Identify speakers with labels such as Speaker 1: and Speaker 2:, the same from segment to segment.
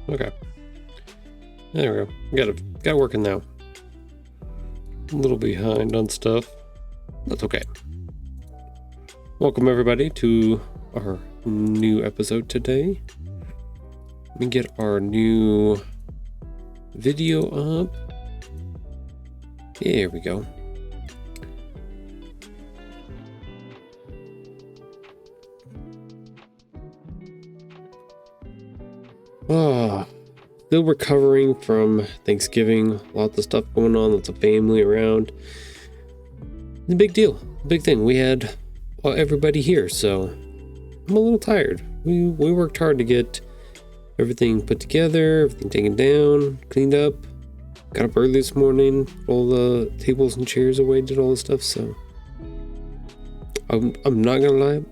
Speaker 1: Okay. There we go. Got working now. A little behind on stuff. That's okay. Welcome everybody to our new episode today. Let me get our new video up. There we go. Still recovering from Thanksgiving. Lots of stuff going on. Lots of family around. It's a big deal. Big thing. We had everybody here, so I'm a little tired. We worked hard to get everything put together, everything taken down, cleaned up. Got up early this morning, all the tables and chairs away, did all this stuff. So I'm not gonna lie.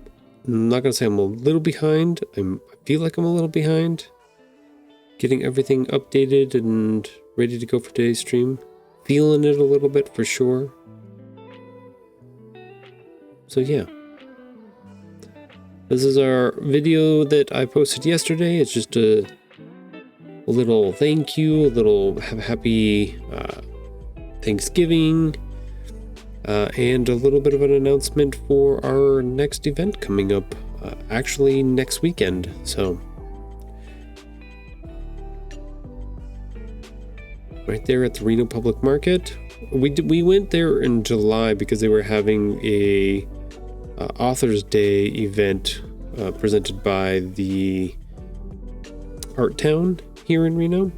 Speaker 1: I'm not gonna say I'm a little behind. I feel like I'm a little behind. Getting everything updated and ready to go for today's stream. Feeling it a little bit for sure. So yeah. This is our video that I posted yesterday. It's just a little thank you, a little happy Thanksgiving, and a little bit of an announcement for our next event coming up, actually next weekend. So right there at the Reno Public Market. We went there in July because they were having a Authors Day event presented by the Art Town here in Reno.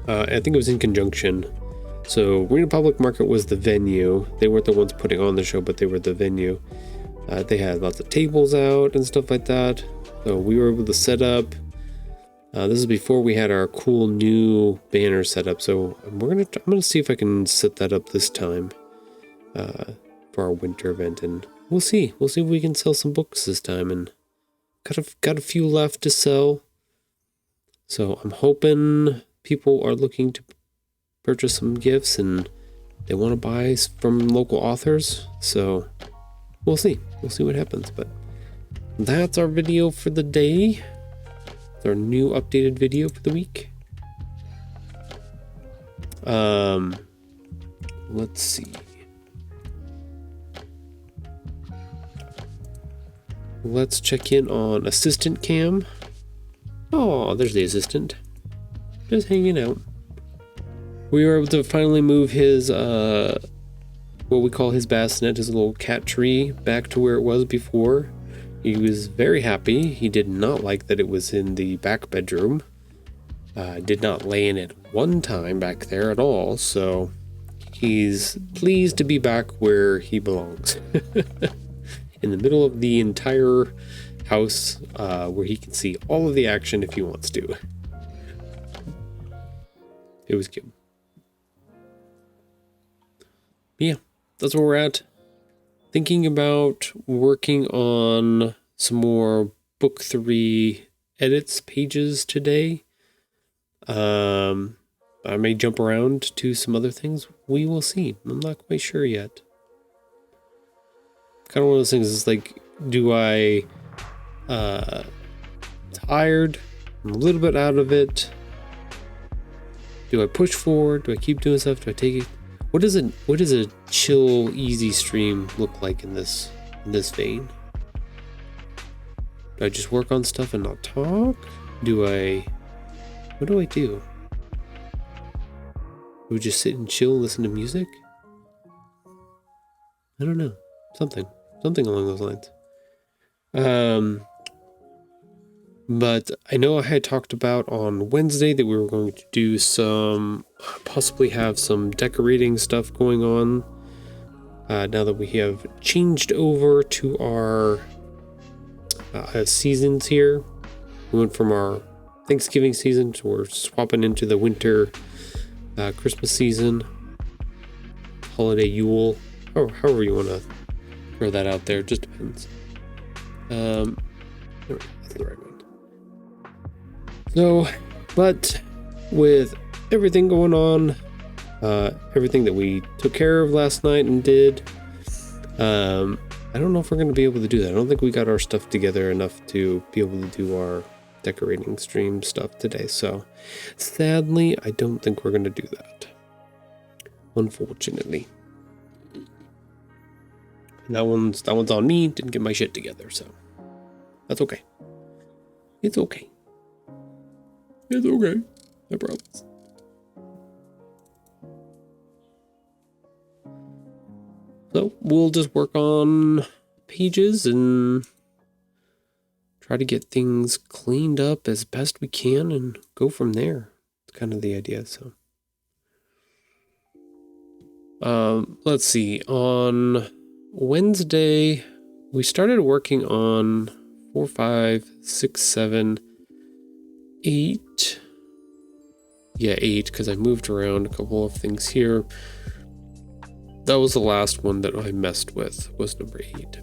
Speaker 1: I think it was in conjunction. So Reno Public Market was the venue. They weren't the ones putting on the show, but they were the venue. They had lots of tables out and stuff like that. So we were able to set up. This is before we had our cool new banner set up, so I'm gonna see if I can set that up this time for our winter event, and we'll see if we can sell some books this time, and got a few left to sell. So I'm hoping people are looking to purchase some gifts and they want to buy from local authors. So we'll see what happens. But that's our video for the day. Our new updated video for the week. Let's see. Let's check in on Assistant Cam. Oh, there's the assistant. Just hanging out. We were able to finally move his, what we call his bassinet, his little cat tree, back to where it was before. He was very happy. He did not like that it was in the back bedroom. Did not lay in it one time back there at all, so he's pleased to be back where he belongs. In the middle of the entire house, where he can see all of the action if he wants to. It was cute. Yeah, that's where we're at. Thinking about working on some more book 3 edits pages today. I may jump around to some other things. We will see. I'm not quite sure yet. Kind of one of those things is like, do I tired? I'm a little bit out of it. Do I push forward? Do I keep doing stuff? Do I take it? What does a chill, easy stream look like in this vein? Do I just work on stuff and not talk? What do I do? Do we just sit and chill and listen to music? I don't know. Something along those lines. But I know I had talked about on Wednesday that we were going to do possibly have some decorating stuff going on. Now that we have changed over to our seasons here. We went from our Thanksgiving season to we're swapping into the winter Christmas season, holiday Yule, or however you want to throw that out there. It just depends. That's the right one. So, but with everything going on, everything that we took care of last night and did, I don't know if we're going to be able to do that. I don't think we got our stuff together enough to be able to do our decorating stream stuff today. So sadly, I don't think we're going to do that. Unfortunately. And that one's on me. Didn't get my shit together, so that's okay. It's okay. It's okay. I promise. So we'll just work on pages and try to get things cleaned up as best we can and go from there. It's kind of the idea. So, let's see. On Wednesday, we started working on 4, 5, 6, 7, 8. Yeah, 8, because I moved around a couple of things here. That was the last one that I messed with, was number 8.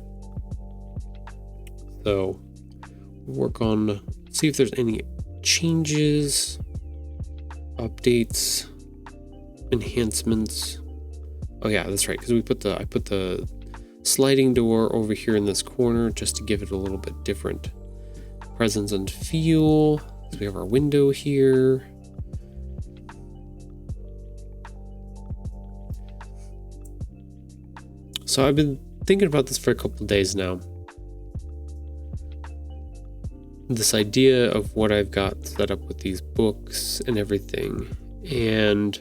Speaker 1: So, work on, see if there's any changes, updates, enhancements. Oh yeah, that's right, because I put the sliding door over here in this corner just to give it a little bit different presence and feel. So we have our window here. So I've been thinking about this for a couple of days now. This idea of what I've got set up with these books and everything, and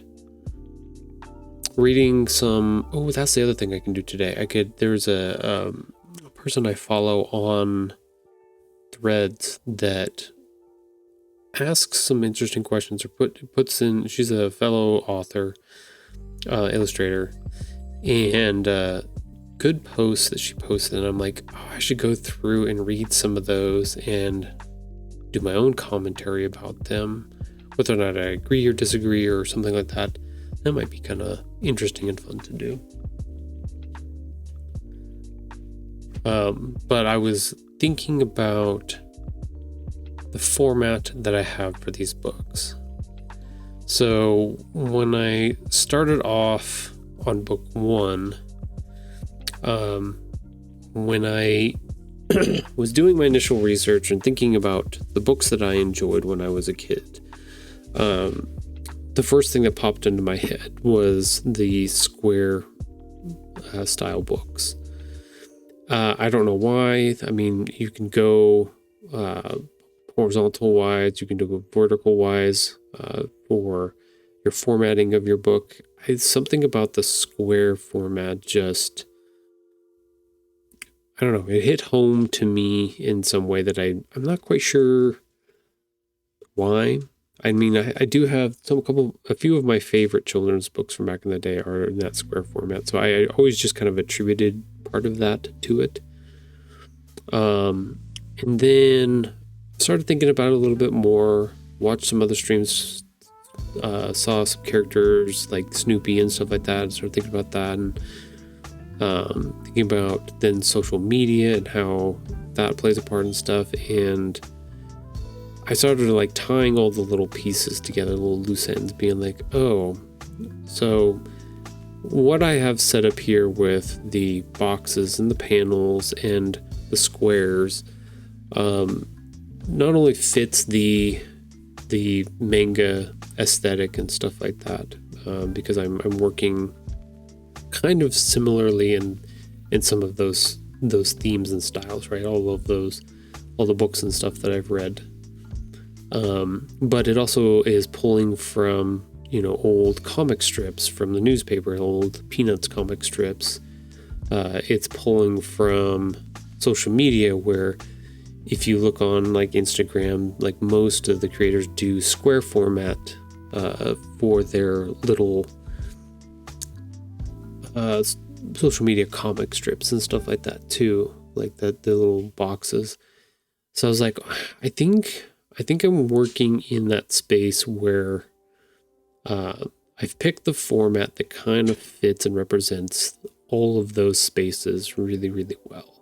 Speaker 1: reading some. Oh, that's the other thing I can do today. There's a person I follow on Threads that asks some interesting questions, or puts in. She's a fellow author, illustrator, and good posts that she posted, and I'm like, oh, I should go through and read some of those and do my own commentary about them, whether or not I agree or disagree or something like that. That might be kind of interesting and fun to do. But I was thinking about the format that I have for these books. So when I started off on book 1, when I was doing my initial research and thinking about the books that I enjoyed when I was a kid, the first thing that popped into my head was the square style books. I don't know why. I mean, you can go horizontal wise, you can go vertical wise for your formatting of your book. Something about the square format just, I don't know, it hit home to me in some way that I'm not quite sure why. I mean, I do have a few of my favorite children's books from back in the day are in that square format. So I always just kind of attributed part of that to it. And then started thinking about it a little bit more, watched some other streams, saw some characters like Snoopy and stuff like that, and started thinking about that, and thinking about then social media and how that plays a part and stuff. And I started like tying all the little pieces together, little loose ends, being like, oh, so what I have set up here with the boxes and the panels and the squares not only fits the manga aesthetic and stuff like that, because I'm working kind of similarly in some of those themes and styles, right? All the books and stuff that I've read. But it also is pulling from, old comic strips from the newspaper, old Peanuts comic strips. It's pulling from social media, where if you look on like Instagram, like most of the creators do square format for their little social media comic strips and stuff like that too, like the little boxes. So I was like, I think I'm working in that space where I've picked the format that kind of fits and represents all of those spaces really, really well.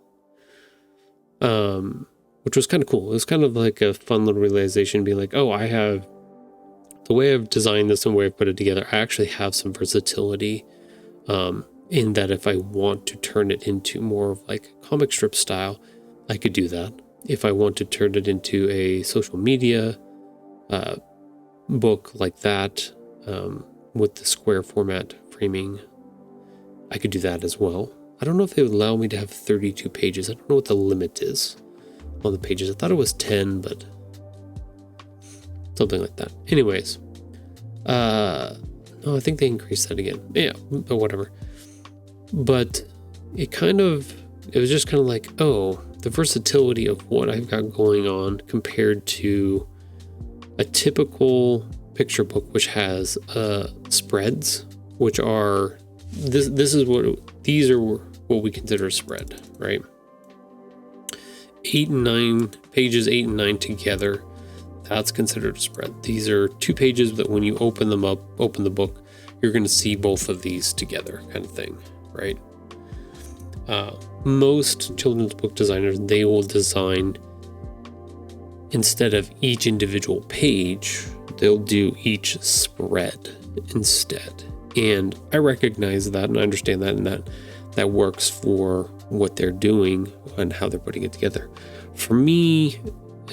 Speaker 1: Which was kind of cool. It was kind of like a fun little realization, being like, oh, I have the way I've designed this and the way I've put it together. I actually have some versatility in that if I want to turn it into more of like a comic strip style, I could do that. if I want to turn it into a social media book like that, with the square format framing, I could do that as well. I don't know if they would allow me to have 32 pages. I don't know what the limit is on the pages. I thought it was 10, but something like that. Anyways, no, I think they increased that again. Yeah, but whatever. But it was just kind of like, oh, the versatility of what I've got going on compared to a typical picture book, which has spreads, which are these are what we consider a spread, right? 8 and 9 pages, 8 and 9 together, that's considered a spread. These are 2 pages that when you open the book, you're going to see both of these together, kind of thing, right? Most children's book designers, they will design, instead of each individual page, they'll do each spread instead. And I recognize that and I understand that, and that works for what they're doing and how they're putting it together. For me,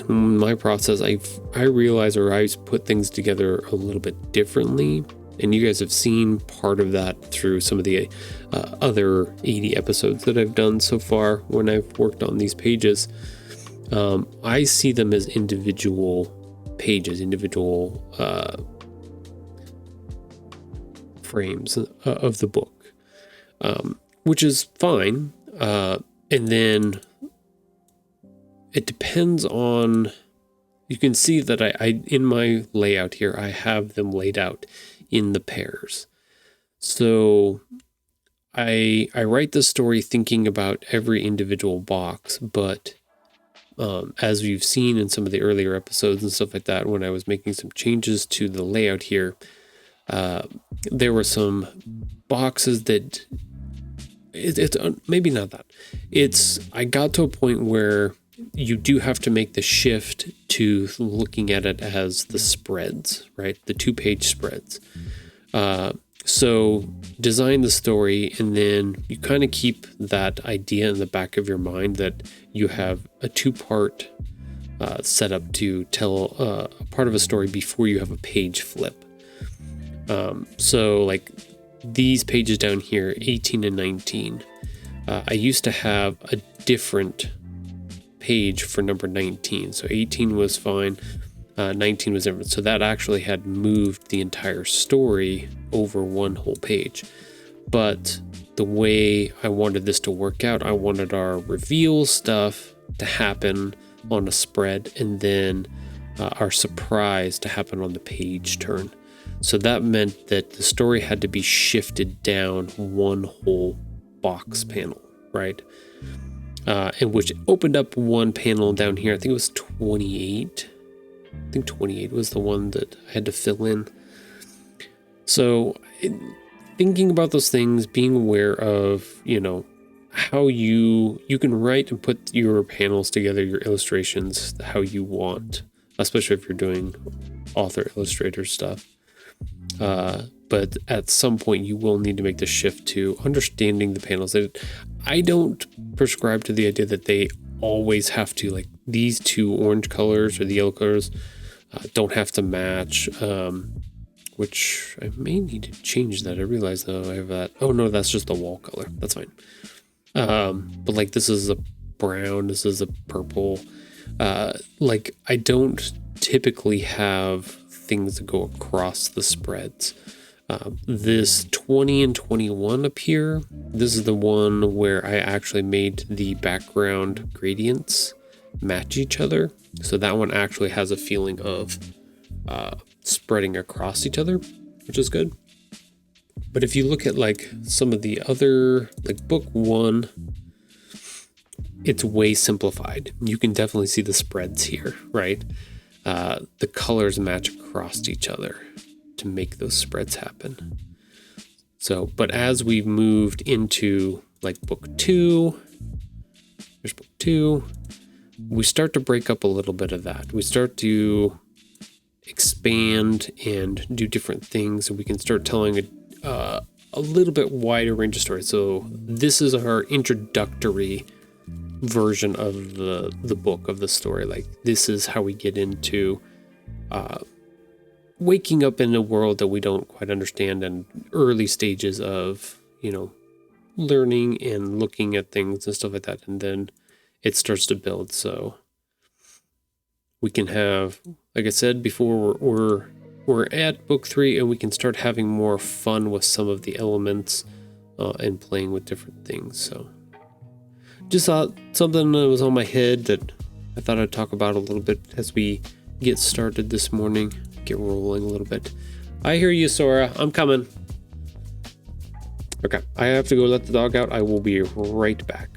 Speaker 1: in my process, I realize, or I put things together a little bit differently. And you guys have seen part of that through some of the other 80 episodes that I've done so far when I've worked on these pages. I see them as individual pages, individual frames of the book, which is fine. And then it depends on, you can see that I in my layout here, I have them laid out in the pairs. So I write the story thinking about every individual box, but as we've seen in some of the earlier episodes and stuff like that, when I was making some changes to the layout here, there were some boxes that it's maybe not that. I got to a point where you do have to make the shift to looking at it as the spreads, right? The 2-page spreads. So design the story, and then you kind of keep that idea in the back of your mind that you have a 2-part setup to tell a part of a story before you have a page flip. So like these pages down here, 18 and 19, I used to have a different page for number 19. So 18 was fine. 19 was different. So that actually had moved the entire story over one whole page. But the way I wanted this to work out, I wanted our reveal stuff to happen on a spread, and then our surprise to happen on the page turn. So that meant that the story had to be shifted down one whole box panel, right? And which opened up one panel down here. I think it was 28. I think 28 was the one that I had to fill in. So thinking about those things, being aware of, how you can write and put your panels together, your illustrations, how you want, especially if you're doing author illustrator stuff. But at some point you will need to make the shift to understanding the panels. I don't prescribe to the idea that they always have to, like, these 2 orange colors or the yellow colors don't have to match, which I may need to change that. I realize though I have that. Oh no, that's just the wall color. That's fine. But like this is a brown, this is a purple. Like I don't typically have things that go across the spreads. This 20 and 21 up here, this is the one where I actually made the background gradients match each other. So that one actually has a feeling of spreading across each other, which is good. But if you look at like some of the other, like book 1, it's way simplified. You can definitely see the spreads here, right? The colors match across each other to make those spreads happen. So, but as we've moved into like book 2, there's book 2, we start to break up a little bit of that. We start to expand and do different things, and we can start telling a little bit wider range of stories. So this is our introductory version of the book, of the story. Like, this is how we get into waking up in a world that we don't quite understand, and early stages of, learning and looking at things and stuff like that. And then it starts to build. So we can have, like I said before, we're at book 3, and we can start having more fun with some of the elements and playing with different things. So just thought something that was on my head that I thought I'd talk about a little bit as we get started this morning, get rolling a little bit. I hear you, Sora. I'm coming. Okay, I have to go let the dog out. I will be right back.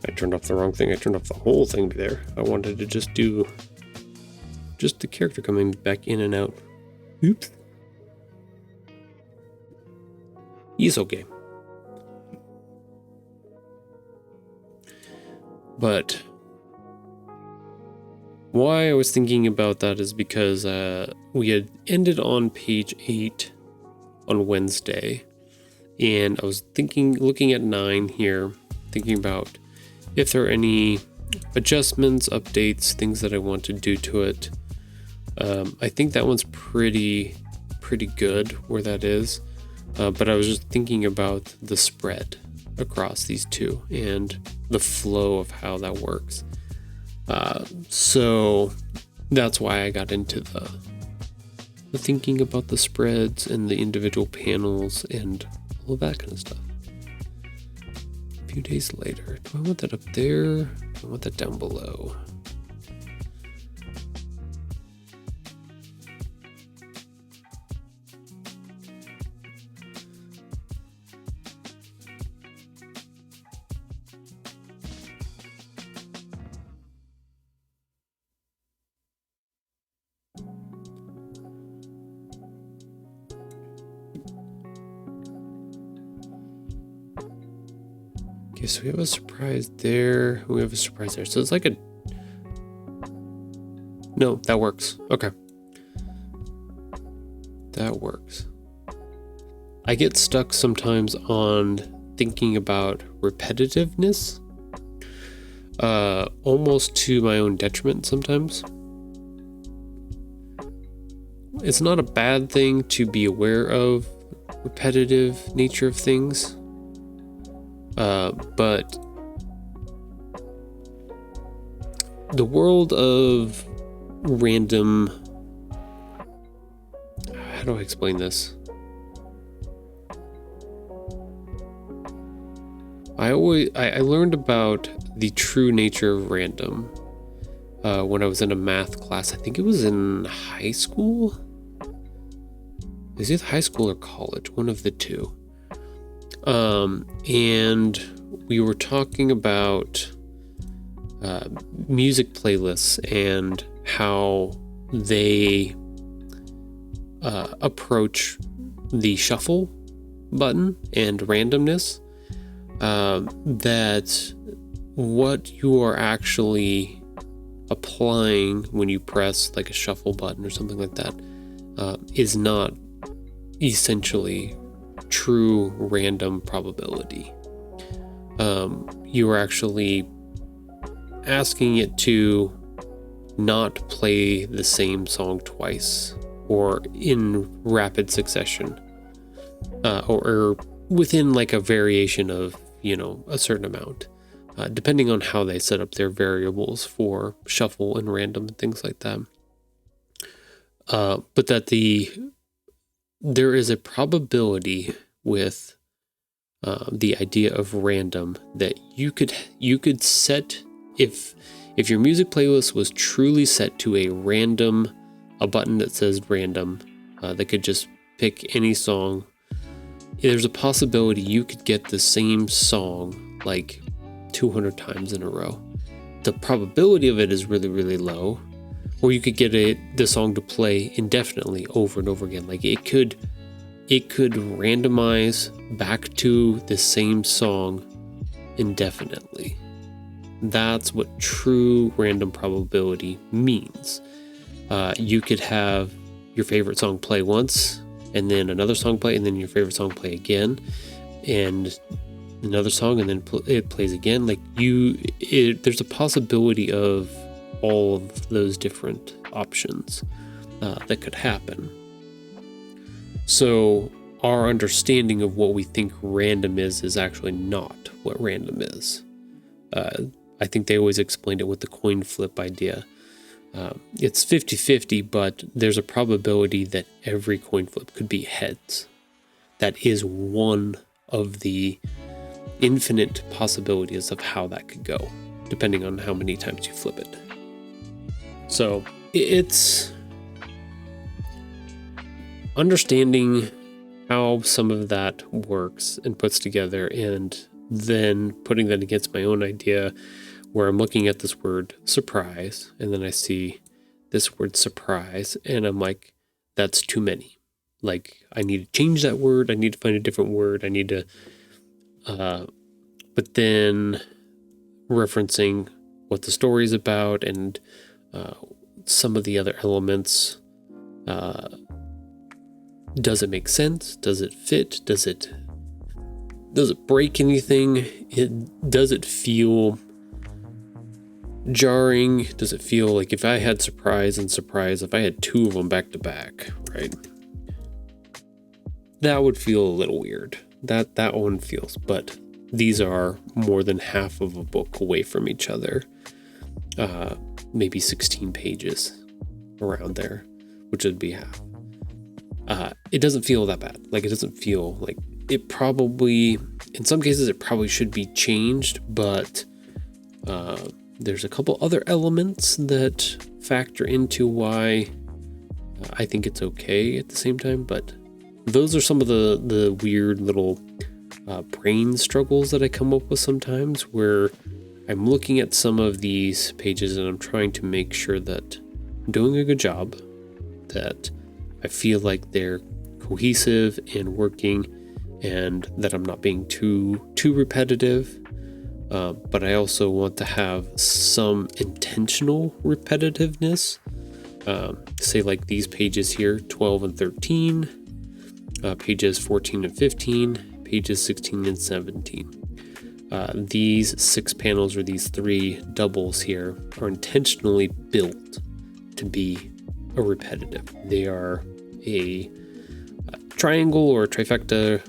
Speaker 1: I turned off the wrong thing. I turned off the whole thing there. I wanted to just do the character coming back in and out. Oops. He's okay. But why I was thinking about that is because we had ended on page 8 on Wednesday, and I was looking at 9 here, thinking about if there are any adjustments, updates, things that I want to do to it. I think that one's pretty good where that is. But I was just thinking about the spread across these two and the flow of how that works. So that's why I got into the thinking about the spreads and the individual panels and all of that kind of stuff. Few days later. Do I want that up there? Do I want that down below? Okay, so we have a surprise there. We have a surprise there. So it's like a... No, that works. Okay. That works. I get stuck sometimes on thinking about repetitiveness. Almost to my own detriment sometimes. It's not a bad thing to be aware of repetitive nature of things. But the world of random, how do I explain this? I learned about the true nature of random when I was in a math class. I think it was in high school. Is it high school or college? One of the two. And we were talking about music playlists and how they approach the shuffle button and randomness, that what you are actually applying when you press like a shuffle button or something like that is not essentially true random probability. You are actually asking it to not play the same song twice or in rapid succession, or within like a variation of, a certain amount, depending on how they set up their variables for shuffle and random and things like that. But that there is a probability with the idea of random that you could set, if your music playlist was truly set to a button that says random, that could just pick any song, there's a possibility you could get the same song like 200 times in a row. The probability of it is really, really low. Or you could get the song to play indefinitely over and over again. Like it could randomize back to the same song indefinitely. That's what true random probability means. You could have your favorite song play once, and then another song play, and then your favorite song play again, and another song, and then it plays again. Like there's a possibility of all of those different options that could happen. So our understanding of what we think random is actually not what random is. I think they always explained it with the coin flip idea. It's 50-50, but there's a probability that every coin flip could be heads. That is one of the infinite possibilities of how that could go, depending on how many times you flip it. So it's understanding how some of that works and puts together, and then putting that against my own idea where I'm looking at this word surprise, and then I see this word surprise, and I'm like, that's too many. Like, I need to change that word. I need to find a different word. I need to, but then referencing what the story is about and some of the other elements. Does it make sense? Does it fit? Does it break anything? Does it feel jarring? Does it feel like if I had surprise and surprise, if I had two of them back to back, right? That would feel a little weird. That one feels, but these are more than half of a book away from each other. Maybe 16 pages around there, which would be half. It doesn't feel that bad. Like, it doesn't feel like it probably, in some cases, it probably should be changed, but there's a couple other elements that factor into why I think it's okay at the same time. But those are some of the weird little brain struggles that I come up with sometimes, where I'm looking at some of these pages and I'm trying to make sure that I'm doing a good job, that I feel like they're cohesive and working, and that I'm not being too repetitive. But I also want to have some intentional repetitiveness. Say like these pages here, 12 and 13, pages 14 and 15, pages 16 and 17. These 6 panels, or these 3 doubles here, are intentionally built to be a repetitive. They are a triangle or a trifecta,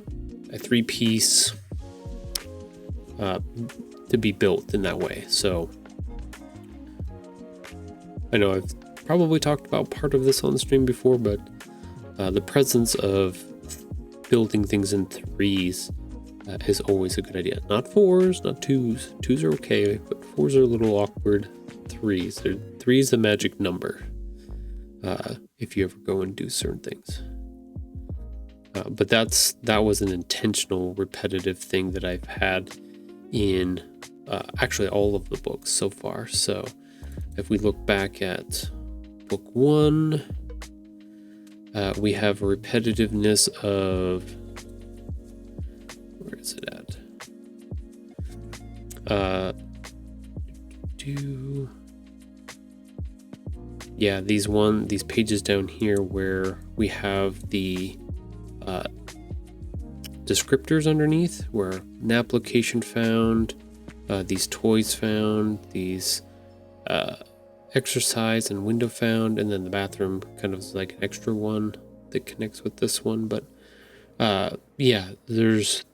Speaker 1: a 3-piece, to be built in that way. So I know I've probably talked about part of this on the stream before, but the presence of building things in 3s is always a good idea. Not 4s, not 2s. 2s are okay, but 4s are a little awkward. 3s. 3 is the magic number if you ever go and do certain things. But that was an intentional repetitive thing that I've had in actually all of the books so far. So if we look back at book 1, we have a repetitiveness of, where is it at? Yeah, these pages down here where we have the descriptors underneath, where an application found, these toys found, these exercise and window found, and then the bathroom kind of is like an extra one that connects with this one. But yeah, there's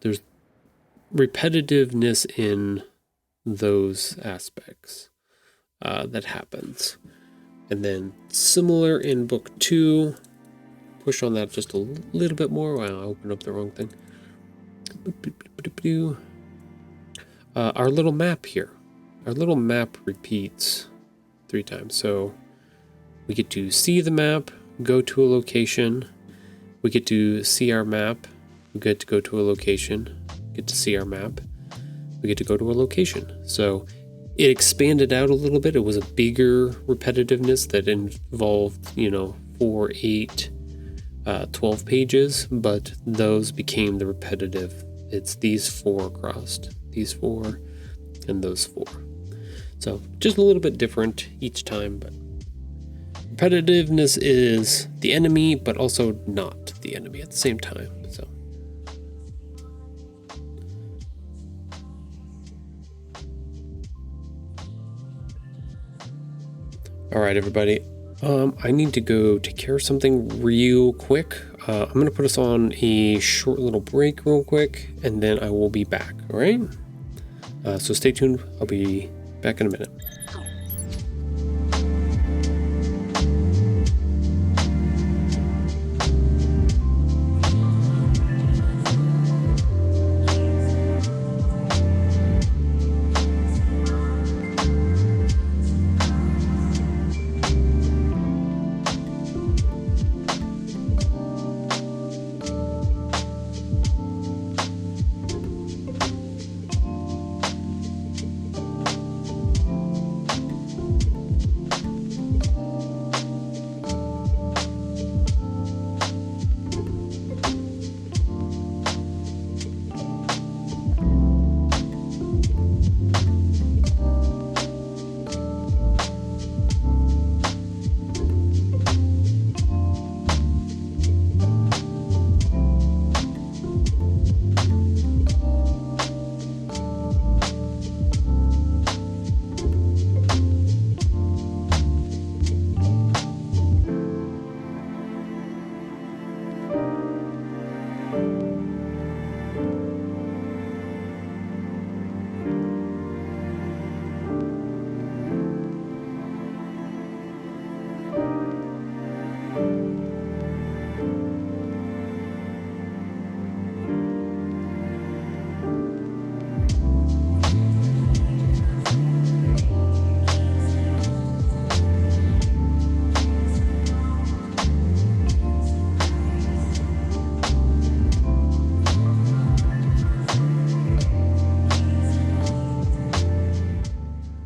Speaker 1: repetitiveness in those aspects that happens. And then similar in book 2, push on that just a little bit more. Wow, I opened up the wrong thing. Our little map here. Our little map repeats 3 times. So we get to see the map, go to a location. We get to see our map. We get to go to a location, get to see our map. we get to go to a location. So it expanded out a little bit. It was a bigger repetitiveness that involved, 4, 8, 12 pages, but those became the repetitive. It's these 4 crossed, these 4, and those 4. So just a little bit different each time, but repetitiveness is the enemy, but also not the enemy at the same time. So all right, everybody. I need to go take care of something real quick. I'm going to put us on a short little break real quick, and then I will be back, all right? So stay tuned. I'll be back in a minute.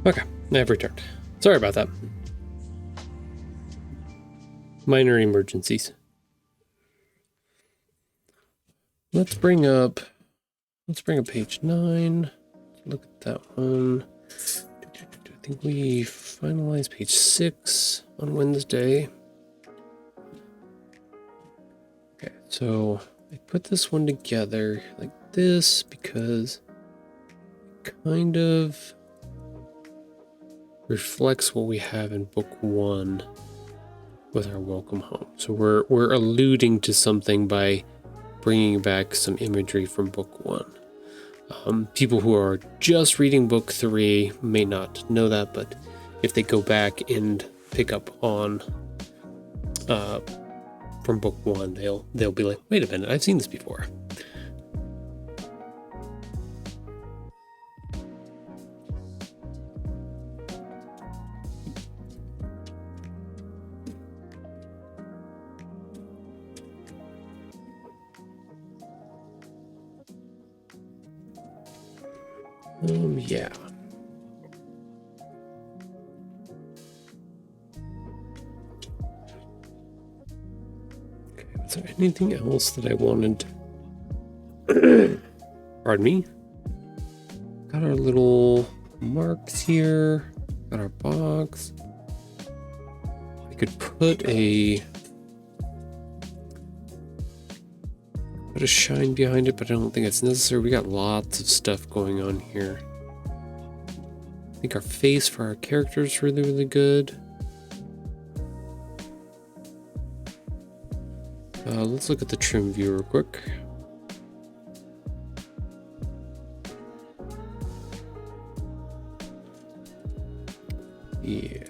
Speaker 1: Okay, I've returned. Sorry about that. Minor emergencies. Let's bring up page 9. Look at that one. I think we finalized page 6 on Wednesday. Okay, so I put this one together like this because it kind of reflects what we have in book 1 with our welcome home. So we're alluding to something by bringing back some imagery from book 1. People who are just reading book 3 may not know that, but if they go back and pick up on from book 1, they'll be like, wait a minute, I've seen this before. Yeah. Okay, is there anything else that I wanted? Pardon me. Got our little marks here. Got our box. I could put a shine behind it, but I don't think it's necessary. We got lots of stuff going on here. I think our face for our character is really, really good. Let's look at the trim view real quick. Yeah.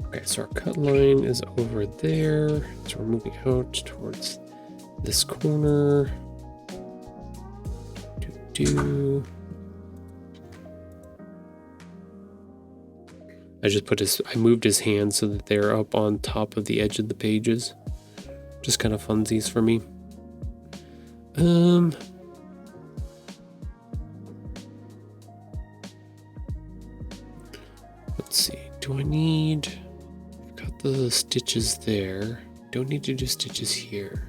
Speaker 1: Okay, so our cut line is over there. So we're moving out towards this corner. I moved his hands so that they're up on top of the edge of the pages. Just kind of funsies for me. Let's see. Do I need... I've got the stitches there. Don't need to do stitches here.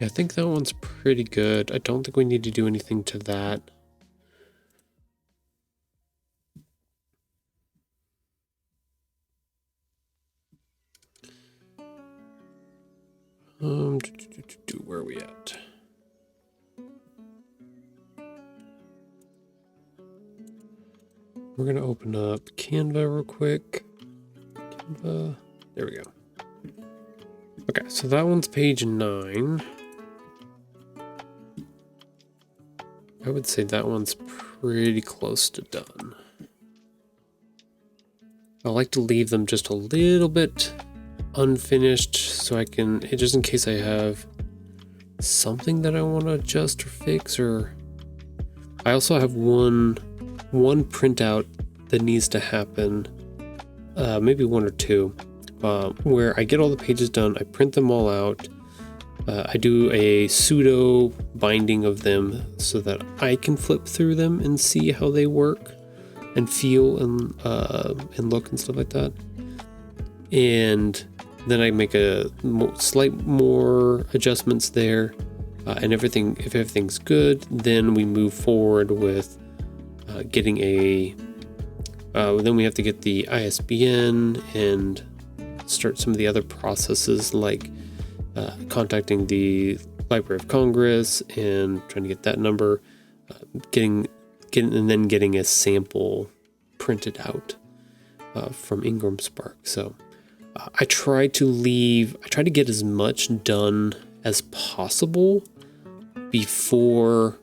Speaker 1: I think that one's pretty good. I don't think we need to do anything to that. Where are we at? We're gonna open up Canva real quick. Canva, there we go. Okay, so that one's page 9. I would say that one's pretty close to done. I like to leave them just a little bit unfinished so I can, just in case I have something that I want to adjust or fix, or I also have one printout that needs to happen, maybe one or two, where I get all the pages done, I print them all out, I do a pseudo binding of them so that I can flip through them and see how they work and feel and look and stuff like that. And then I make a slight more adjustments there, and if everything's good, then we move forward with getting a. Then we have to get the ISBN and start some of the other processes like contacting the Library of Congress and trying to get that number, getting a sample printed out from Ingram Spark. So I try to get as much done as possible before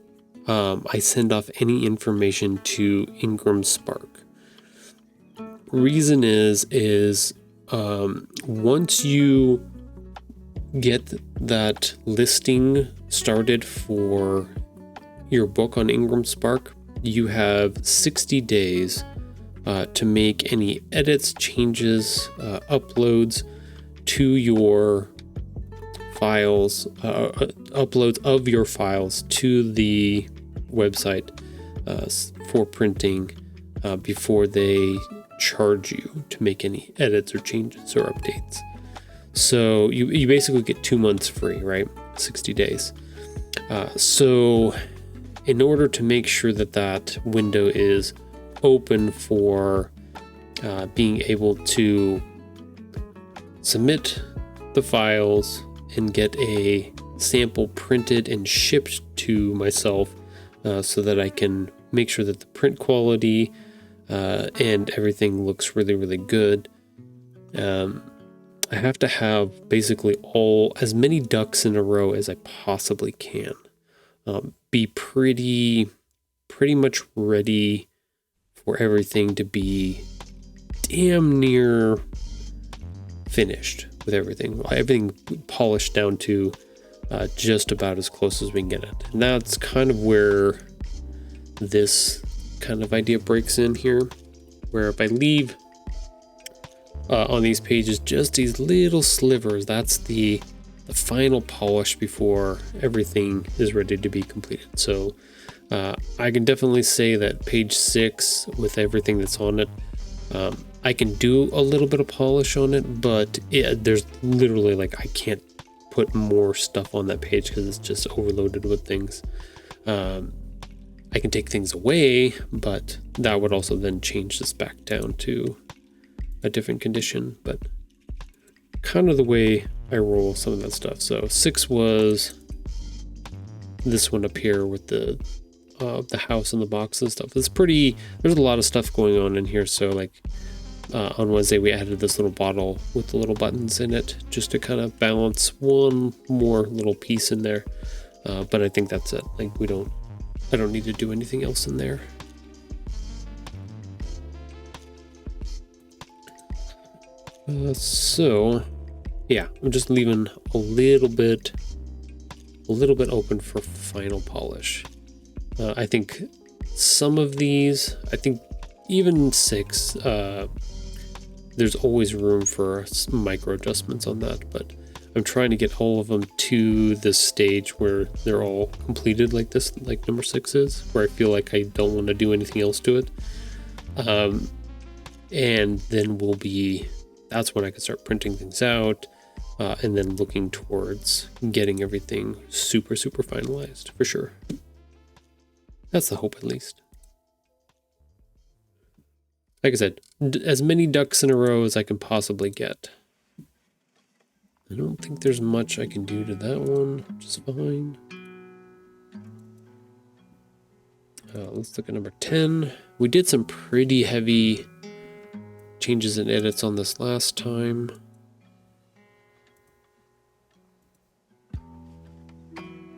Speaker 1: I send off any information to Ingram Spark. Reason is once you get that listing started for your book on Ingram Spark, you have 60 days to make any edits, changes, uploads to your files, uploads of your files to the website for printing before they charge you to make any edits or changes or updates. So you basically get 2 months free, right? 60 days. So in order to make sure that window is open for being able to submit the files and get a sample printed and shipped to myself, so that I can make sure that the print quality and everything looks really, really good. I have to have basically as many ducks in a row as I possibly can. Be pretty much ready for everything to be damn near finished with everything. Everything polished down to just about as close as we can get it. And that's kind of where this kind of idea breaks in here, where if I leave on these pages just these little slivers, that's the final polish before everything is ready to be completed. So I can definitely say that page 6 with everything that's on it, I can do a little bit of polish on it, but there's literally I can't put more stuff on that page because it's just overloaded with things. I can take things away, but that would also then change this back down to a different condition, but kind of the way I roll some of that stuff. So 6 was this one up here with the house and the box and stuff. There's a lot of stuff going on in here. So on Wednesday we added this little bottle with the little buttons in it just to kind of balance one more little piece in there. But I think that's it. I don't need to do anything else in there. So Yeah, I'm just leaving a little bit open for final polish. I think some of these, I think even 6, there's always room for micro adjustments on that, but I'm trying to get all of them to this stage where they're all completed like this, like number 6 is, where I feel like I don't want to do anything else to it. And then that's when I can start printing things out, and then looking towards getting everything super, super finalized for sure. That's the hope, at least. Like I said, as many ducks in a row as I can possibly get. I don't think there's much I can do to that one, which is fine. Let's look at number 10. We did some pretty heavy changes and edits on this last time.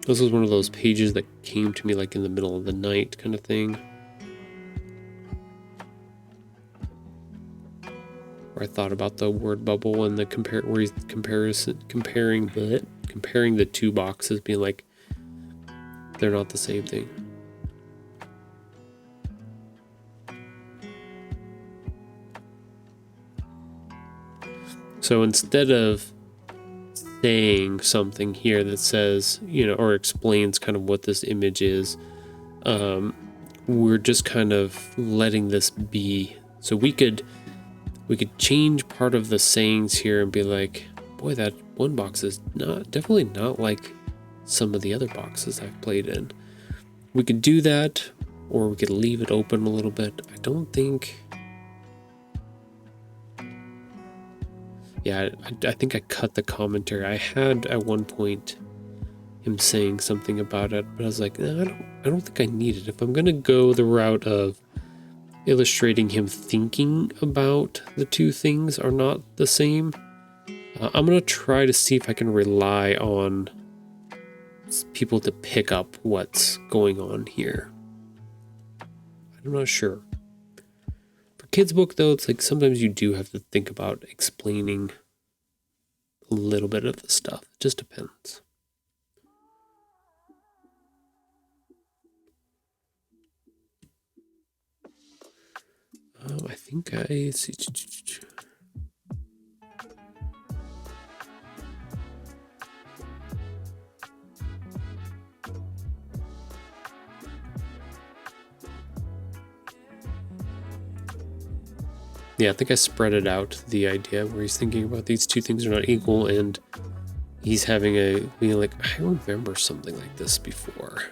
Speaker 1: This was one of those pages that came to me like in the middle of the night kind of thing. Where I thought about the word bubble and the where he's comparing the two boxes, being like they're not the same thing. So instead of saying something here that says, or explains kind of what this image is, we're just kind of letting this be. So we could change part of the sayings here and be like, boy, that one box is definitely not like some of the other boxes I've played in. We could do that, or we could leave it open a little bit. I don't think... Yeah, I think I cut the commentary. I had at one point him saying something about it, but I was like, I don't think I need it. If I'm gonna go the route of illustrating him thinking about the two things are not the same, I'm gonna try to see if I can rely on people to pick up what's going on here. I'm not sure. For kids' book though, it's like sometimes you do have to think about explaining a little bit of the stuff. It just depends. I think I see. Yeah, I think I spread it out, the idea where he's thinking about these two things are not equal, and he's having being like, I remember something like this before.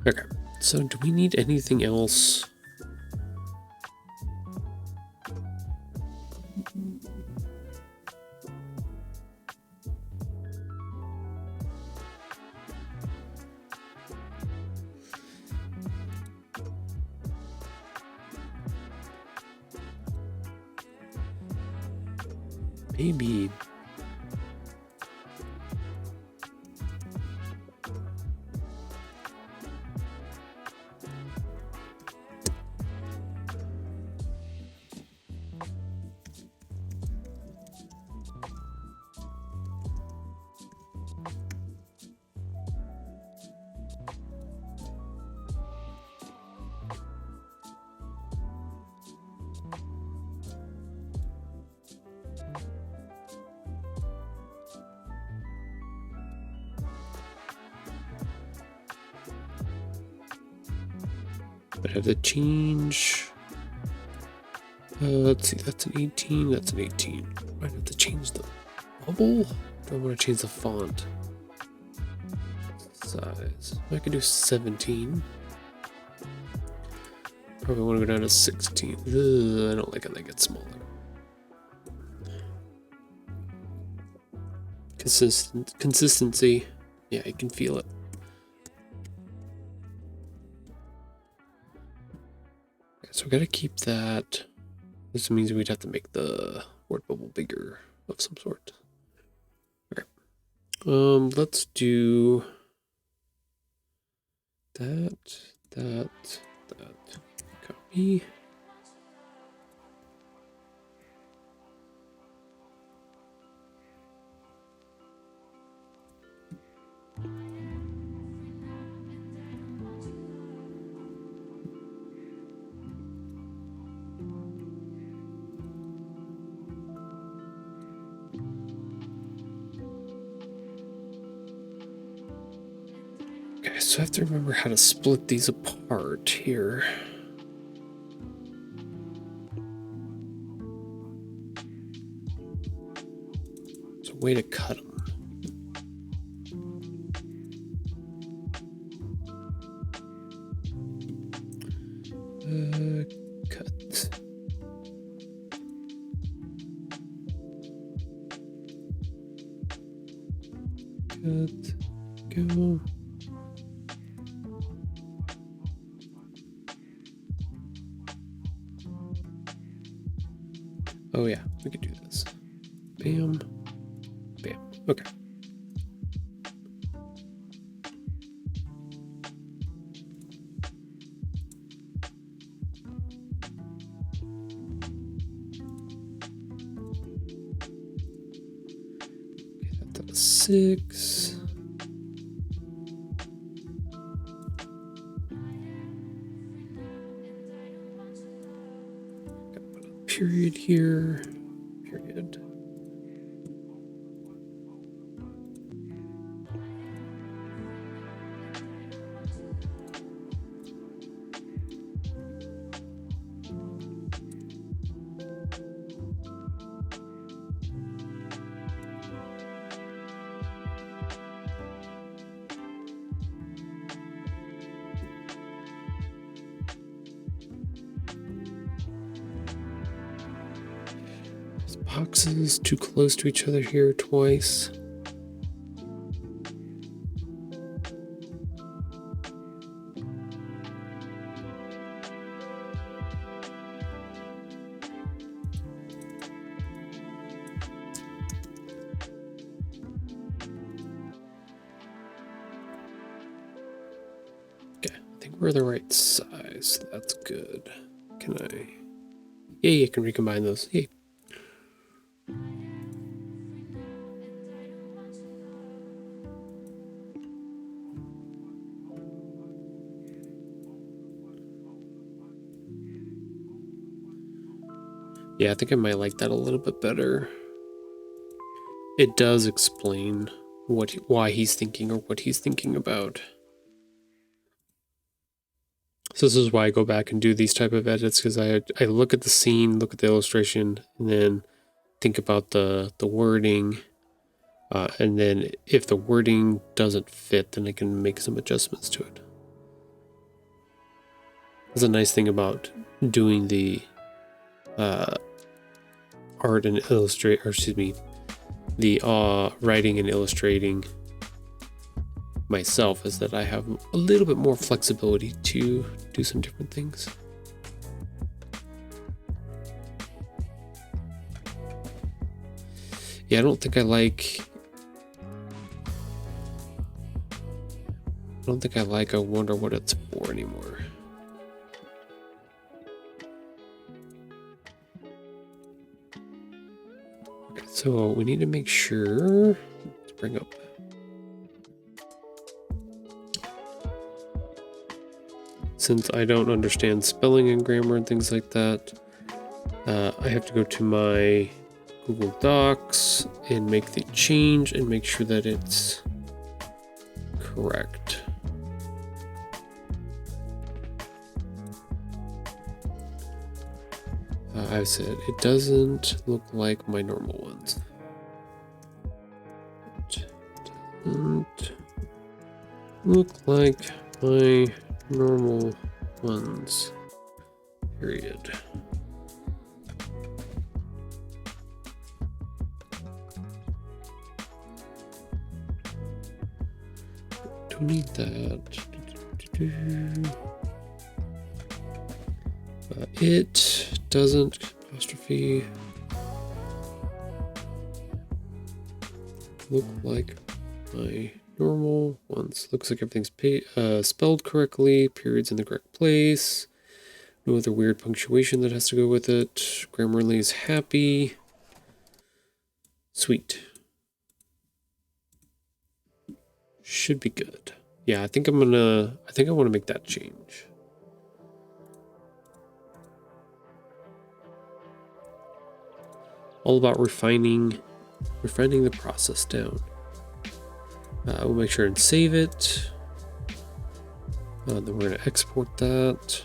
Speaker 1: Okay, so do we need anything else? Maybe. But I have to change. Let's see, that's an 18, that's an 18. I have to change the bubble? Do I want to change the font size? I could do 17. Probably want to go down to 16. Ugh, I don't like it, that gets smaller. Consistency. Yeah, you can feel it. So we gotta keep that. This means we'd have to make the word bubble bigger of some sort. Okay. Let's do that. Copy. Okay, so I have to remember how to split these apart here. There's a way to cut them. Cut. Go. Oh yeah, we could do this. Bam. Bam. Okay. That's a 6. Gotta put a period here. Period. Boxes too close to each other here twice. Okay, I think we're the right size. So that's good. Can I? Yay, I can recombine those. Yay. Yeah, I think I might like that a little bit better. It does explain why he's thinking or what he's thinking about. So this is why I go back and do these type of edits, because I look at the scene, look at the illustration, and then think about the wording. And then if the wording doesn't fit, then I can make some adjustments to it. That's a nice thing about doing the art and the writing and illustrating myself, is that I have a little bit more flexibility to do some different things. Yeah, I don't think I like I wonder what it's for anymore. Okay, so we need to make sure, let's bring up since I don't understand spelling and grammar and things like that, I have to go to my Google Docs and make the change and make sure that it's correct. I've said it doesn't look like my normal ones. It doesn't look like my normal ones, period. Don't need that. It doesn't apostrophe look like my normal ones. Looks like everything's spelled correctly. Periods in the correct place. No other weird punctuation that has to go with it. Grammarly is happy. Sweet. Should be good. Yeah, I think I want to make that change. All about refining the process down. We'll make sure and save it. Then we're going to export that.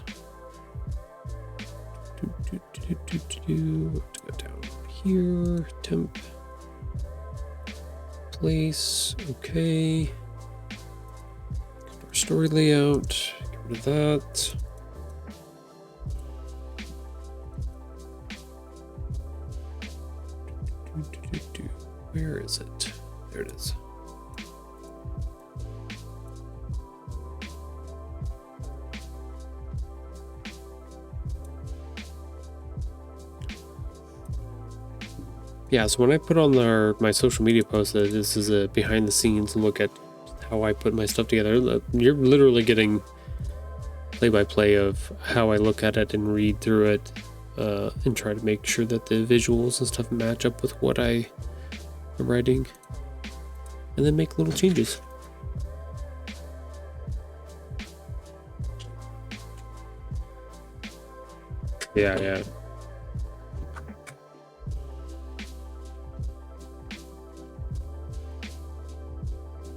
Speaker 1: To go down here. Temp. Place. Okay. Our story layout. Get rid of that. Where is it? There it is. Yeah, so when I put on my social media post that this is a behind the scenes look at how I put my stuff together, you're literally getting play-by-play of how I look at it and read through it, and try to make sure that the visuals and stuff match up with what I am writing, and then make little changes. Yeah.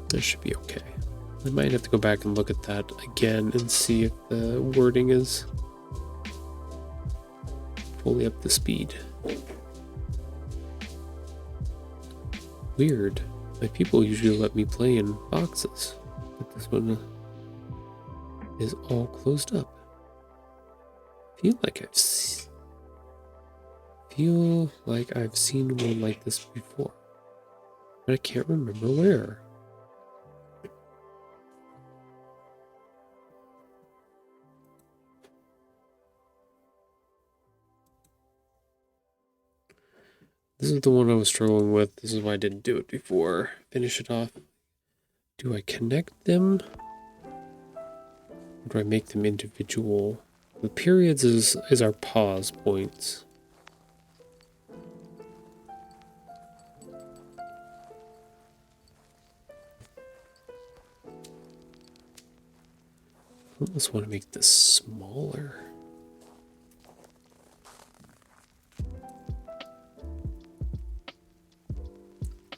Speaker 1: This should be okay. I might have to go back and look at that again and see if the wording is fully up to speed. Weird. My people usually let me play in boxes, but this one is all closed up. Feel like I've seen one like this before, but I can't remember where. This is the one I was struggling with. This is why I didn't do it before. Finish it off. Do I connect them? Or do I make them individual? The periods is our pause points. I almost want to make this smaller.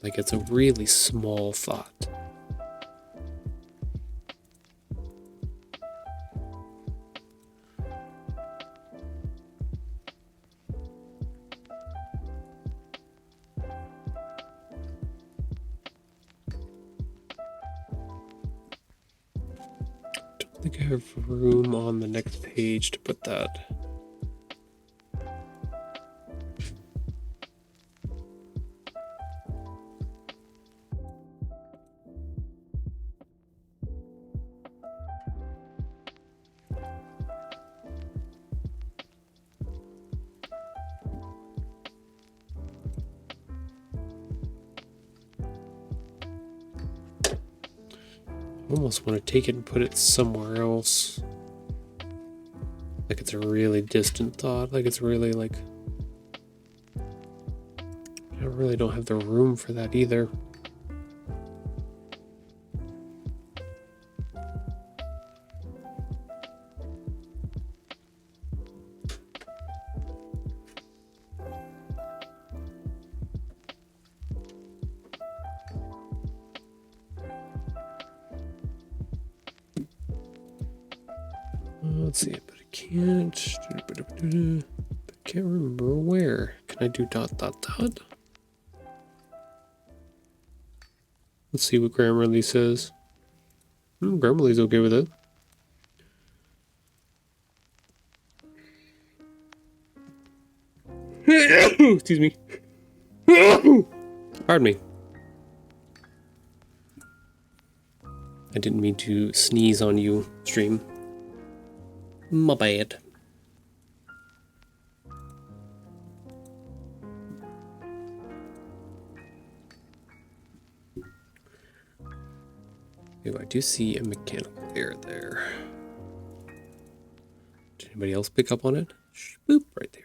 Speaker 1: Like it's a really small thought. Don't think I have room on the next page to put that. I almost want to take it and put it somewhere else. Like it's a really distant thought. Like it's really like... I really don't have the room for that either. Let's see, but I can't. I can't remember where. Can I do ... Let's see what Grammarly says. Grammarly's okay with it. Excuse me. Pardon me. I didn't mean to sneeze on you, stream. My bad. Ooh, I do see a mechanical error there. Did anybody else pick up on it? Boop, right there.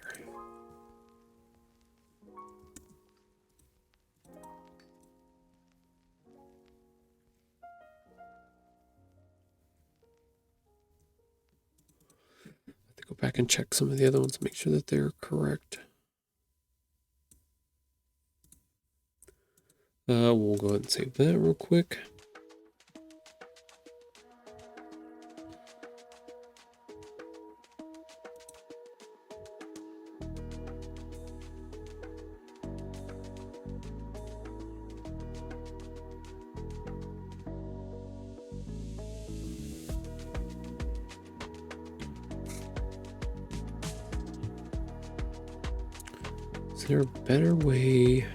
Speaker 1: I have to go back and check some of the other ones, make sure that they're correct. We'll go ahead and save that real quick. Is there a better way?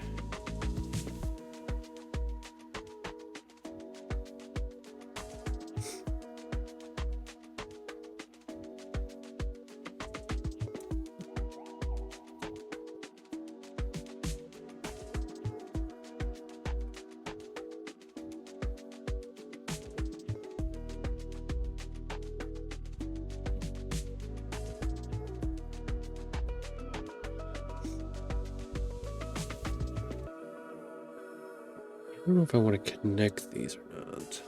Speaker 1: I don't know if I want to connect these or not.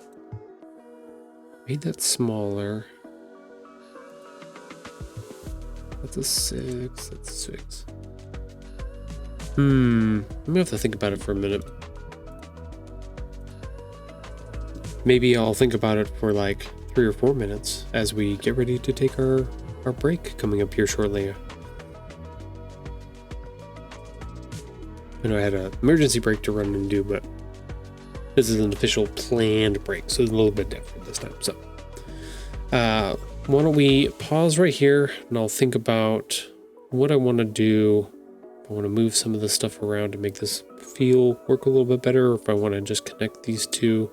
Speaker 1: Made that smaller. That's a 6. That's 6. I'm gonna have to think about it for a minute. Maybe I'll think about it for like 3 or 4 minutes as we get ready to take our break coming up here shortly. I know I had an emergency break to run and do, but this is an official planned break, so it's a little bit different this time. So, why don't we pause right here, and I'll think about what I want to do. If I want to move some of the stuff around to make this work a little bit better, or if I want to just connect these two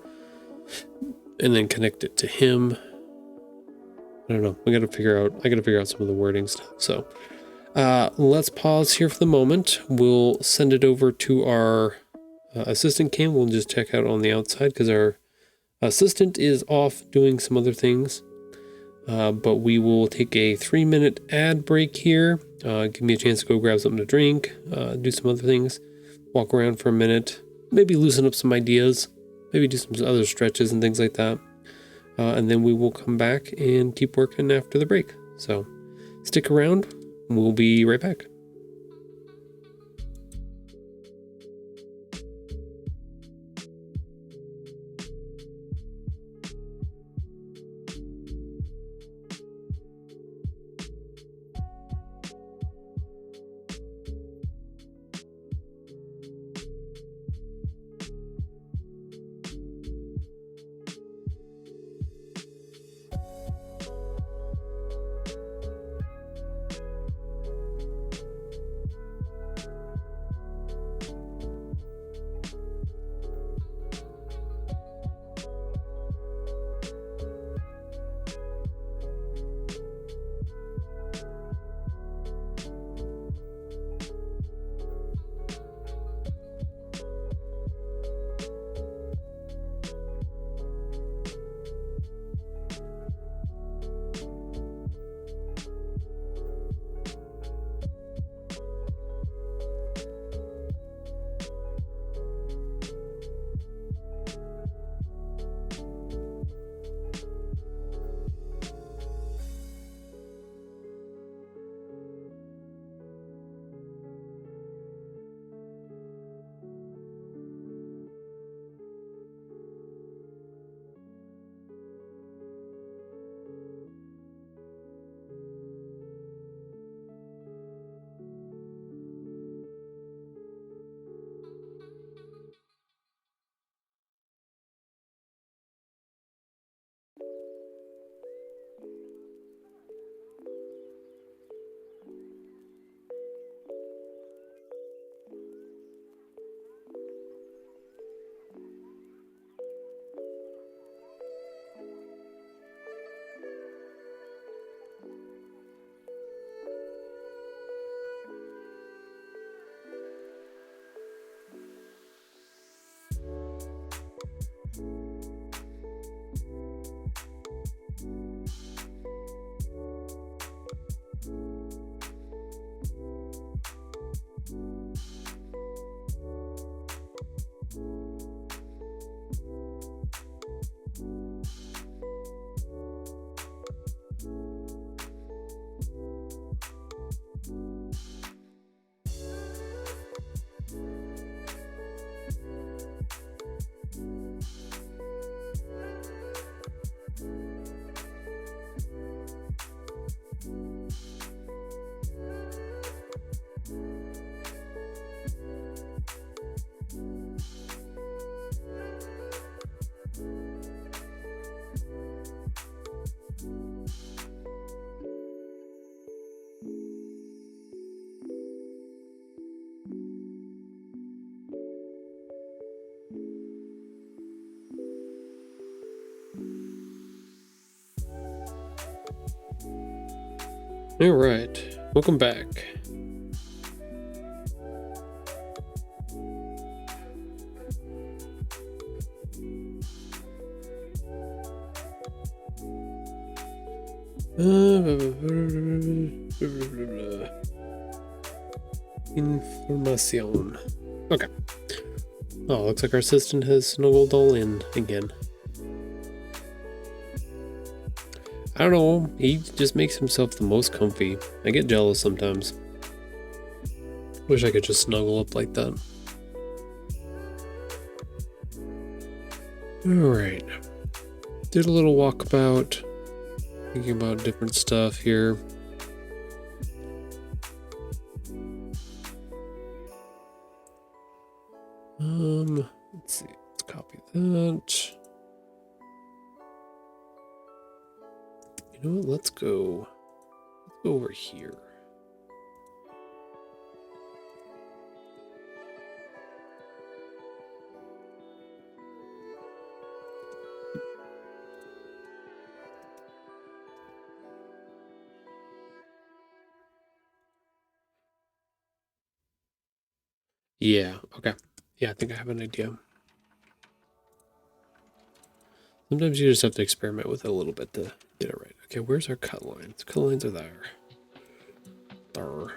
Speaker 1: and then connect it to him. I don't know. I gotta figure out some of the wording stuff. So, let's pause here for the moment. We'll send it over to our assistant cam. We'll just check out on the outside because our assistant is off doing some other things. But we will take a 3-minute ad break here. Give me a chance to go grab something to drink, do some other things, walk around for a minute, maybe loosen up some ideas, maybe do some other stretches and things like that. And then we will come back and keep working after the break. So stick around. We'll be right back. All right, welcome back. Información. Okay. Oh, looks like our assistant has snuggled all in again. I don't know, he just makes himself the most comfy. I get jealous sometimes. Wish I could just snuggle up like that. Alright. Did a little walkabout. Thinking about different stuff here. Let's see. Let's copy that. You know what? Let's go over here. Yeah, okay. Yeah, I think I have an idea. Sometimes you just have to experiment with it a little bit to get it right. Okay, where's our cut lines? Cut lines are there. There.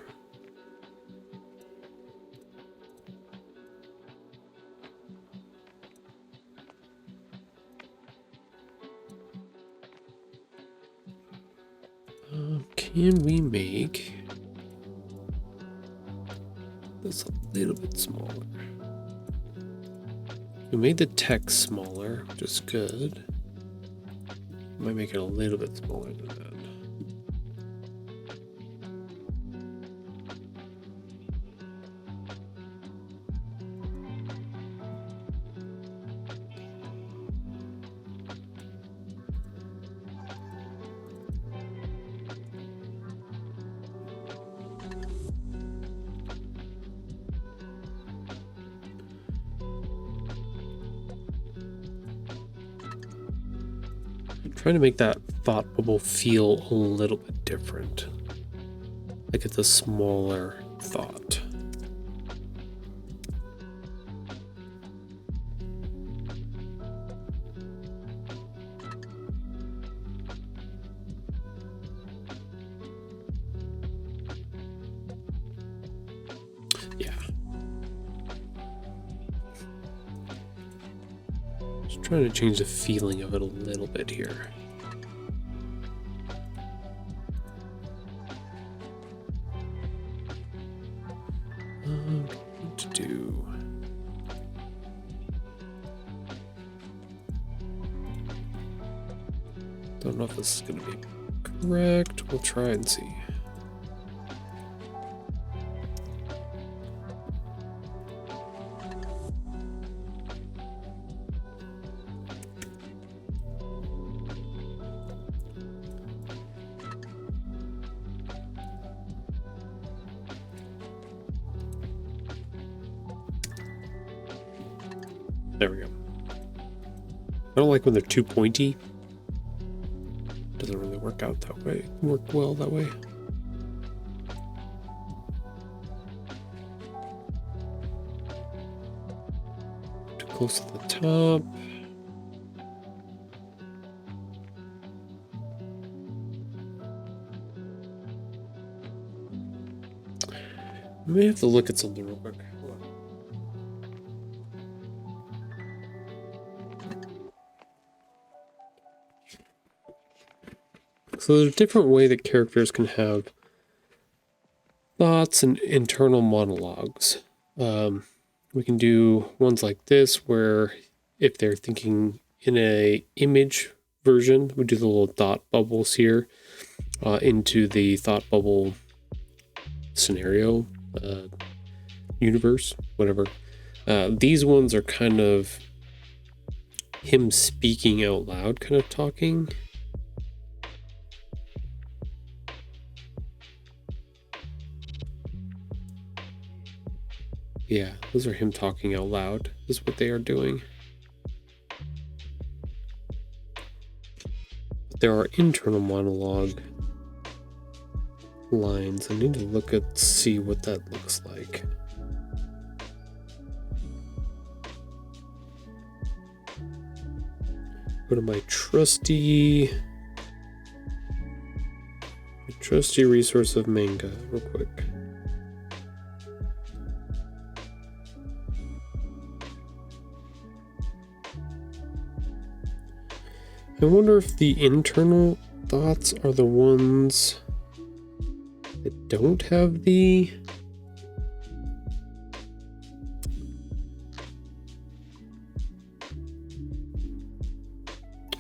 Speaker 1: Can we make this a little bit smaller? We made the text smaller, which is good. Might make it a little bit smaller than that. Trying to make that thought bubble feel a little bit different. Like it's a smaller thought. Yeah. Just trying to change the feeling of it a little bit here. What to do? Don't know if this is going to be correct. We'll try and see. There we go. I don't like when they're too pointy. Doesn't really work out that way. Work well that way. Too close to the top. I may have to look at something real quick. So there's a different way that characters can have thoughts and internal monologues. We can do ones like this where if they're thinking in a image version, we do the little thought bubbles here into the thought bubble scenario, universe, whatever. These ones are kind of him speaking out loud, kind of talking. Yeah, those are him talking out loud, is what they are doing. But there are internal monologue lines. I need to see what that looks like. Go to my trusty resource of manga real quick. I wonder if the internal thoughts are the ones that don't have the...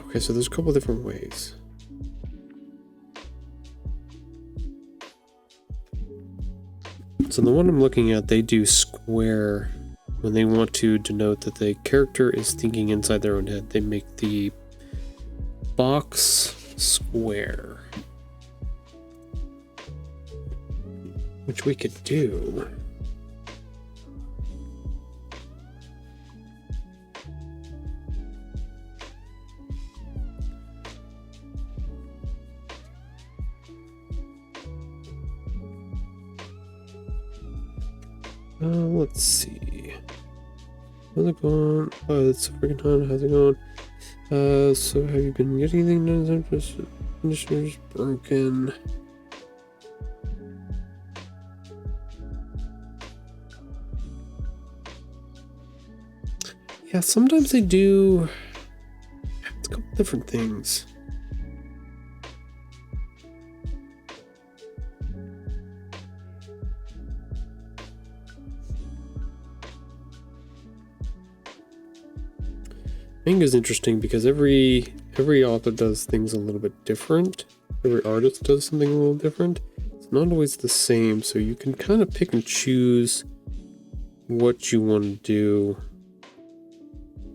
Speaker 1: Okay, so there's a couple different ways. So the one I'm looking at, they do square. When they want to denote that the character is thinking inside their own head, they make the box square. Which we could do. Let's see. How's it going? Oh, it's freaking hot. How's it going? So have you been getting anything done? Conditioner's broken. Yeah, sometimes they do. It's a couple different things. Manga is interesting because every author does things a little bit different. Every artist does something a little different. It's not always the same, so you can kind of pick and choose what you want to do,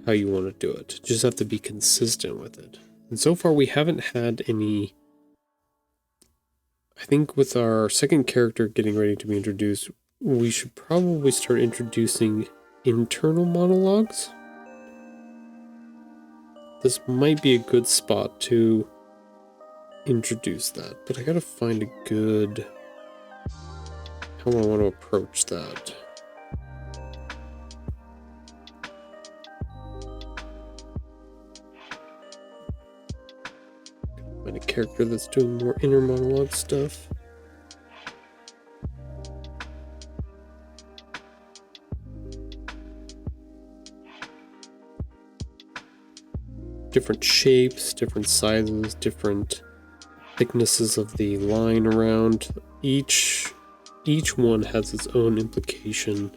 Speaker 1: how you want to do it. You just have to be consistent with it. And so far we haven't had any... I think with our second character getting ready to be introduced, we should probably start introducing internal monologues. This might be a good spot to introduce that, but I gotta find a good... how I want to approach that. Find a character that's doing more inner monologue stuff. Different shapes, different sizes, different thicknesses of the line around. Each one has its own implication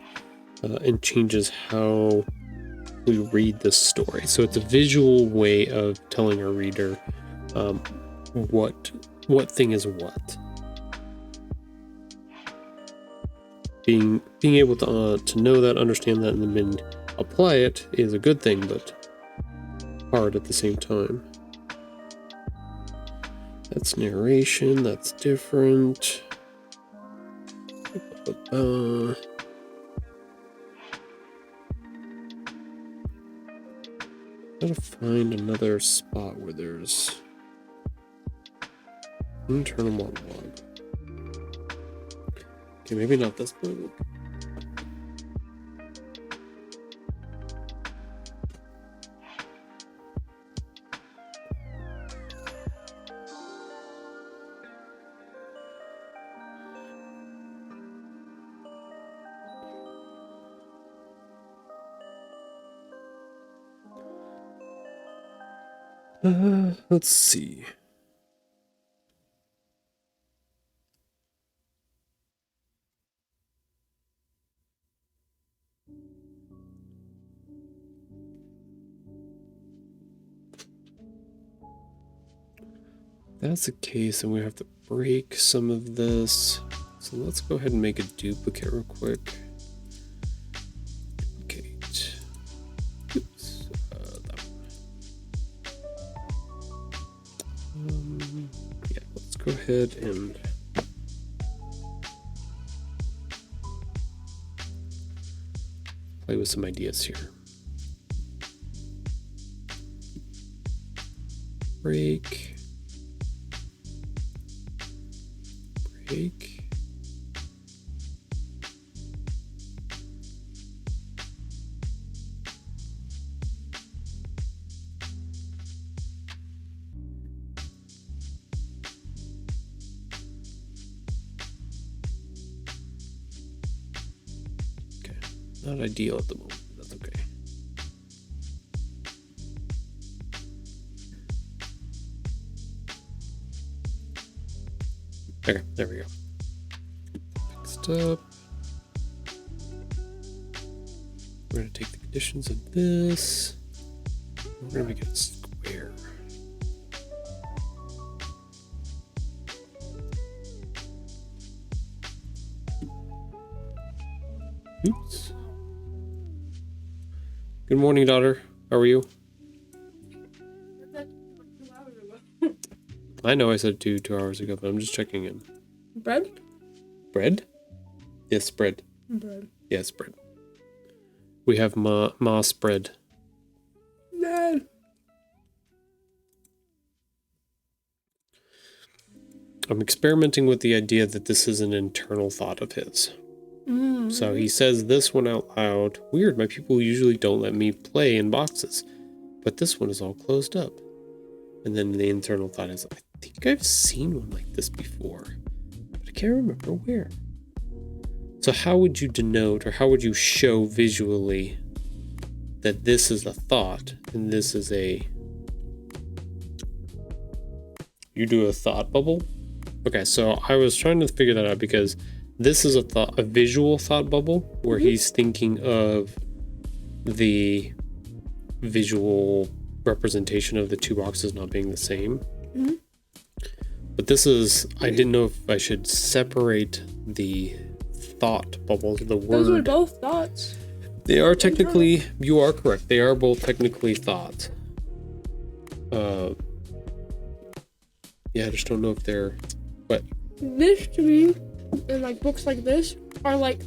Speaker 1: and changes how we read the story. So it's a visual way of telling our reader what thing is what. Being able to know that, understand that, and then apply it is a good thing, but hard at the same time. That's narration, that's different. Gotta find another spot where there's internal monologue. Okay, maybe not this one. Let's see. That's the case, and we have to break some of this. So let's go ahead and make a duplicate real quick. Duplicate. Oops. That one. Yeah, let's go ahead and play with some ideas here. Break. Fake. Okay, not ideal at the moment. That's okay. Okay, there we go. Next up, we're going to take the conditions of this. We're going to make it a square. Oops. Good morning, daughter. How are you? I know I said 2 hours ago, but I'm just checking in.
Speaker 2: Bread?
Speaker 1: Bread? Yes, bread.
Speaker 2: Bread.
Speaker 1: Yes, bread. We have moss bread.
Speaker 2: No.
Speaker 1: I'm experimenting with the idea that this is an internal thought of his.
Speaker 2: Mm-hmm.
Speaker 1: So he says this one out loud. Weird, my people usually don't let me play in boxes. But this one is all closed up. And then the internal thought is, I think I've seen one like this before. But I can't remember where. So how would you denote, or how would you show visually that this is a thought and this is a... You do a thought bubble? Okay, so I was trying to figure that out because this is a visual thought bubble where he's thinking of the visual representation of the two boxes not being the same.
Speaker 2: Mm-hmm.
Speaker 1: But this is, I didn't know if I should separate the thought bubbles, the word.
Speaker 2: Those were both thoughts.
Speaker 1: They are technically, you are correct. They are both technically thoughts. Yeah, I just don't know if they're, what?
Speaker 2: This to me, in like books like this, are like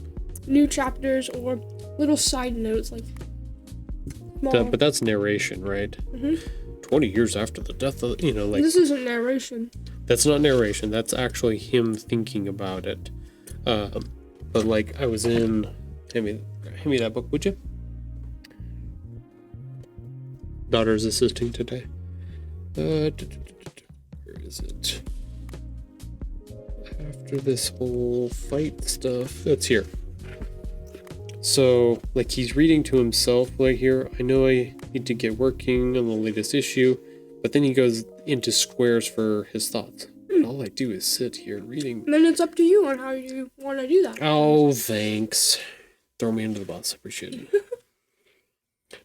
Speaker 2: new chapters or little side notes, like small.
Speaker 1: But that's narration, right?
Speaker 2: Mm-hmm.
Speaker 1: 20 years after the death of, like...
Speaker 2: This isn't narration.
Speaker 1: That's not narration. That's actually him thinking about it. But like, I was in... Hand me that book, would you? Daughter's assisting today. Where is it? After this whole fight stuff, it's here. So, like, he's reading to himself right here. I know I need to get working on the latest issue, but then he goes into squares for his thoughts. And all I do is sit here reading.
Speaker 2: Then it's up to you on how you want to do that.
Speaker 1: Oh, thanks. Throw me under the bus. Appreciate it.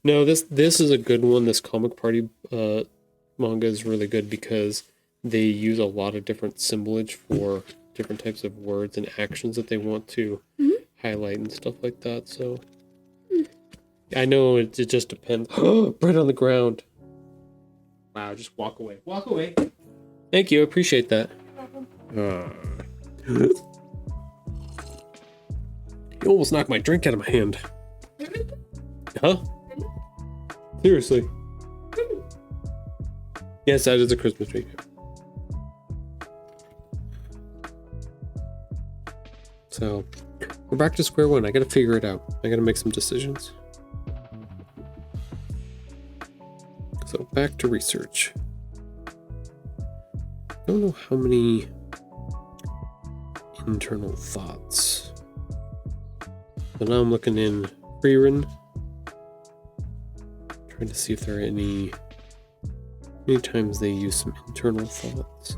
Speaker 1: No, this is a good one. This Comic Party manga is really good because they use a lot of different symbolage for different types of words and actions that they want to highlight and stuff like that. So I know it just depends. Bread on the ground. Wow, just walk away. Walk away. Thank you. I appreciate that. You almost knocked my drink out of my hand. Huh? Seriously. Yes, that is a Christmas tree. So, we're back to square one. I gotta figure it out. I gotta make some decisions. So, back to research. I don't know how many internal thoughts. So now I'm looking in Freerin. Trying to see if there are any times they use some internal thoughts.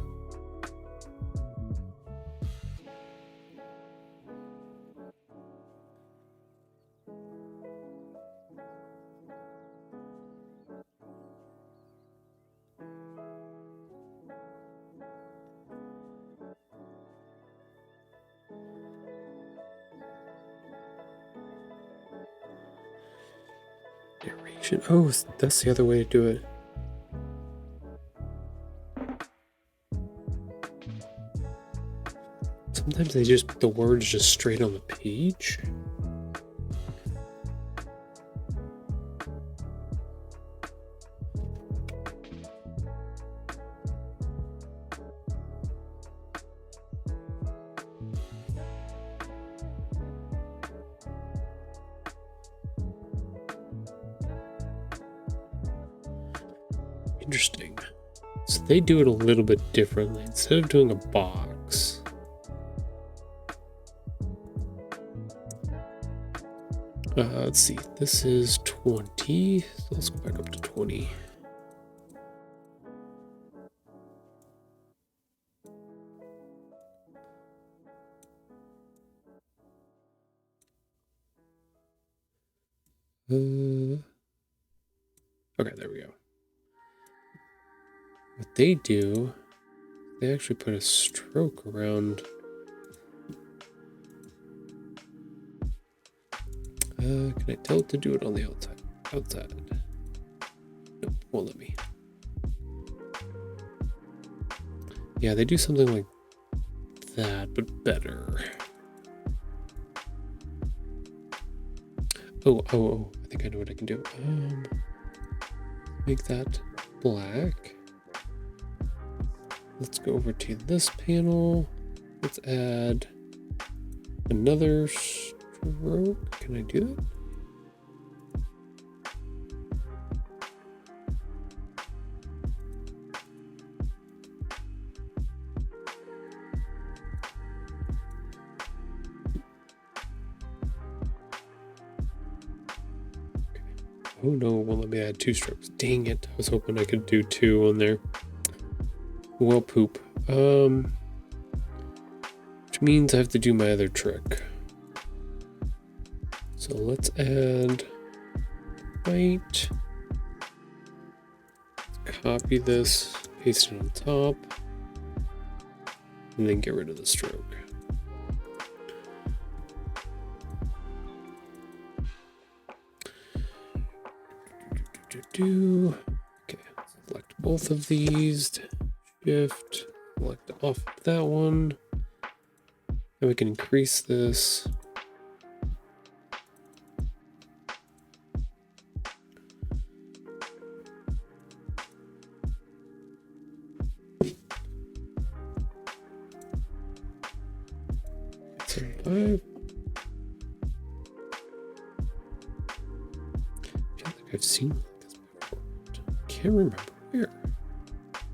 Speaker 1: Narration. Oh, that's the other way to do it. Sometimes the words just straight on the page. Interesting. So they do it a little bit differently. Instead of doing a box, let's see. This is 20. So let's go back up to 20. Okay, there we go. What they do, they actually put a stroke around. Can I tell it to do it on the outside? Outside. Nope, won't let me. Yeah, they do something like that, but better. Oh, I think I know what I can do. Make that black. Let's go over to this panel. Let's add another stroke. Can I do that? Oh no, it won't let me add 2 strokes. Dang it. I was hoping I could do 2 on there. Well, poop. Which means I have to do my other trick. So let's add white. Copy this, paste it on top, and then get rid of the stroke. Okay, select both of these. Shift, select off that one. And we can increase this. I feel like I've seen this before. Can't remember where.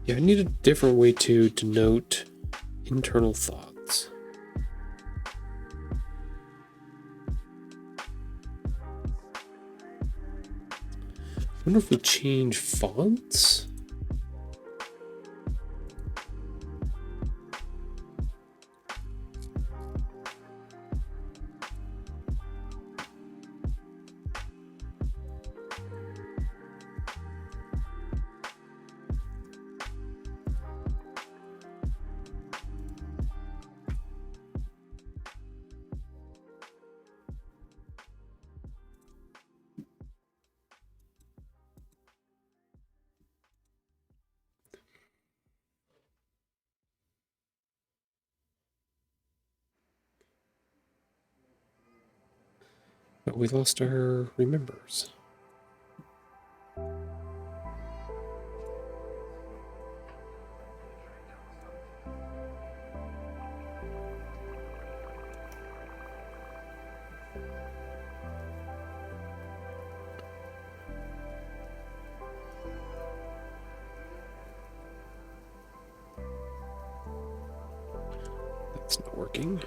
Speaker 1: Yeah, I need a different way to denote internal thoughts. I wonder if we change fonts. But we lost our remembers. That's not working.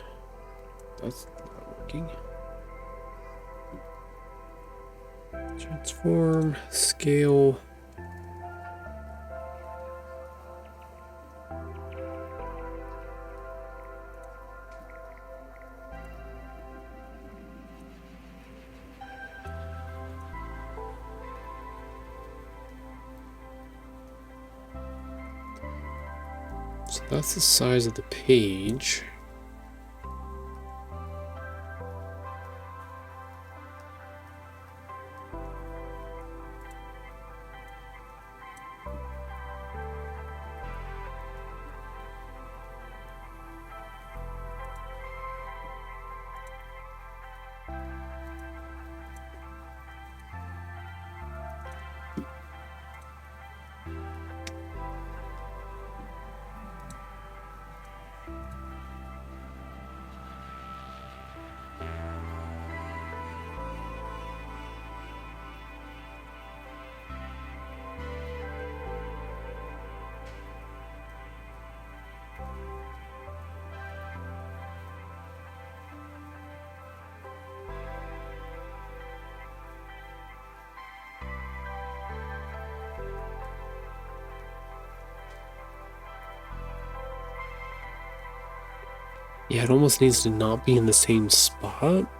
Speaker 1: That's not working. Transform, scale. So that's the size of the page. Yeah, it almost needs to not be in the same spot.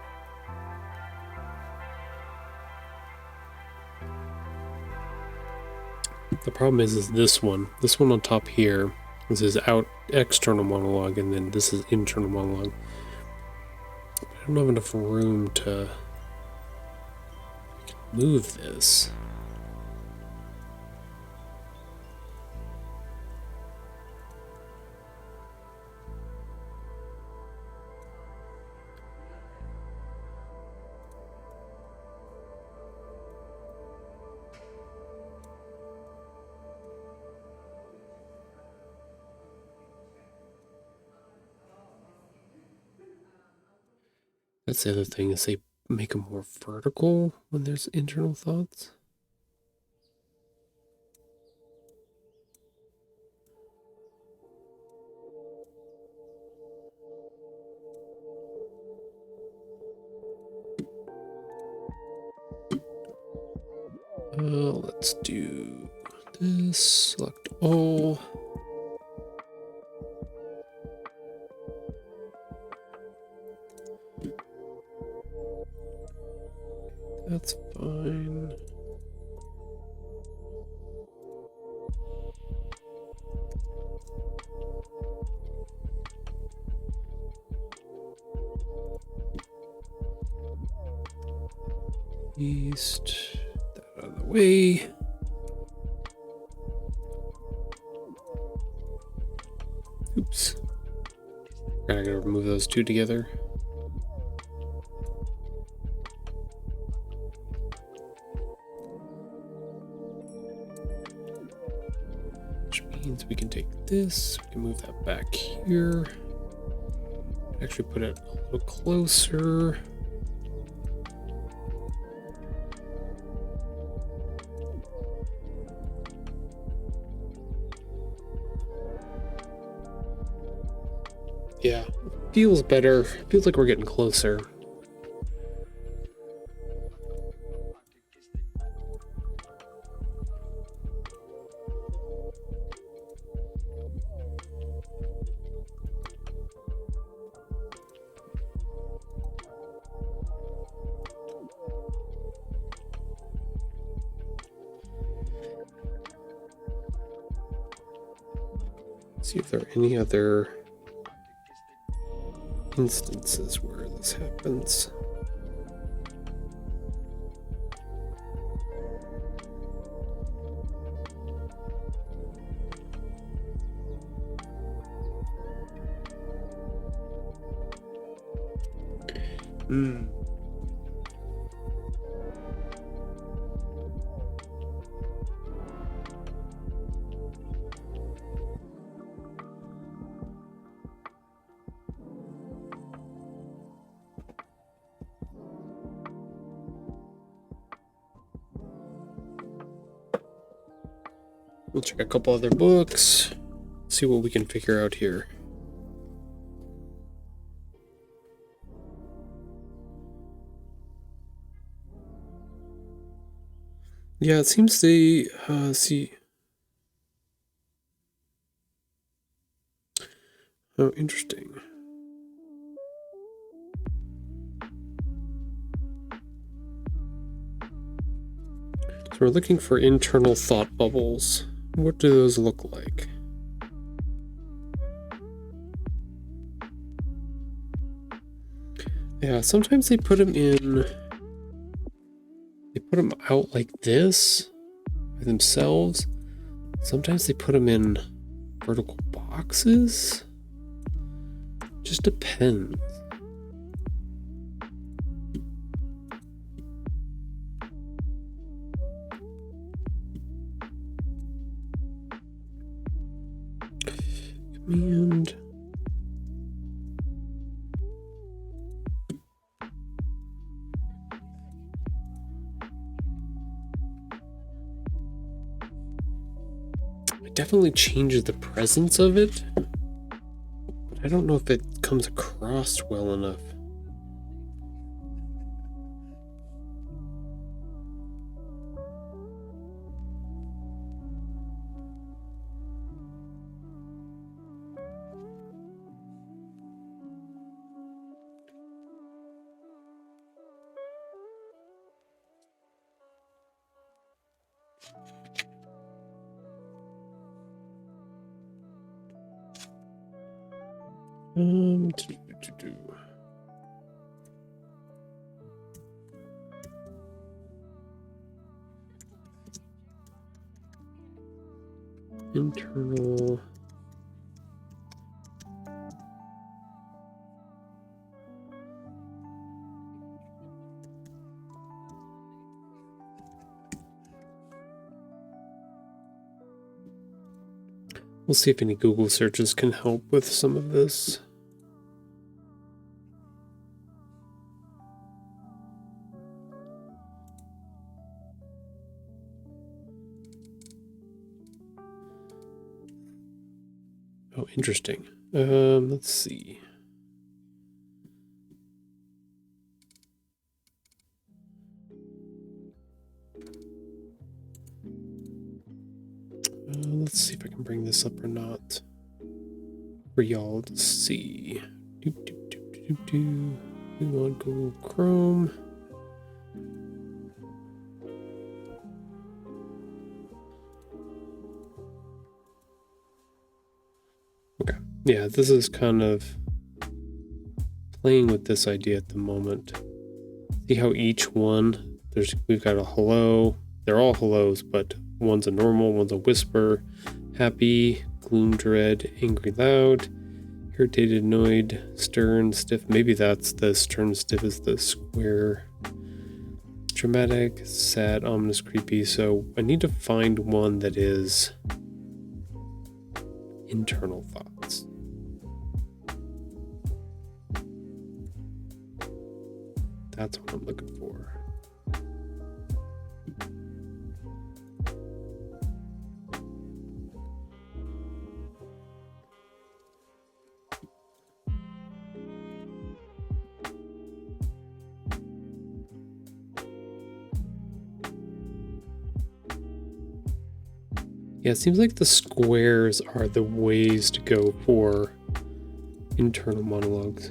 Speaker 1: The problem is this one. This one on top here. This is out external monologue, and then this is internal monologue. I don't have enough room to move this. That's the other thing, is they make them more vertical when there's internal thoughts. Let's do this. Select all. That's fine. East. That out of the way. Oops. I gotta remove those two together. Which means we can take this, we can move that back here. Actually put it a little closer. Yeah, feels better. Feels like we're getting closer. See if there are any other instances where this happens. We'll check a couple other books, see what we can figure out here. Yeah, it seems they see. Oh, interesting. So we're looking for internal thought bubbles. What do those look like? Yeah, sometimes they put them in. They put them out like this by themselves. Sometimes they put them in vertical boxes. Just depends. Command. It definitely changes the presence of it, but I don't know if it comes across well enough. Um, internal. We'll see if any Google searches can help with some of this. Oh, interesting. Let's see. Let's see if I can bring this up or not for y'all to see. We want Google Chrome. Okay, yeah, this is kind of playing with this idea at the moment. See how each one, we've got a hello. They're all hellos, but one's a normal, one's a whisper, happy, gloom, dread, angry, loud, irritated, annoyed, stern, stiff. Maybe that's the stern, stiff is the square. Dramatic, sad, ominous, creepy. So I need to find one that is internal thoughts. That's what I'm looking for. Yeah, it seems like the squares are the ways to go for internal monologues.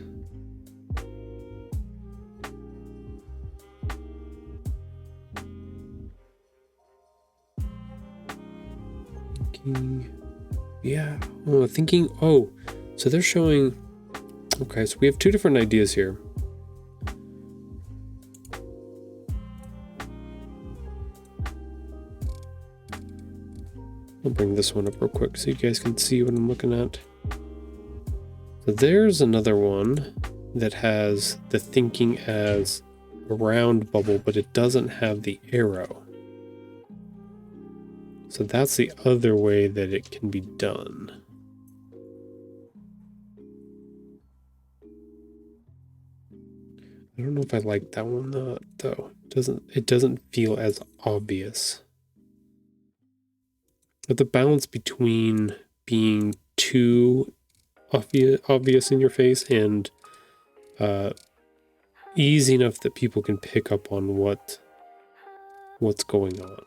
Speaker 1: Yeah. Oh, thinking. Oh, so they're showing. Okay, so we have two different ideas here. I'll bring this one up real quick so you guys can see what I'm looking at. So there's another one that has the thinking as a round bubble, but it doesn't have the arrow. So that's the other way that it can be done. I don't know if I like that one though. It doesn't feel as obvious. But the balance between being too obvious in your face and easy enough that people can pick up on what's going on.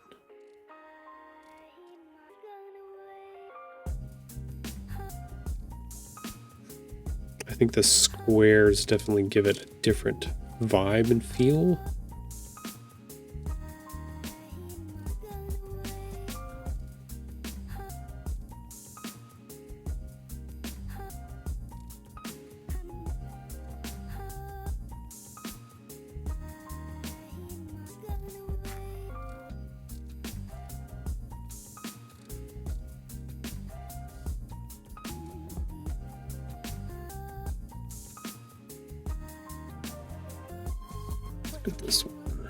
Speaker 1: I think the squares definitely give it a different vibe and feel. Look at this one.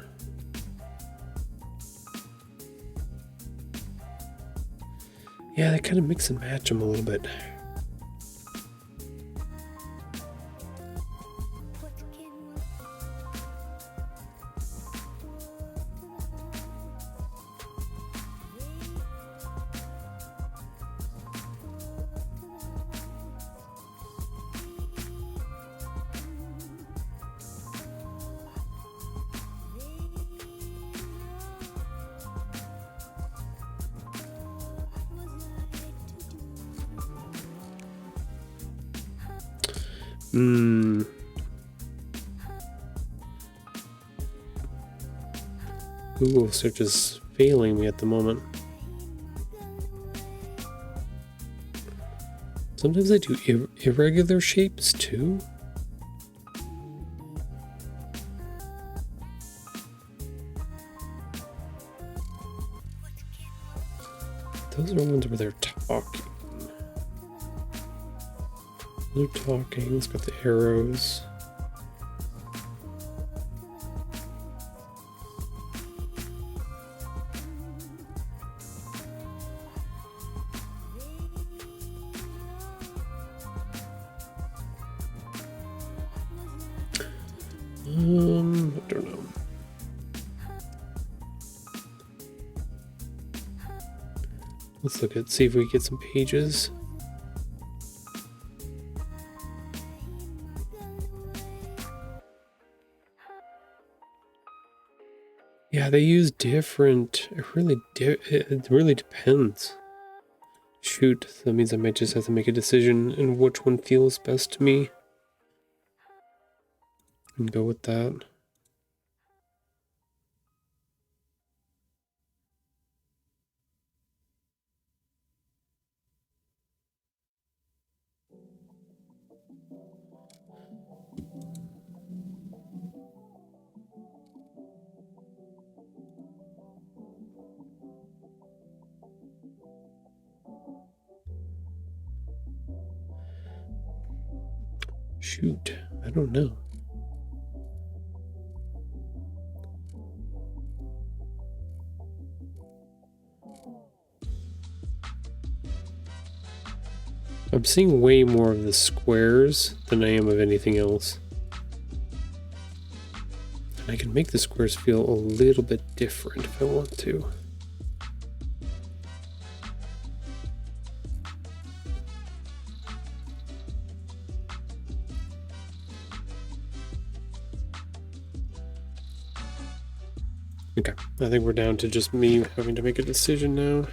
Speaker 1: Yeah, they kind of mix and match them a little bit. Google search is failing me at the moment. Sometimes I do irregular shapes too. Those are ones where they're talking. They're talking. It's got the arrows. I don't know. Let's see if we get some pages. Yeah, they use different. It really depends. Shoot, that means I might just have to make a decision in which one feels best to me. And go with that. Shoot, I don't know. I'm seeing way more of the squares than I am of anything else. And I can make the squares feel a little bit different if I want to. Okay, I think we're down to just me having to make a decision now.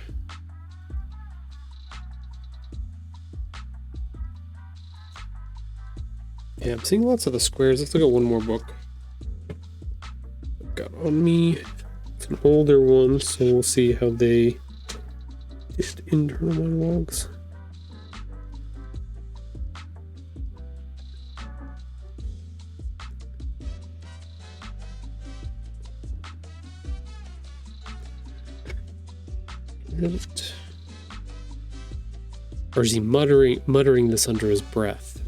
Speaker 1: Yeah, I'm seeing lots of the squares. Let's look at one more book I've got on me. It's an older one, so we'll see how they did internal monologues. Or is he muttering this under his breath?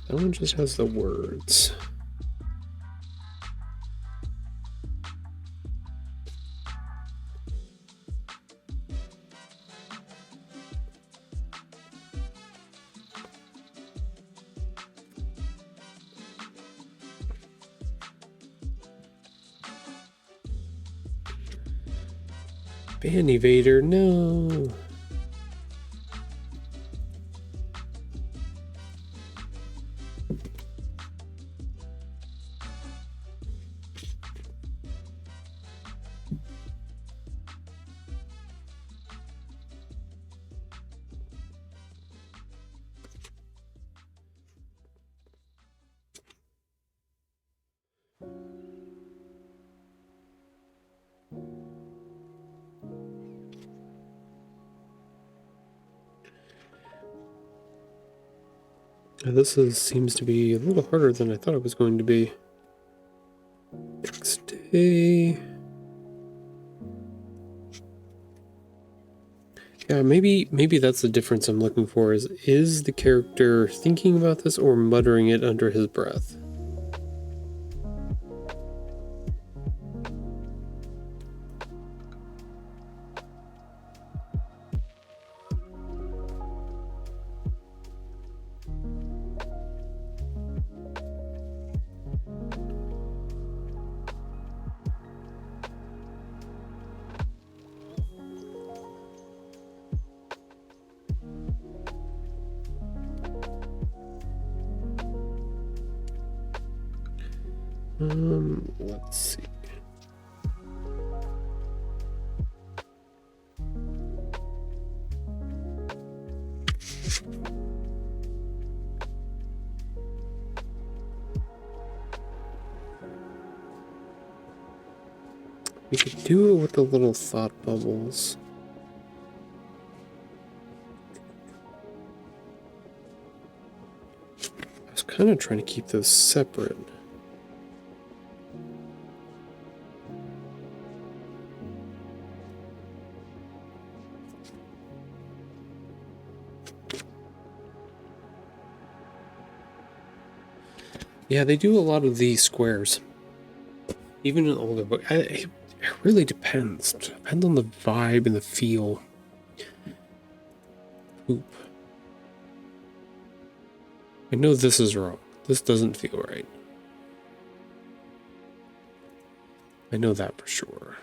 Speaker 1: That one just has the words. Band evader, no. This seems to be a little harder than I thought it was going to be. Next day. Yeah, maybe that's the difference I'm looking for. Is the character thinking about this or muttering it under his breath? Let's see. We could do it with the little thought bubbles. I was kind of trying to keep those separate. Yeah, they do a lot of these squares. Even in older books. It really depends. Depends on the vibe and the feel. Oop. I know this is wrong. This doesn't feel right. I know that for sure.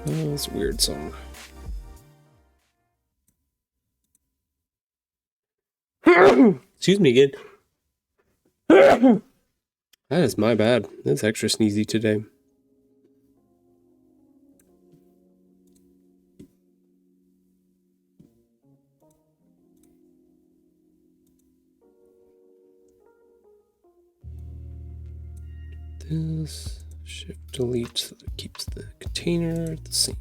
Speaker 1: Oh, that's a weird song. Excuse me again. That is my bad. That's extra sneezy today. This shift delete so that it keeps the container the same.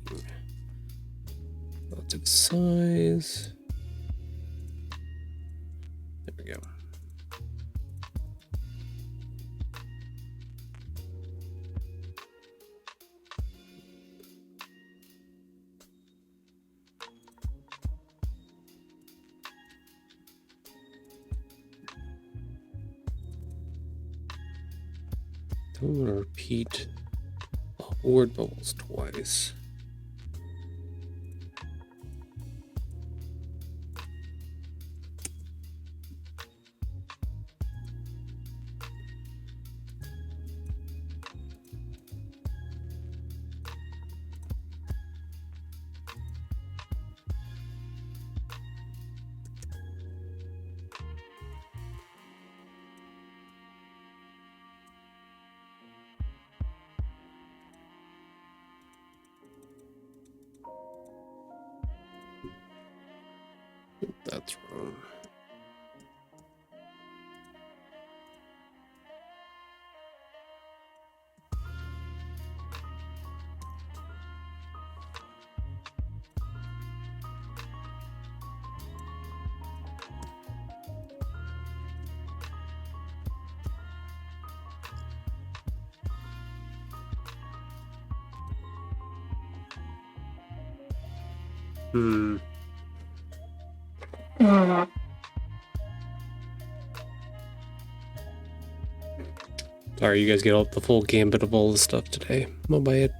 Speaker 1: Relative size. There we go. Don't want to repeat word bubbles twice. That's wrong. Sorry, you guys get all the full gambit of all the stuff today. My bad.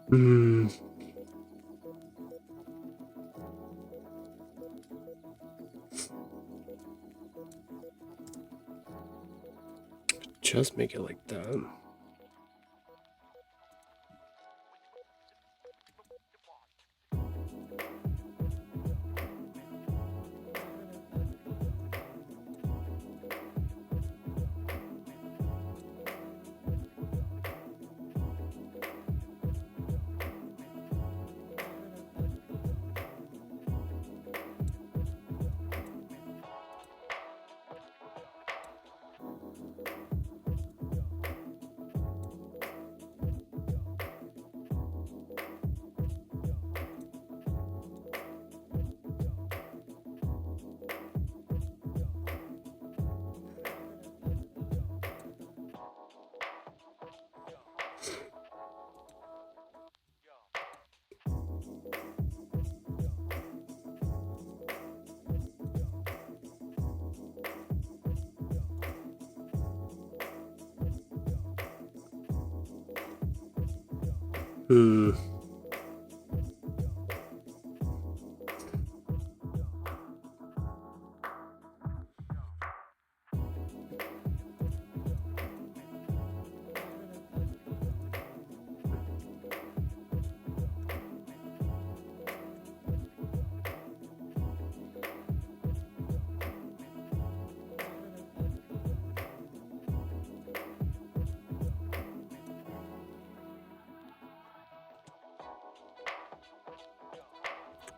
Speaker 1: Hmm. Just make it like that. Hmm.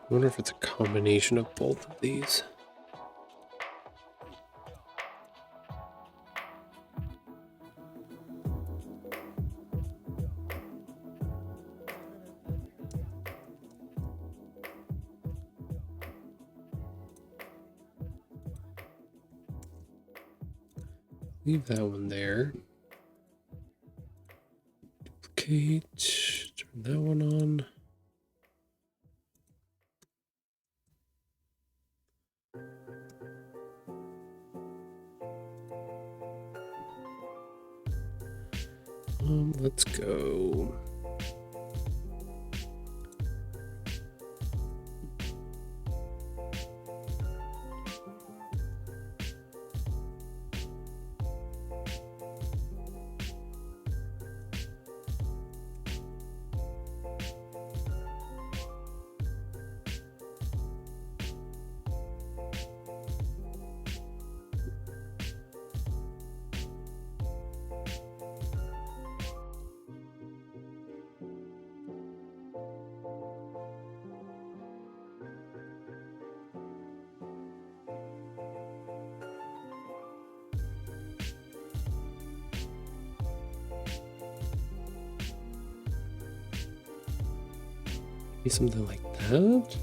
Speaker 1: I wonder if it's a combination of both of these. Leave that one there. Duplicate. Turn that one on. Let's go. Maybe something like that.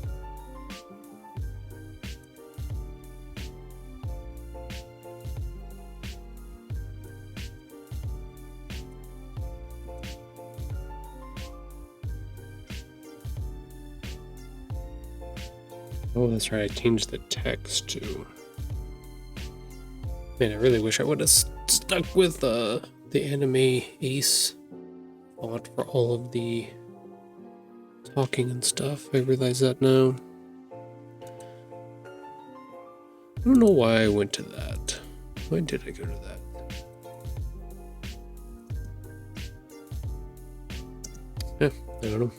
Speaker 1: Oh, that's right. I changed the text too. Man, I really wish I would have stuck with the anime Ace font for all of the talking and stuff. I realize that now. I don't know why I went to that. Why did I go to that? Yeah, I don't know.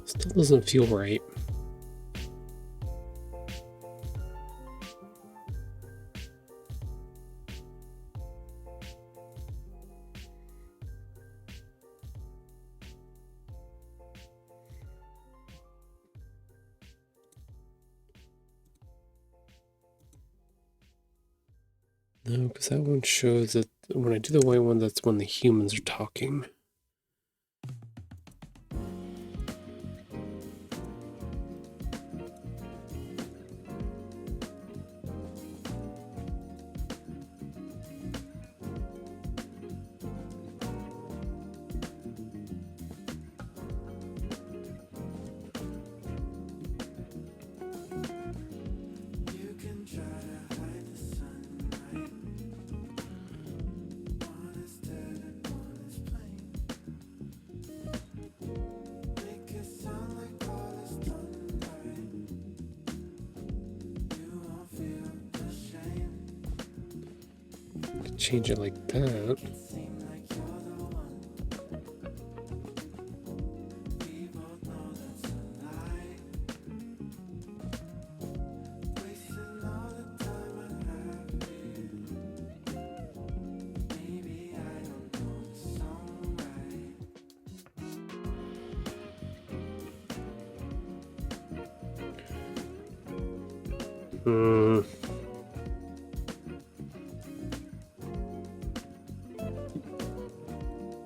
Speaker 1: Still doesn't feel right. No, because that one shows that when I do the white one, that's when the humans are talking. change it like that.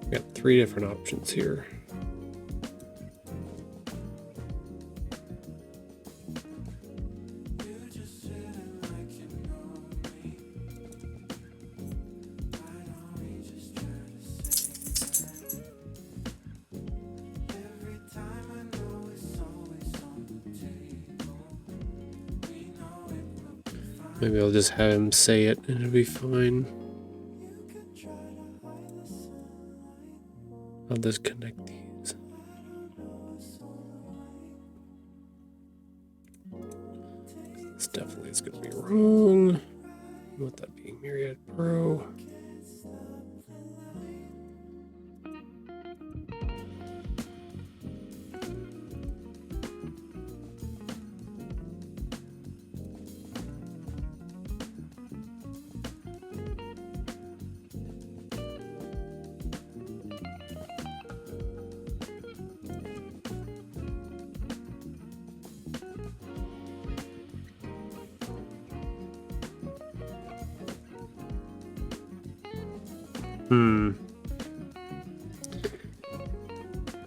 Speaker 1: Got 3 different options here. Maybe I'll just have him say it and it'll be fine. I'll disconnect these. This definitely is going to be wrong. With that being Myriad Pro.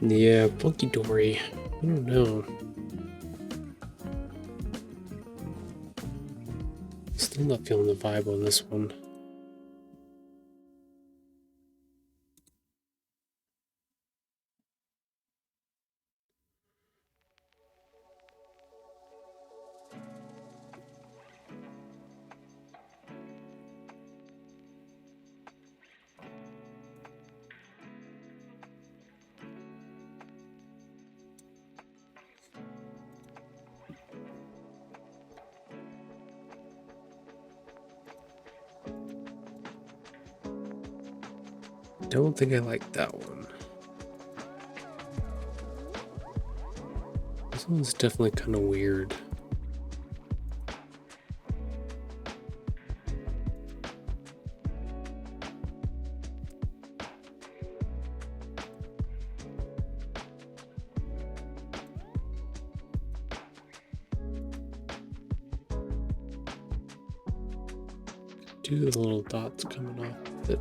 Speaker 1: Yeah, Funky Dory. I don't know. Still not feeling the vibe on this one. Don't think I like that one. This one's definitely kind of weird. Do the little dots coming off of it.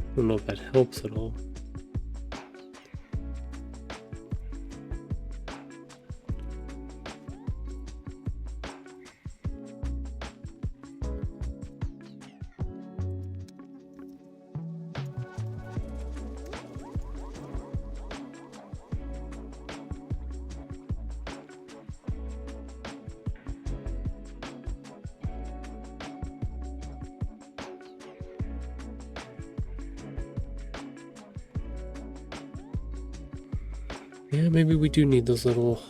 Speaker 1: I don't know if that helps at all. Yeah, maybe we do need those little...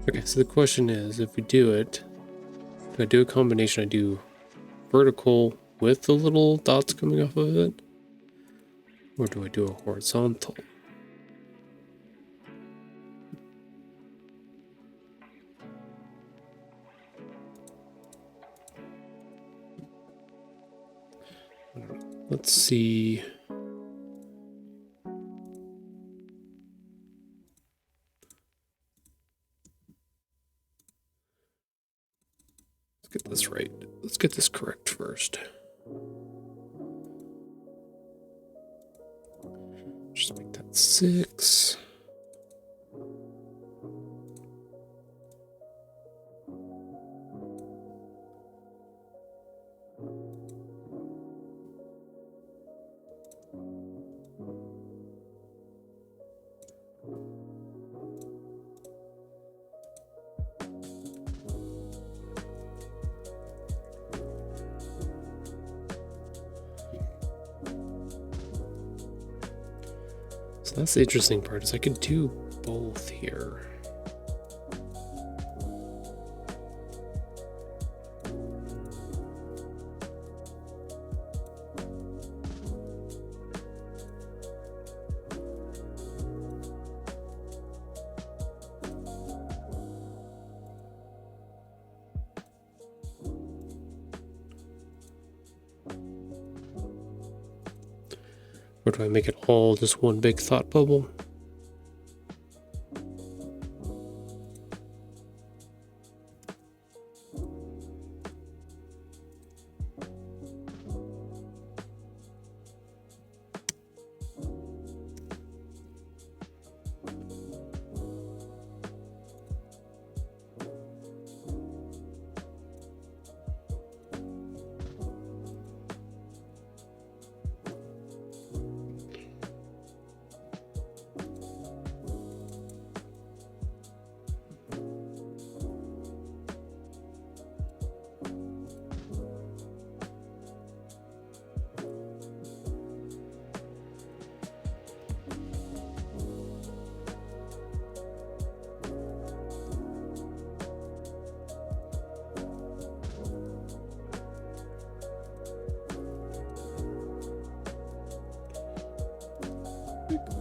Speaker 1: Okay, so the question is, if we do it, do I do a combination? I do vertical with the little dots coming off of it? Or do I do a horizontal? Let's see. Let's get this right. Let's get this correct first. Just make that 6. So that's the interesting part, is I could do both here. Or do I make it all just one big thought bubble?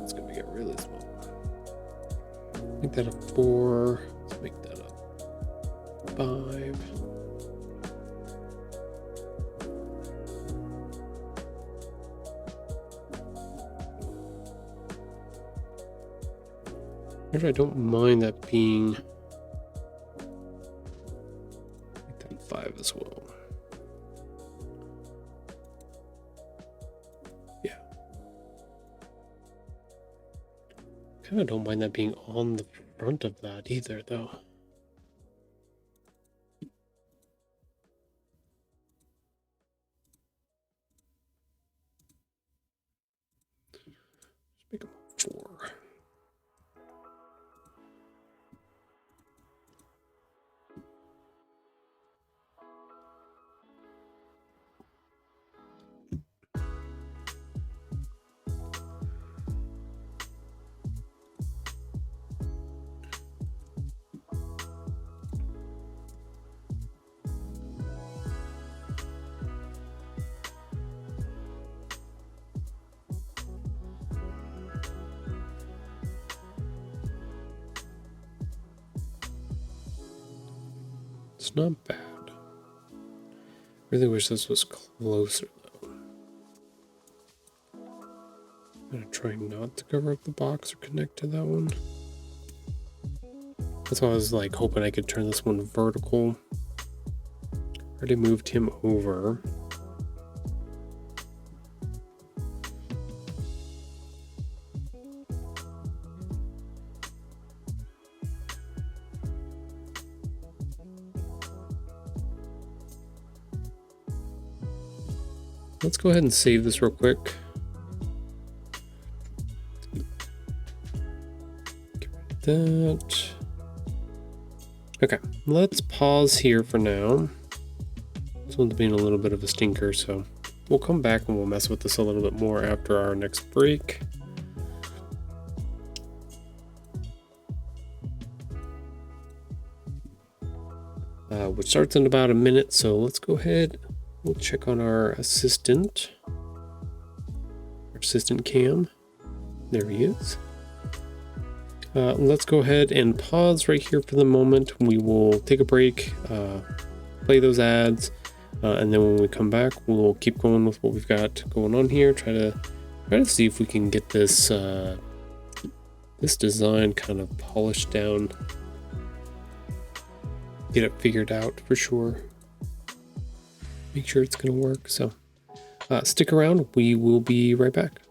Speaker 1: It's gonna make it really small. Make that a 4. Let's make that a 5. Actually, I don't mind that being. Make that 5 as well. Yeah. Kind of don't mind that being on the front of that either, though. Just make them 4. It's not bad. Really wish this was closer, though. I'm gonna try not to cover up the box or connect to that one. That's why I was like hoping I could turn this one vertical. Already moved him over. Let's go ahead and save this real quick. Get rid of that. Okay, let's pause here for now. This one's being a little bit of a stinker, so we'll come back and we'll mess with this a little bit more after our next break. Which starts in about a minute, so let's go ahead. We'll check on our assistant. Our assistant cam. There he is. Let's go ahead and pause right here for the moment. We will take a break, play those ads, and then when we come back, we'll keep going with what we've got going on here. Try to see if we can get this this design kind of polished down. Get it figured out for sure. Make sure it's going to work. So stick around. We will be right back.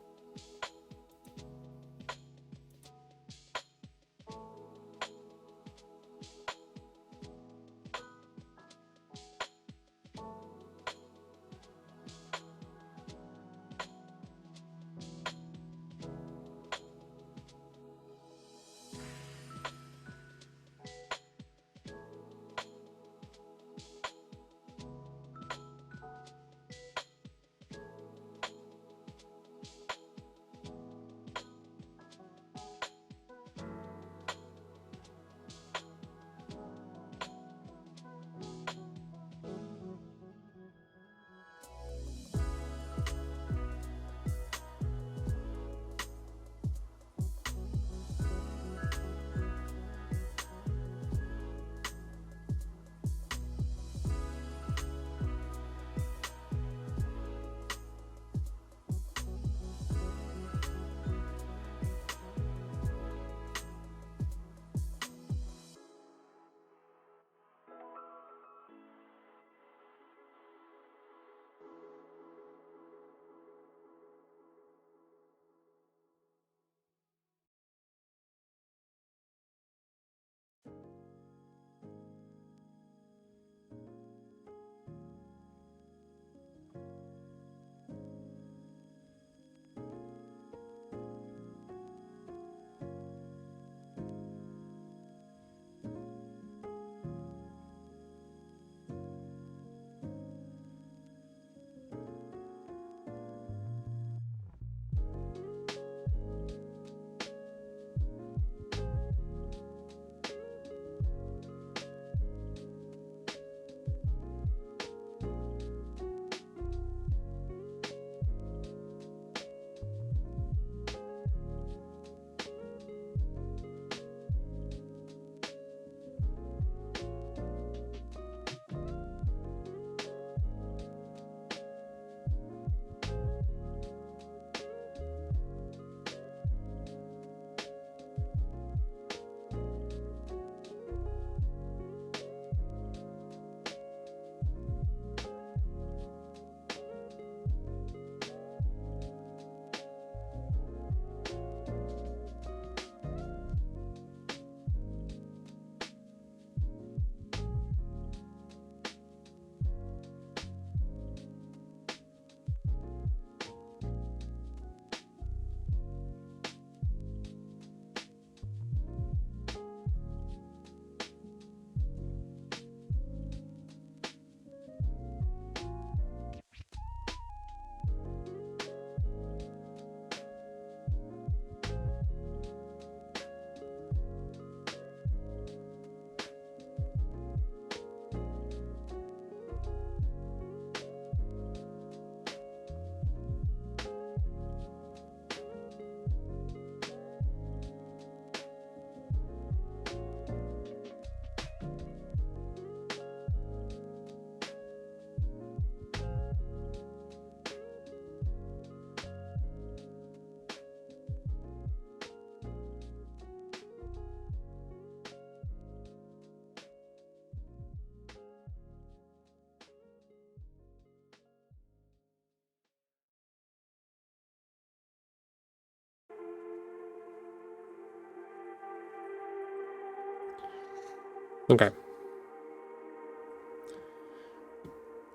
Speaker 1: Okay.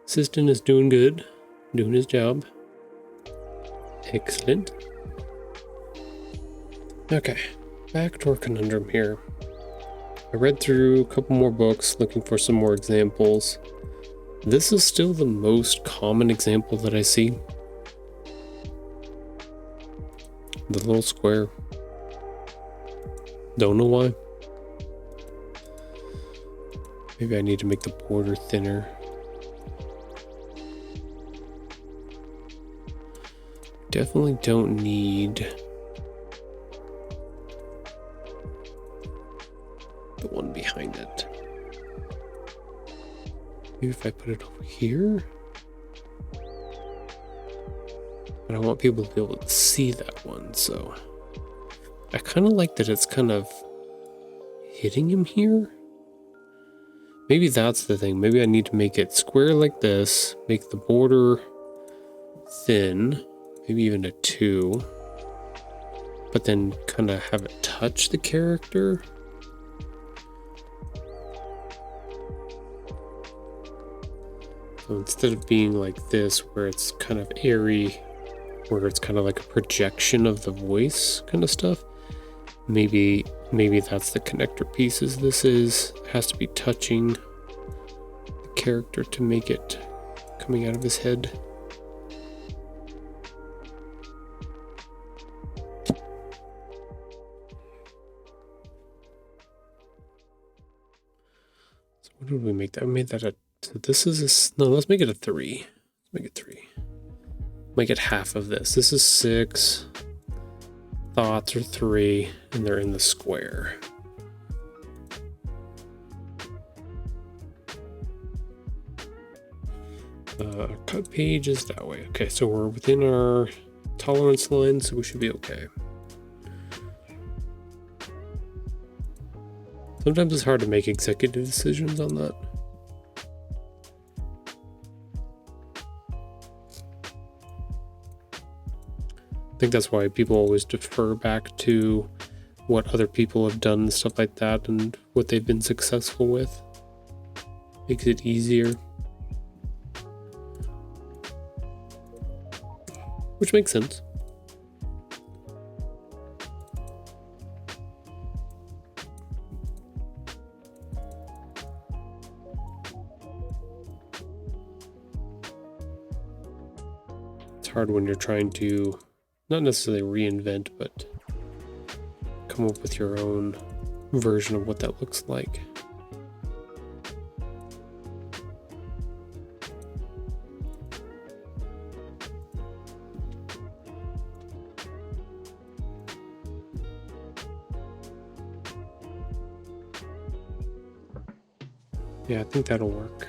Speaker 1: Assistant is doing good, doing his job. Excellent. Okay, back to our conundrum here. I read through a couple more books looking for some more examples. This is still the most common example that I see. The little square. Don't know why. Maybe I need to make the border thinner. Definitely don't need the one behind it. Maybe if I put it over here. But I want people to be able to see that one, so I kind of like that it's kind of hitting him here. Maybe that's the thing. Maybe I need to make it square like this, make the border thin, maybe even a 2, but then kind of have it touch the character. So instead of being like this, where it's kind of airy, where it's kind of like a projection of the voice kind of stuff, maybe that's the connector pieces. This has to be touching the character to make it coming out of his head. So what did we make that? I made that a, so this is no, let's make it a 3. Let's make it 3. Make it half of this. This is 6. Thoughts are 3, and they're in the square. Cut page is that way. Okay, so we're within our tolerance line, so we should be okay. Sometimes it's hard to make executive decisions on that. I think that's why people always defer back to what other people have done and stuff like that and what they've been successful with. Makes it easier. Which makes sense. It's hard when you're trying to not necessarily reinvent, but come up with your own version of what that looks like. Yeah, I think that'll work.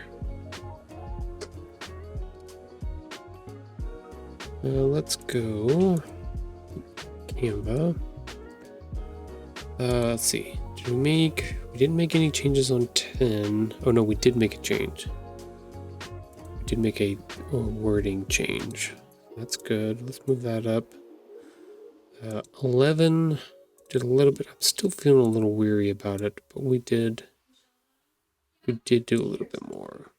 Speaker 1: Let's go Canva. Let's see. We didn't make any changes on 10. Oh no, we did make a change. We did make a wording change. That's good. Let's move that up. 11 did a little bit. I'm still feeling a little weary about it, but we did do a little bit more.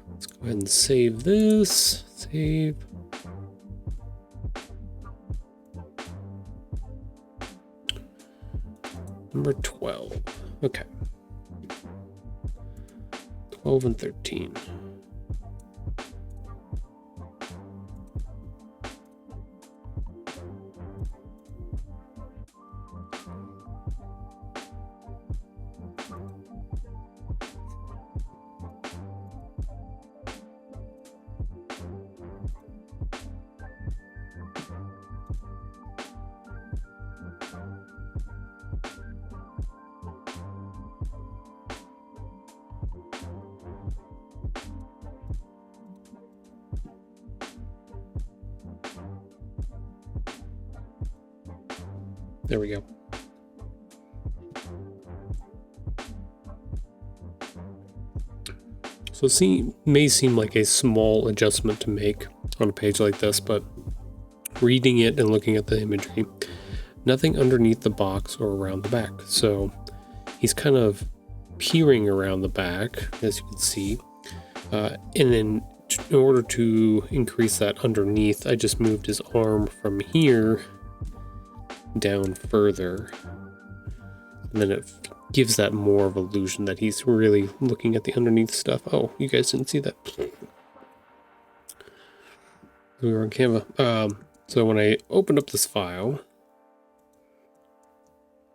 Speaker 1: Let's go ahead and save this. Save. Number 12. Okay. 12 and 13. There we go. So it may seem like a small adjustment to make on a page like this, but reading it and looking at the imagery, nothing underneath the box or around the back. So he's kind of peering around the back, as you can see. And then in order to increase that underneath, I just moved his arm from here down further. And then it gives that more of an illusion that he's really looking at the underneath stuff. Oh, you guys didn't see that. We were on Canva. So when I opened up this file,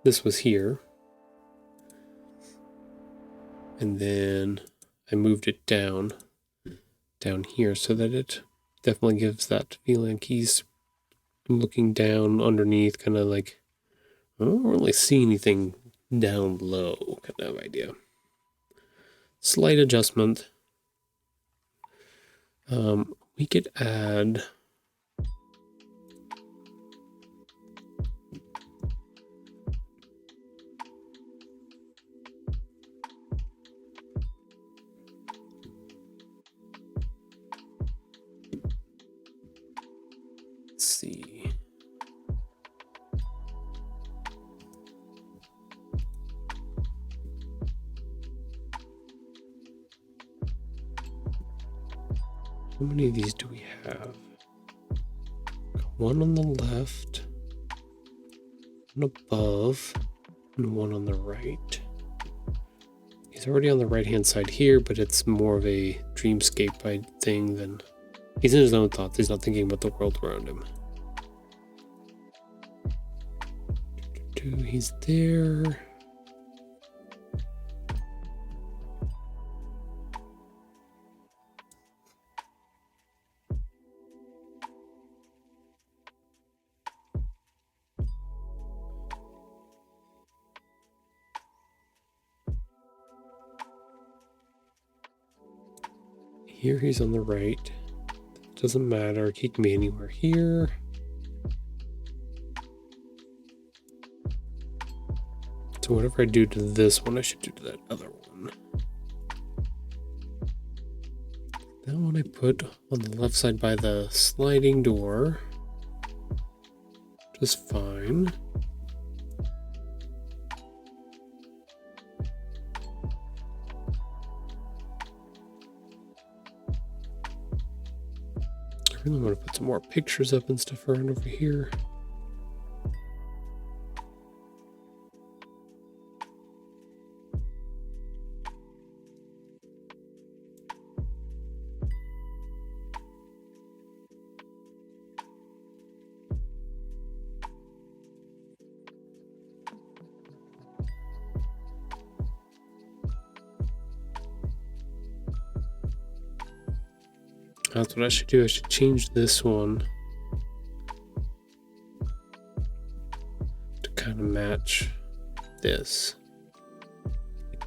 Speaker 1: this was here. And then I moved it down here so that it definitely gives that feeling like he's looking down underneath, kind of like, I don't really see anything down low kind of idea. Slight adjustment. We could add see. How many of these do we have? One on the left, one above, and one on the right. He's already on the right-hand side here, but it's more of a dreamscape thing than... He's in his own thoughts. He's not thinking about the world around him. He's there. Here he's on the right. Doesn't matter. He can be anywhere here. So whatever I do to this one, I should do to that other one. That one I put on the left side by the sliding door. Just fine. I really want to put some more pictures up and stuff around over here. That's what I should do. I should change this one to kind of match this.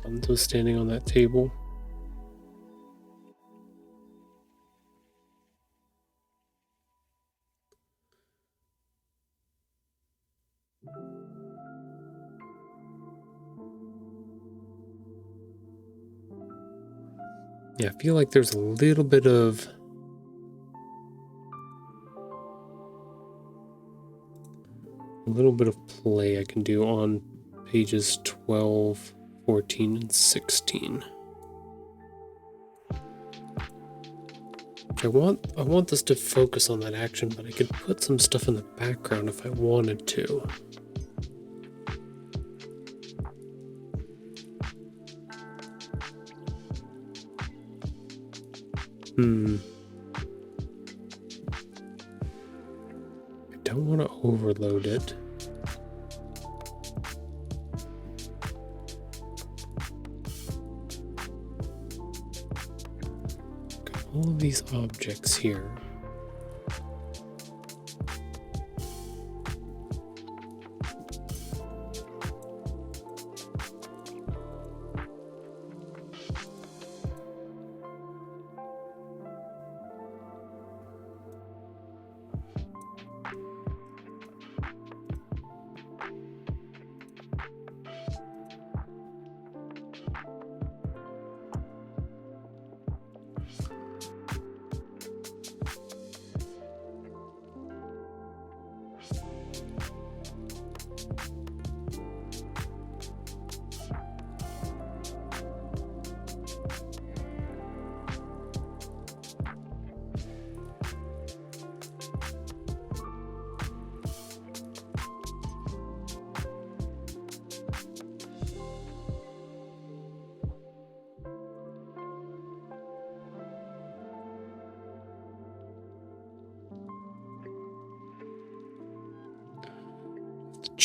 Speaker 1: I'm just standing on that table. Yeah, I feel like there's a little bit of play I can do on pages 12, 14, and 16. I want this to focus on that action, but I could put some stuff in the background if I wanted to. I don't want to overload it. Got all of these objects here.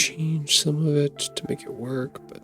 Speaker 1: change some of it to make it work, but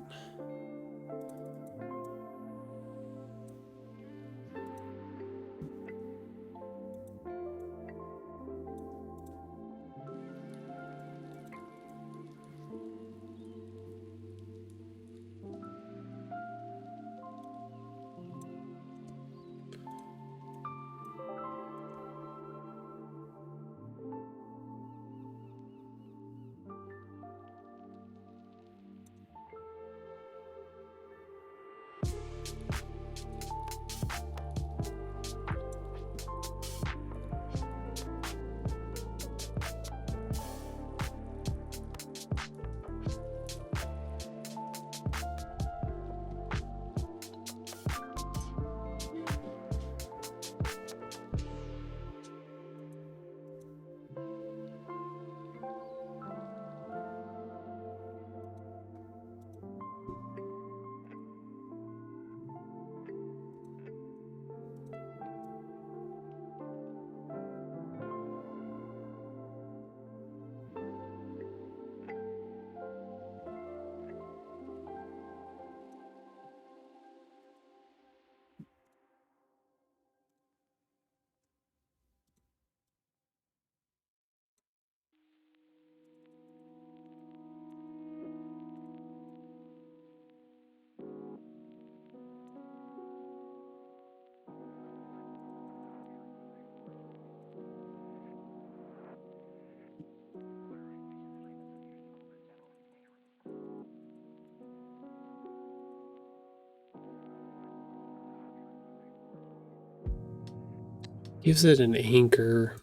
Speaker 1: gives it an anchor.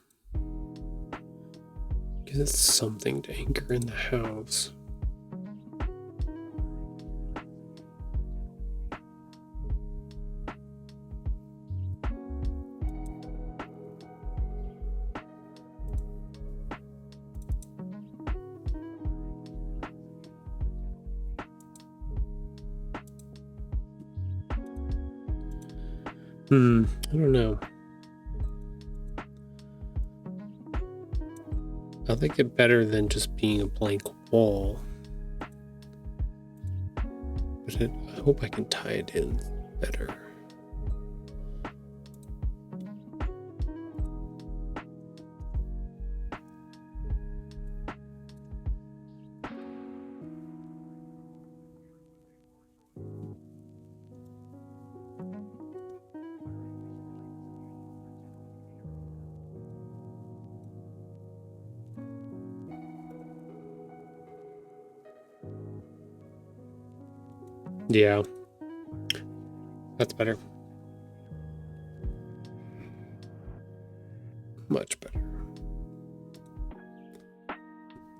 Speaker 1: Gives it something to anchor in the house. I don't know. I like it better than just being a blank wall. But I hope I can tie it in better. Yeah, that's better. Much better.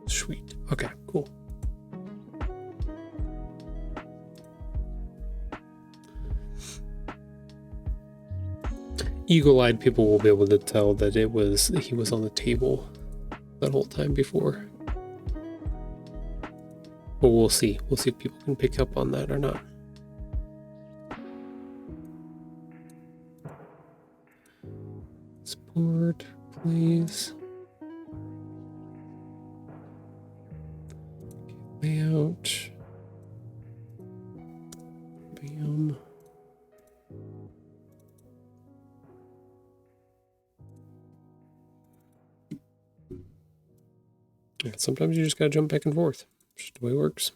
Speaker 1: Sweet. Okay, cool. Eagle-eyed people will be able to tell that he was on the table that whole time before. But we'll see. We'll see if people can pick up on that or not. Support, please. Layout. Bam. Yeah, sometimes you just gotta jump back and forth. Just the way it works.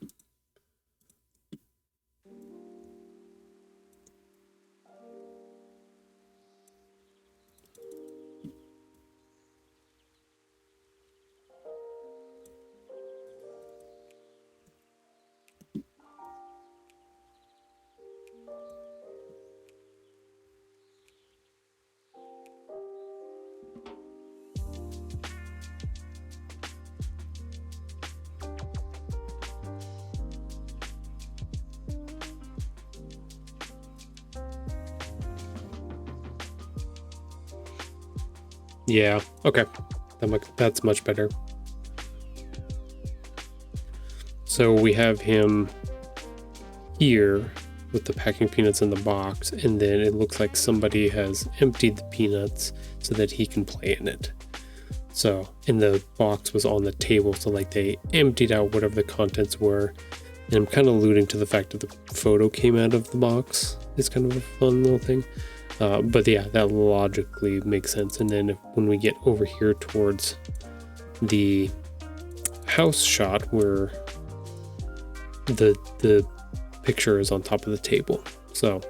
Speaker 1: Yeah, okay. That's much better. So we have him here with the packing peanuts in the box, and then it looks like somebody has emptied the peanuts so that he can play in it. So, and the box was on the table, so like they emptied out whatever the contents were. And I'm kind of alluding to the fact that the photo came out of the box. It's kind of a fun little thing. But yeah, that logically makes sense. And then when we get over here towards the house shot where the picture is on top of the table, so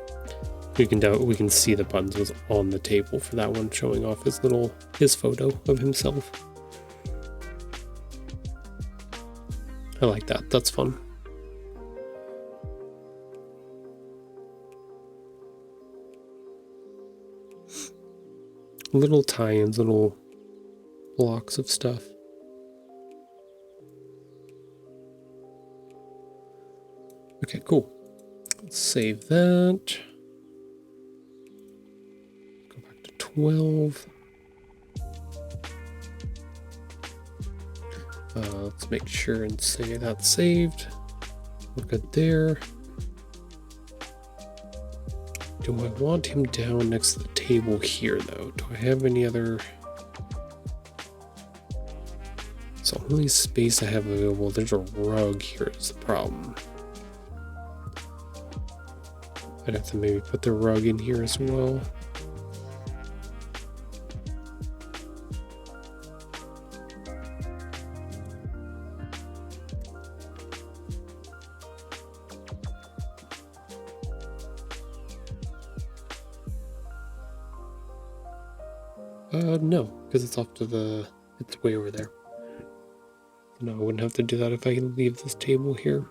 Speaker 1: we can see the buttons was on the table for that one, showing off his photo of himself. I like that. That's fun. Little tie-ins, little blocks of stuff. Okay, cool. Let's save that. Go back to 12. Let's make sure and say that's saved. We're good there. Do I want him down next to the table here, though? Do I have any other... It's the only space I have available. There's a rug here is the problem. I'd have to maybe put the rug in here as well. No, because it's it's way over there. No, I wouldn't have to do that if I can leave this table here.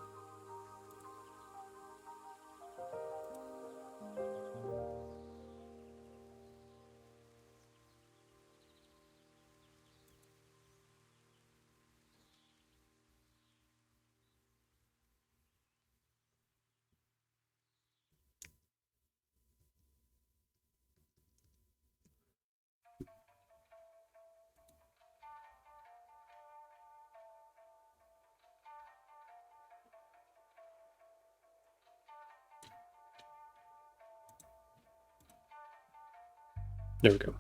Speaker 1: There we go.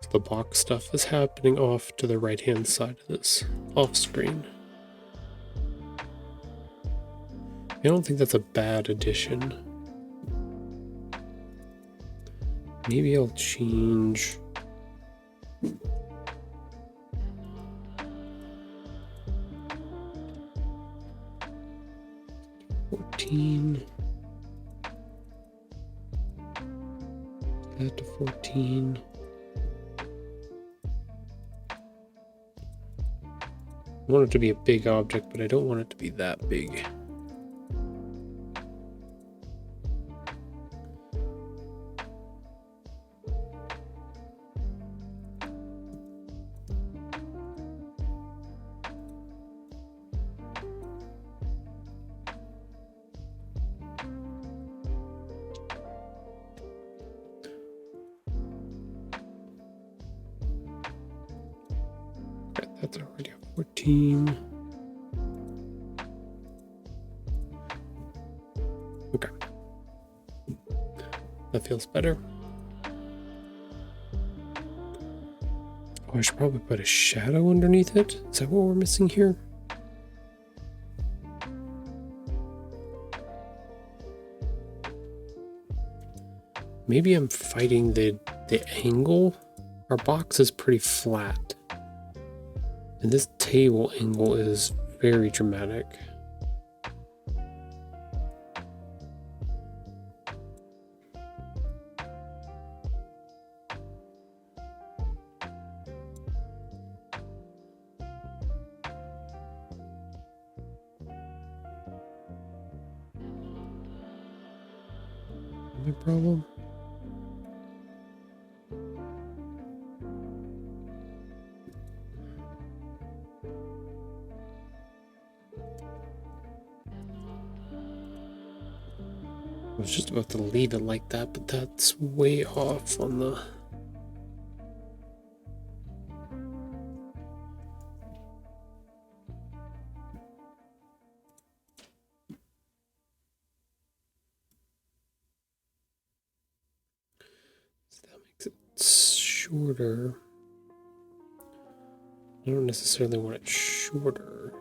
Speaker 1: So the box stuff is happening off to the right-hand side of this, off screen. I don't think that's a bad addition. Maybe I'll change... That to 14. I want it to be a big object, but I don't want it to be that big. That's already a 14. Okay. That feels better. Oh, I should probably put a shadow underneath it. Is that what we're missing here? Maybe I'm fighting the angle. Our box is pretty flat. And this table angle is very dramatic. No problem. I was just about to leave it like that, but that's way off on the... shorter. I don't necessarily want it shorter.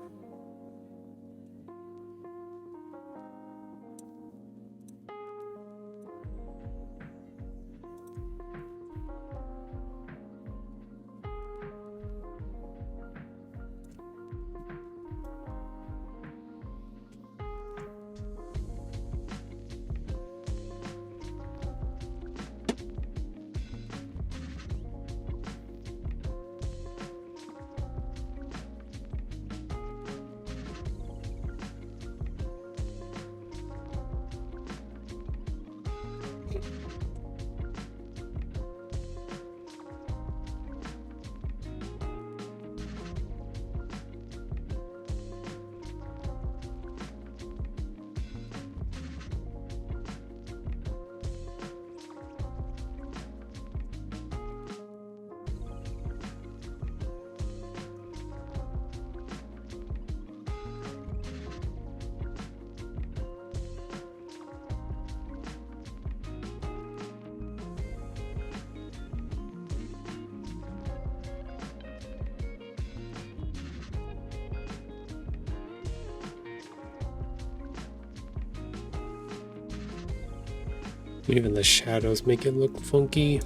Speaker 1: Even the shadows make it look funky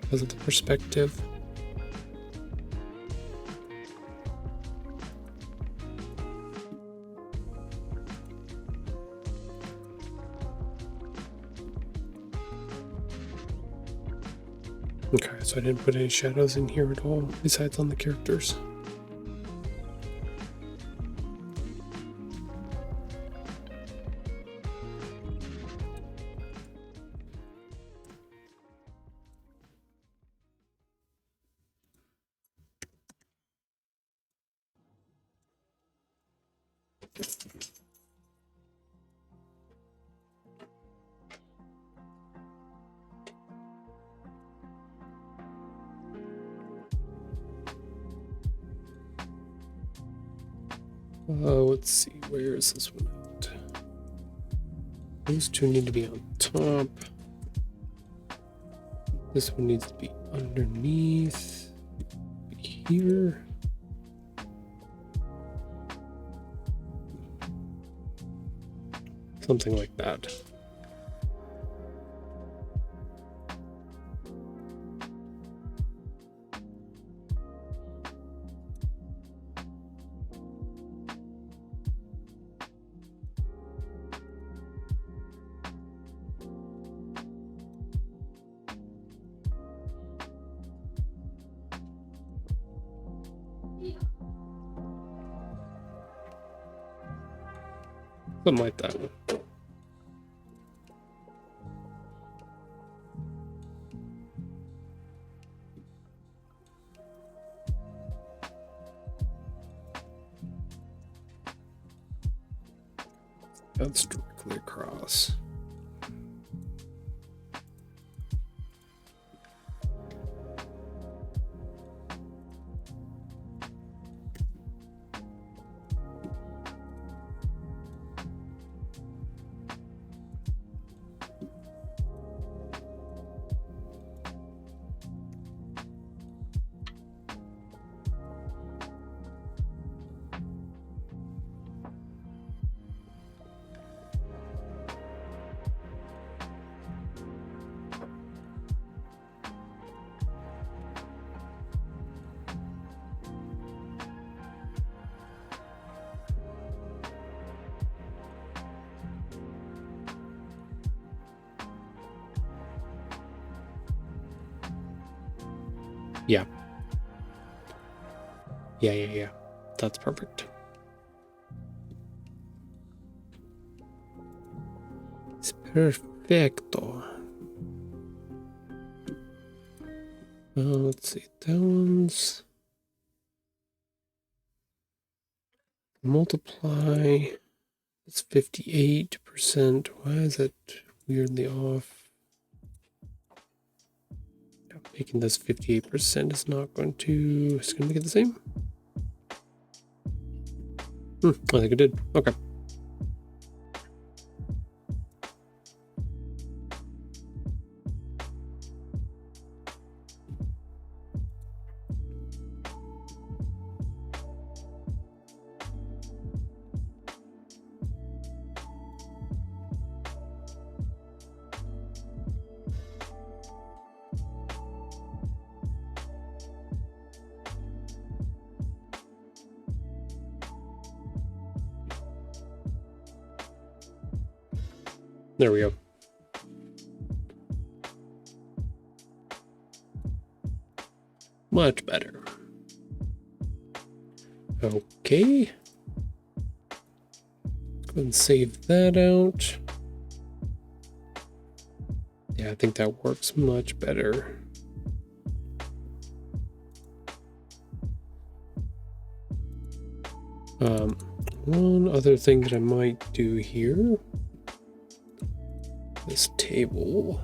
Speaker 1: because of the perspective. Okay, so I didn't put any shadows in here at all, besides on the characters. Let's see, where is this one at? These two need to be on top. This one needs to be underneath here. Something like that. Something like that. That's directly across. Yeah. Yeah. That's perfect. It's perfecto. Let's see, that one's multiply. It's 58%. Why is that weirdly off? Making this 58% is not going to. It's going to make it the same. I think it did. Okay. There we go. Much better. Okay. Go ahead and save that out. Yeah, I think that works much better. One other thing that I might do here, this table.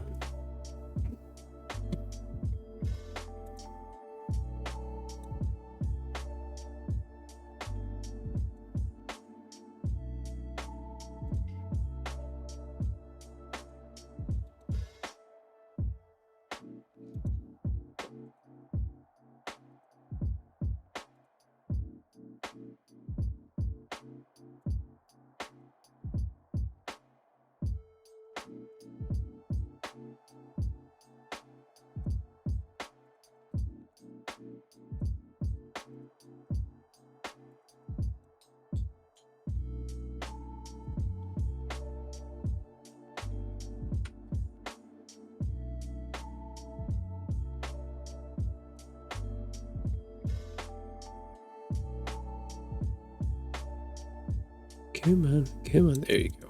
Speaker 1: Come on, come on, there you go.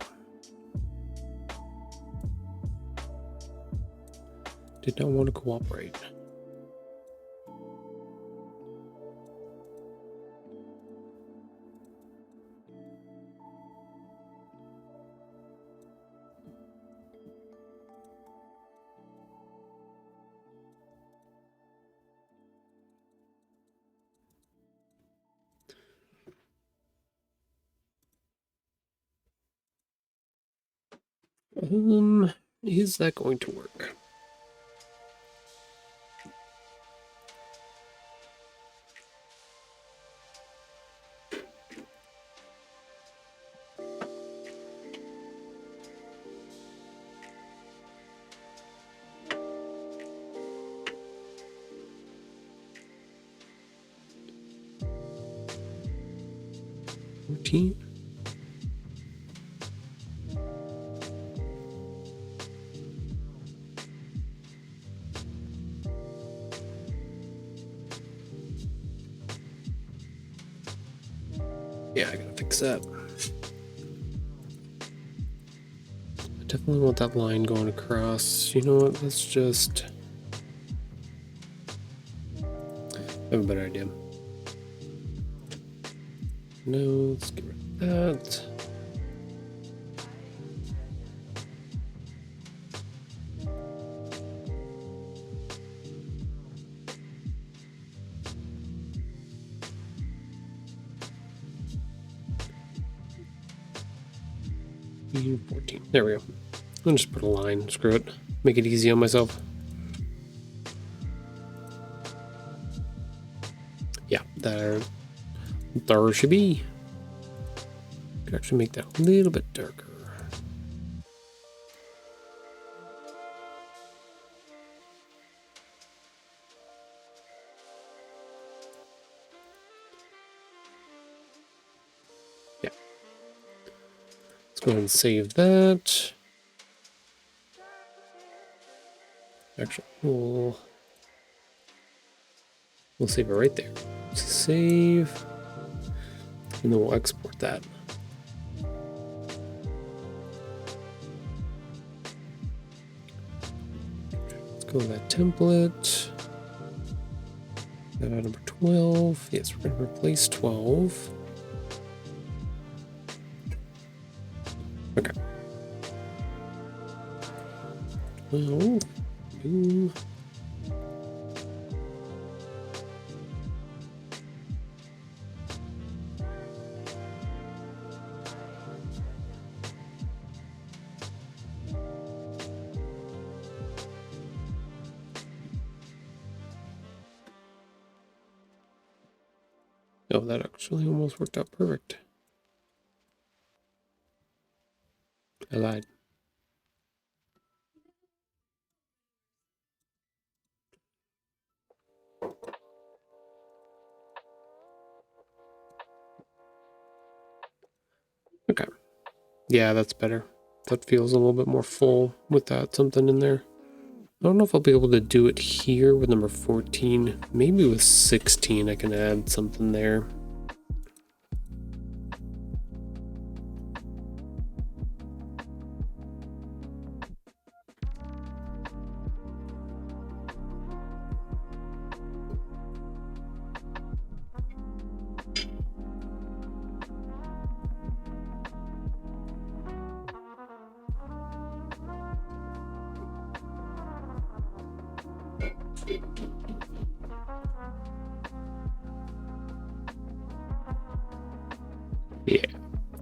Speaker 1: Did not want to cooperate. Is that going to work? Routine. Yeah, I gotta fix that. I definitely want that line going across. You know what? Let's just... I have a better idea. No, let's get rid of that. E14. There we go. I'll just put a line. Screw it. Make it easy on myself. Yeah, there should be. Could actually make that a little bit darker. Yeah. Let's go ahead and save that. Actually, we'll save it right there. Save, and then we'll export that. Let's go to that template. Number 12. Yes, we're going to replace 12. Okay. 12. Boom. Oh, that actually almost worked out perfect. I lied. Okay. Yeah, that's better. that feels a little bit more full with that something in there. I don't know if I'll be able to do it here with number 14. Maybe with 16 I can add something there. Yeah,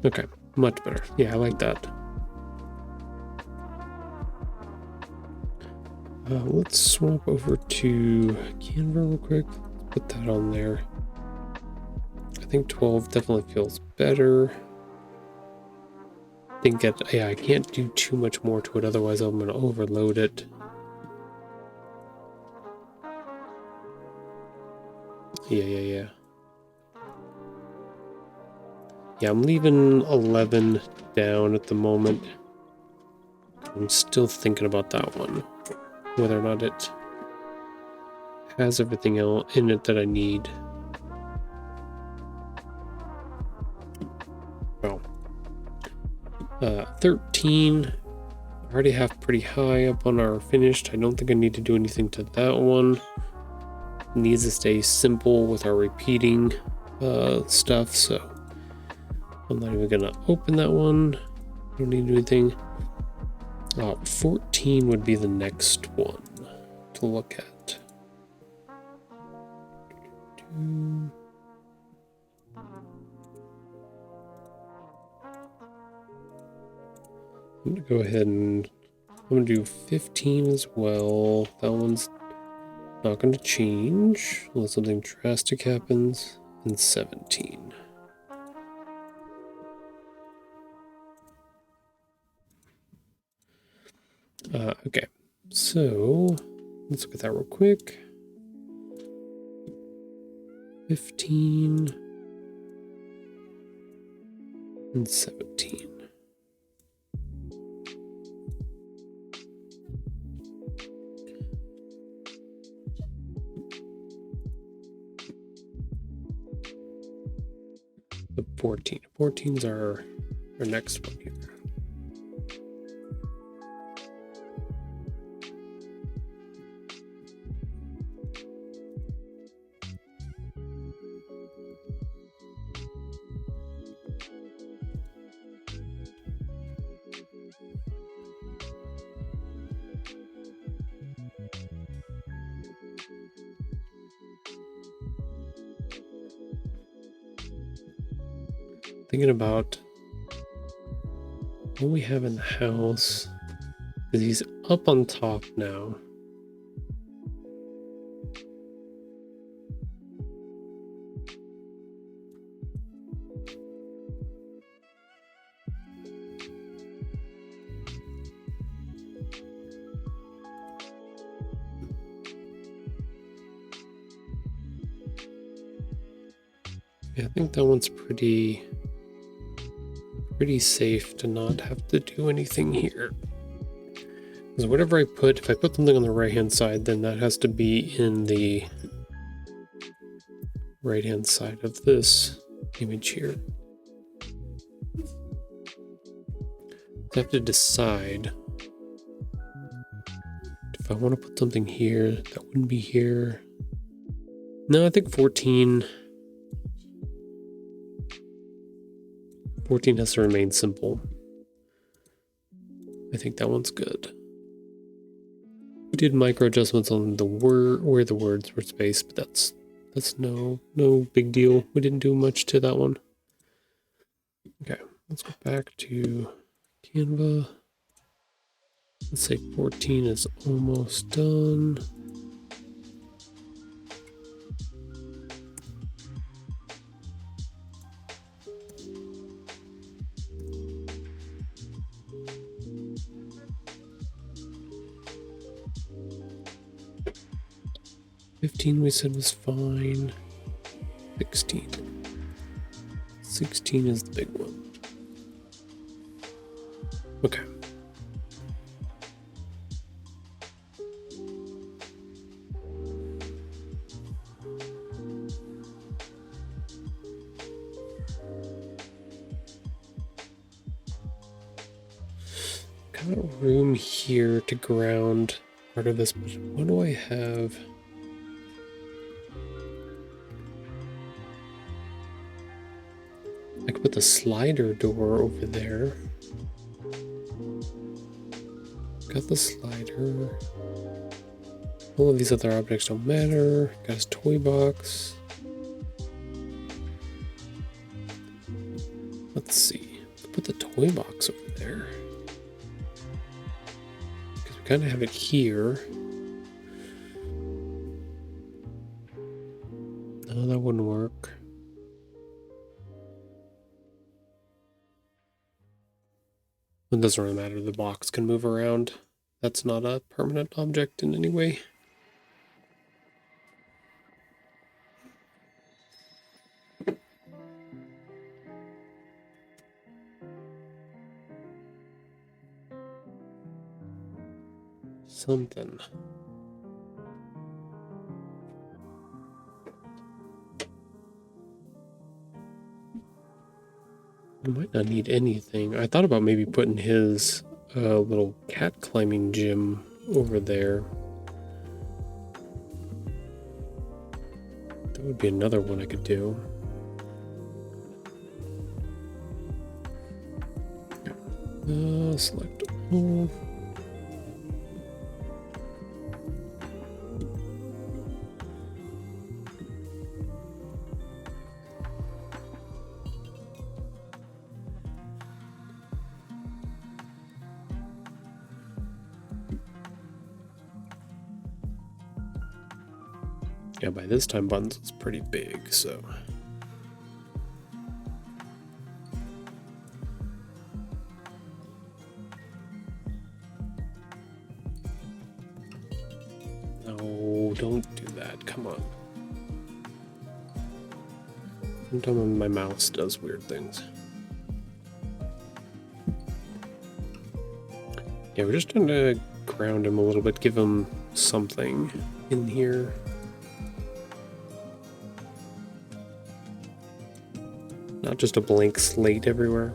Speaker 1: okay, much better. Yeah, I like that. Let's swap over to Canva real quick. Put that on there. I think 12 definitely feels better. I think yeah, I can't do too much more to it, otherwise I'm going to overload it. Yeah. Yeah, I'm leaving 11 down at the moment. I'm still thinking about that one, whether or not it has everything else in it that I need. Well, 13, I already have pretty high up on our finished. I don't think I need to do anything to that one. It needs to stay simple with our repeating stuff, so I'm not even gonna open that one. Don't need to do anything. 14 would be the next one to look at. I'm gonna go ahead and I'm gonna do 15 as well. That one's not gonna change unless something drastic happens. And 17. Okay, so let's look at that real quick. 15 and 17. The 14. 14's our next one here. Thinking about what we have in the house, is he's up on top now. Yeah, I think that one's pretty safe to not have to do anything here. Because whatever I put, if I put something on the right hand side, then that has to be in the right hand side of this image here. I have to decide if I want to put something here that wouldn't be here. No, I think 14 has to remain simple. I think that one's good. We did micro adjustments on the word where the words were spaced, but that's no big deal. We didn't do much to that one. Okay, let's go back to Canva. Let's say 14 is almost done. $15 we said was fine. 16 is the big one. Okay. got room here to ground part of this, but what do I have? I could put the slider door over there. Got the slider. All of these other objects don't matter. Got his toy box. Let's see. Put the toy box over there. Because we kind of have it here. No, that wouldn't work. It doesn't really matter. The box can move around. That's not a permanent object in any way. Something. I might not need anything. I thought about maybe putting his little cat climbing gym over there. That would be another one I could do. Select all. Yeah, by this time Buttons is pretty big, so. No, don't do that. Come on. Sometimes my mouse does weird things. Yeah, we're just trying to ground him a little bit, give him something in here. Not just a blank slate everywhere.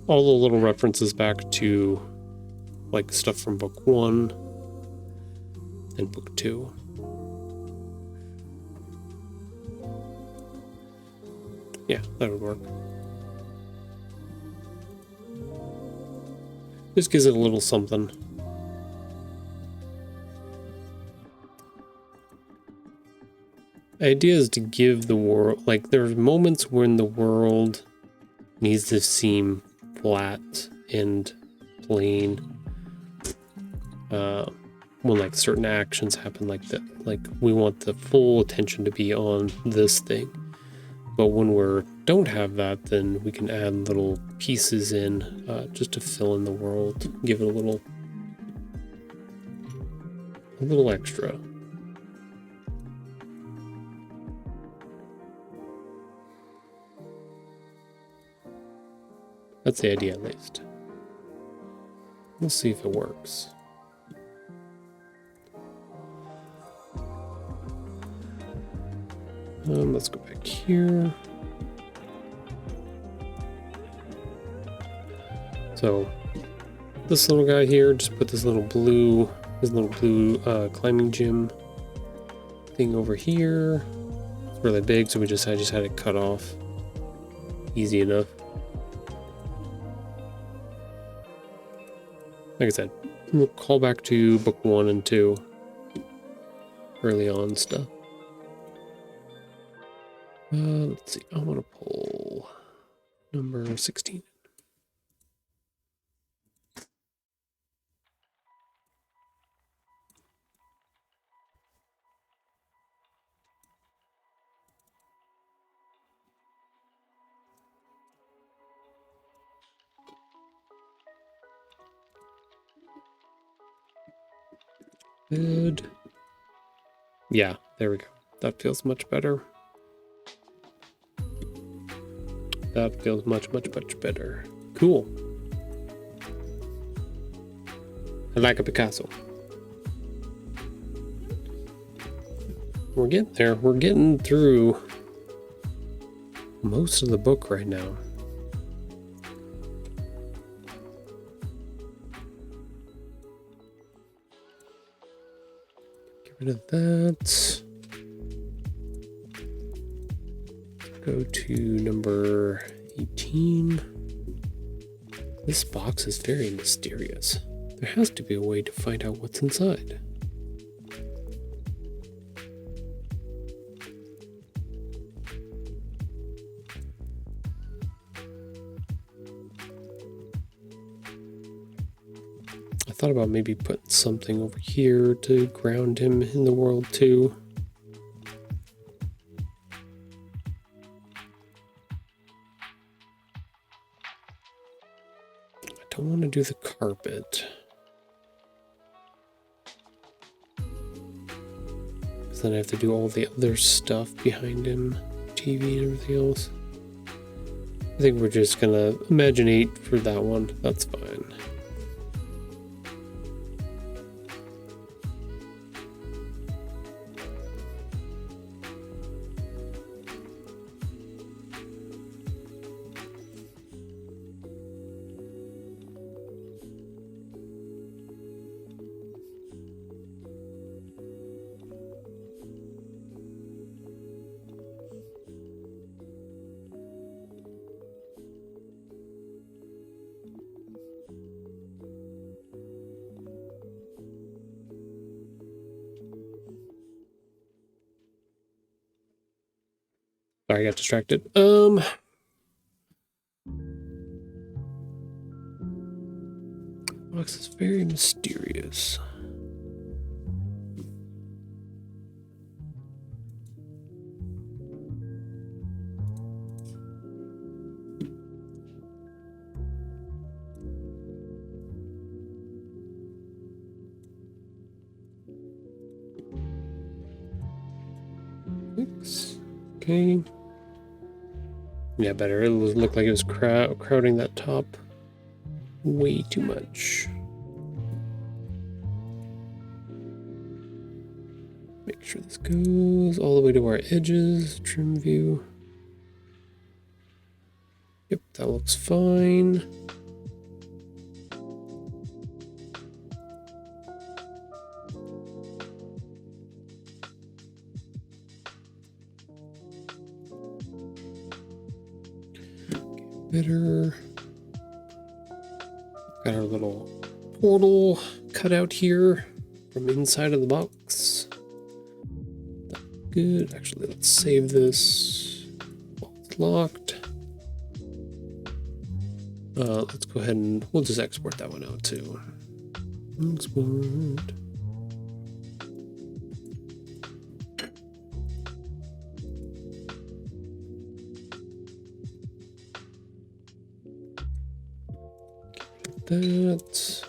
Speaker 1: All the little references back to like stuff from book 1 and book 2. Yeah, that would work. Just gives it a little something. The idea is to give the world, like there's moments when the world needs to seem flat and plain. When like certain actions happen like that, like we want the full attention to be on this thing. But when we don't have that, then we can add little pieces in just to fill in the world, give it a little extra. That's the idea, at least. We'll see if it works. Let's go back here. So this little guy here, just put this little blue, climbing gym thing over here. It's really big, so I just had it cut off. Easy enough. Like I said, we'll call back to book 1 and 2. Early on stuff. Let's see, I want to pull number 16. Good. Yeah, there we go. That feels much better. That feels much, much, much better. Cool. I like a Picasso. We're getting there. We're getting through most of the book right now. Get rid of that. Go to number 18. This box is very mysterious. There has to be a way to find out what's inside. I thought about maybe putting something over here to ground him in the world too. I don't want to do the carpet. Because then I have to do all the other stuff behind him, TV and everything else. I think we're just gonna imaginate for that one. That's fine. Sorry, I got distracted. Box is very mysterious. Okay. Yeah, better. It looked like it was crowding that top way too much. Make sure this goes all the way to our edges. Trim view. Yep, that looks fine. Better. Got our little portal cut out here from inside of the box. That's good. Actually, let's save this while it's locked. Let's go ahead and we'll just export that one out too. Export. That.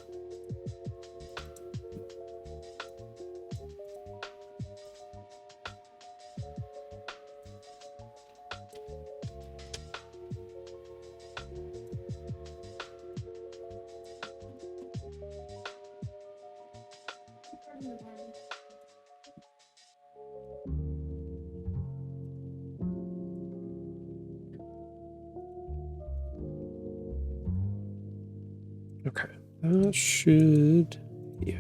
Speaker 1: Okay, that should, yeah.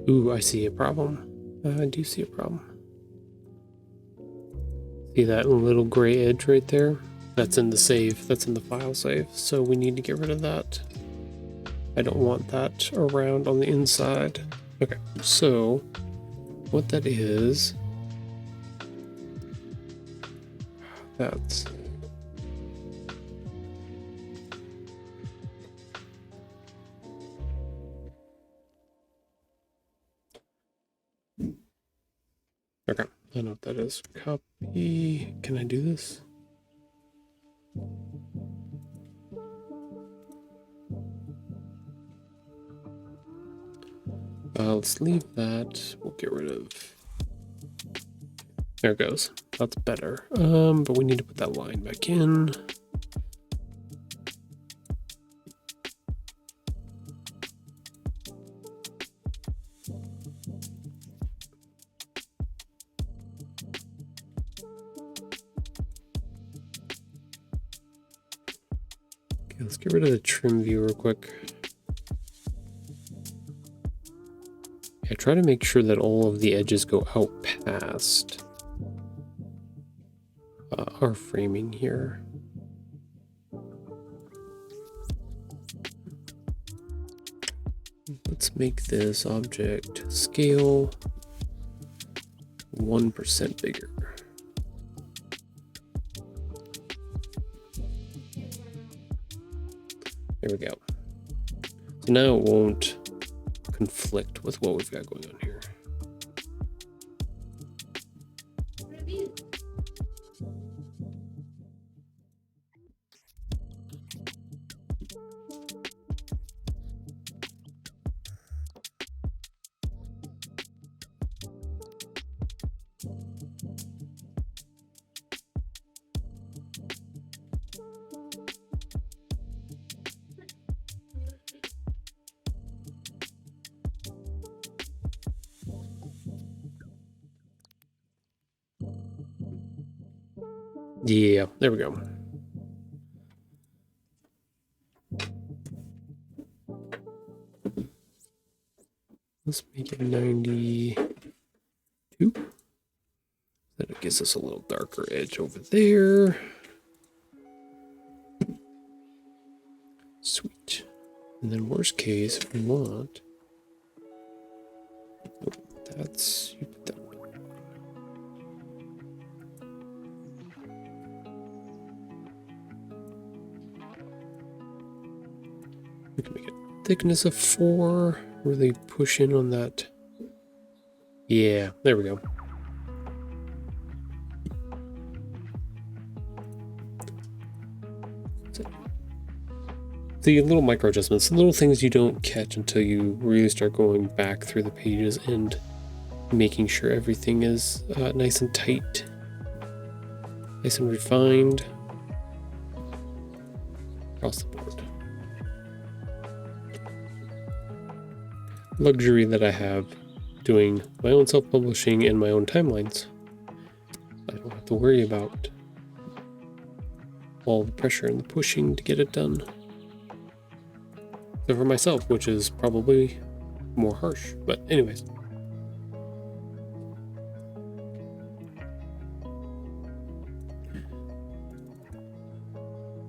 Speaker 1: Ooh, I see a problem. I do see a problem. See that little gray edge right there? That's in the save, that's in the file save, so we need to get rid of that. I don't want that around on the inside. Okay, so what that is, that's okay. I know what that is. Copy. Can I do this? Let's leave that. We'll get rid of There it goes. That's better. But we need to put that line back in. Okay, let's get rid of the trim view real quick. Yeah, try to make sure that all of the edges go out past our framing here. Let's make this object scale 1% bigger. There we go. So now it won't conflict with what we've got going on here. Yeah, there we go. Let's make it 92. That gives us a little darker edge over there. Sweet. And then worst case, if we want, oh, that's, you put that one. We can make it thickness of 4. Really push in on that. Yeah, there we go. The little micro adjustments, the little things you don't catch until you really start going back through the pages and making sure everything is nice and tight, nice and refined across the board. Luxury that I have doing my own self-publishing and my own timelines. I don't have to worry about all the pressure and the pushing to get it done. So for myself, which is probably more harsh, but anyways.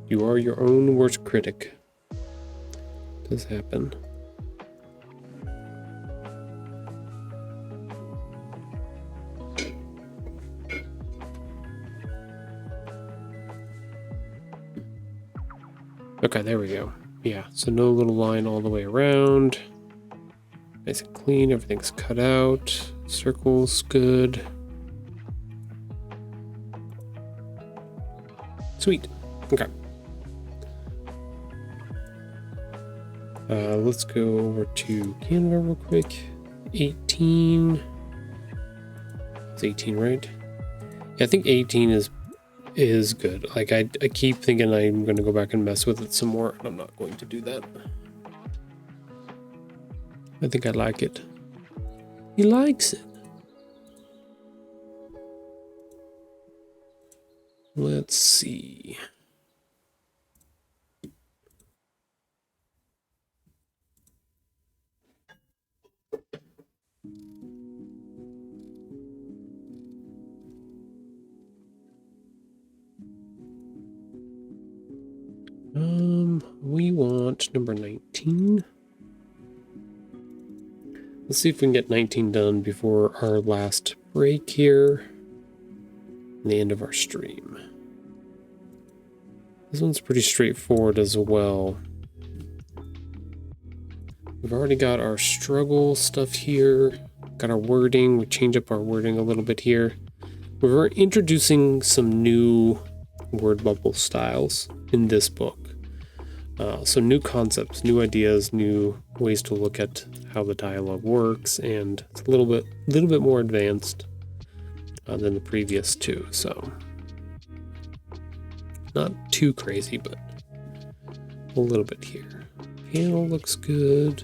Speaker 1: You are your own worst critic. It does happen. Okay, there we go. Yeah, so no little line all the way around. Nice and clean, everything's cut out. Circles, good. Sweet. Okay. Let's go over to Canva real quick. 18. It's 18, right? Yeah, I think 18 is good. Like I keep thinking I'm going to go back and mess with it some more, and I'm not going to do that. I think I like it. He likes it. Let's see. We want number 19. Let's see if we can get 19 done before our last break here and the end of our stream. This one's pretty straightforward as well. We've already got our struggle stuff here, got our wording. We change up our wording a little bit here. We're introducing some new word bubble styles in this book. So new concepts, new ideas, new ways to look at how the dialogue works, and it's a little bit more advanced. than the previous two, so not too crazy, but a little bit here. Panel looks good.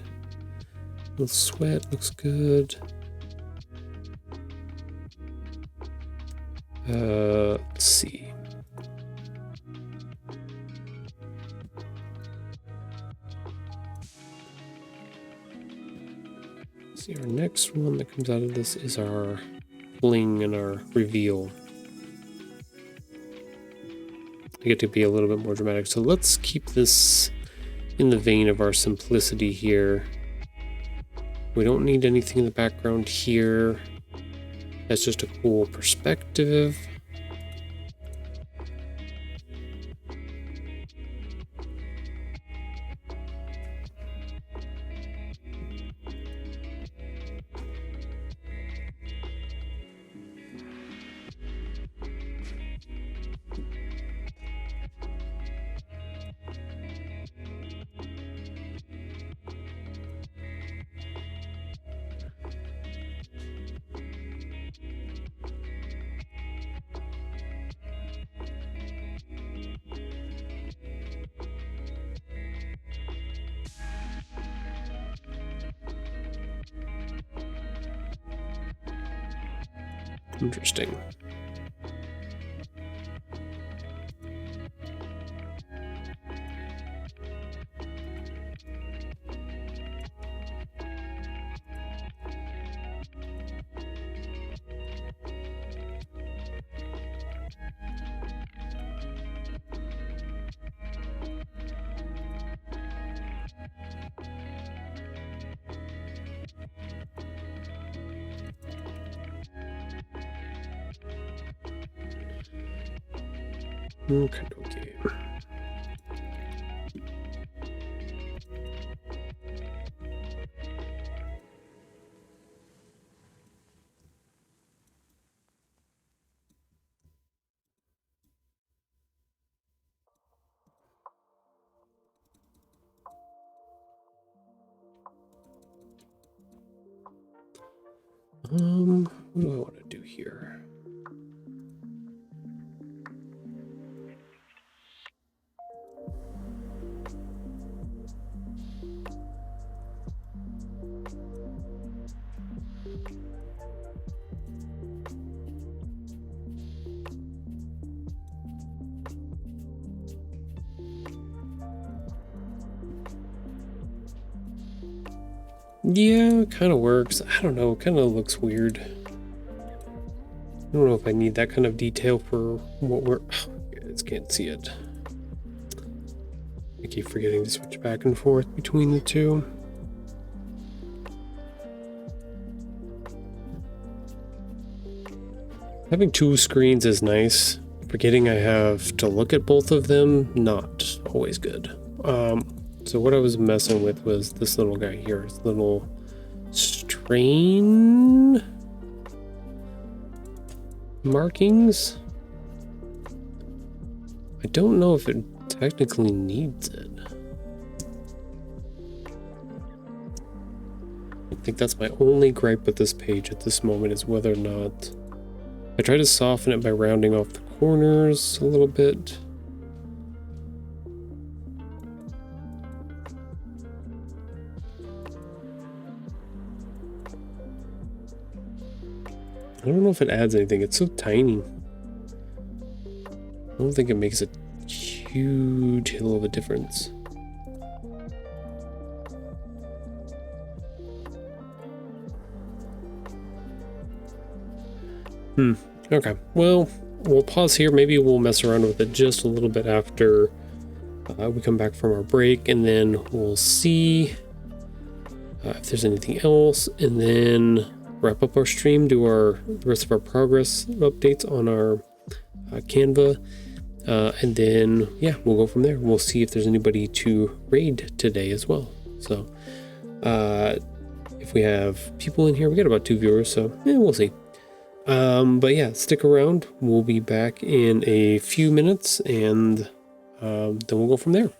Speaker 1: The sweat looks good. Let's see. See, our next one that comes out of this is our bling and our reveal. I get to be a little bit more dramatic, so let's keep this in the vein of our simplicity here. We don't need anything in the background here. That's just a cool perspective. Interesting. Okay. What do I want to do here? Yeah, it kind of works. I don't know, it kind of looks weird. I don't know if I need that kind of detail for what we're... You guys can't see it. I keep forgetting to switch back and forth between the two. Having two screens is nice. Forgetting I have to look at both of them, not always good. So what I was messing with was this little guy here, his little strain markings. I don't know if it technically needs it. I think that's my only gripe with this page at this moment, is whether or not I try to soften it by rounding off the corners a little bit. I don't know if it adds anything. It's so tiny. I don't think it makes a huge hill of a difference. Okay. Well, we'll pause here. Maybe we'll mess around with it just a little bit after we come back from our break, and then we'll see if there's anything else, and then wrap up our stream, do the rest of our progress updates on our Canva, and then yeah, we'll go from there. We'll see if there's anybody to raid today as well. So if we have people in here, we got about 2 viewers, so yeah, we'll see. But yeah, stick around. We'll be back in a few minutes, and then we'll go from there.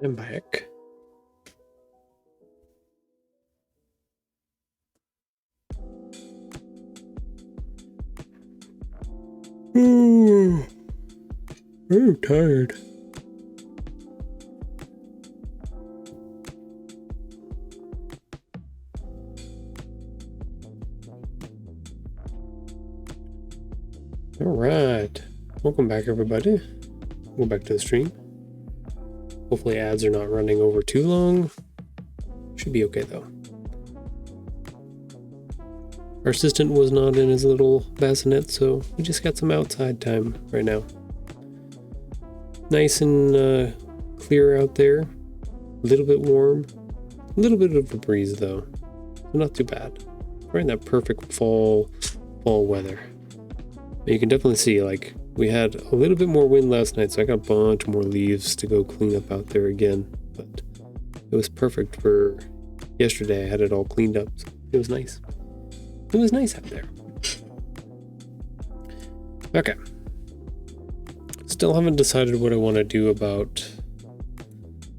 Speaker 1: I'm back. Ooh, I'm tired. All right, welcome back, everybody. Go back to the stream. Hopefully ads are not running over too long. Should be okay though. Our assistant was not in his little bassinet, so we just got some outside time right now. Nice and clear out there. A little bit warm. A little bit of a breeze though. Not too bad. We're in that perfect fall weather. But you can definitely see, like, we had a little bit more wind last night, so I got a bunch more leaves to go clean up out there again. But it was perfect for yesterday. I had it all cleaned up, so it was nice. It was nice out there. Okay. Still haven't decided what I want to do about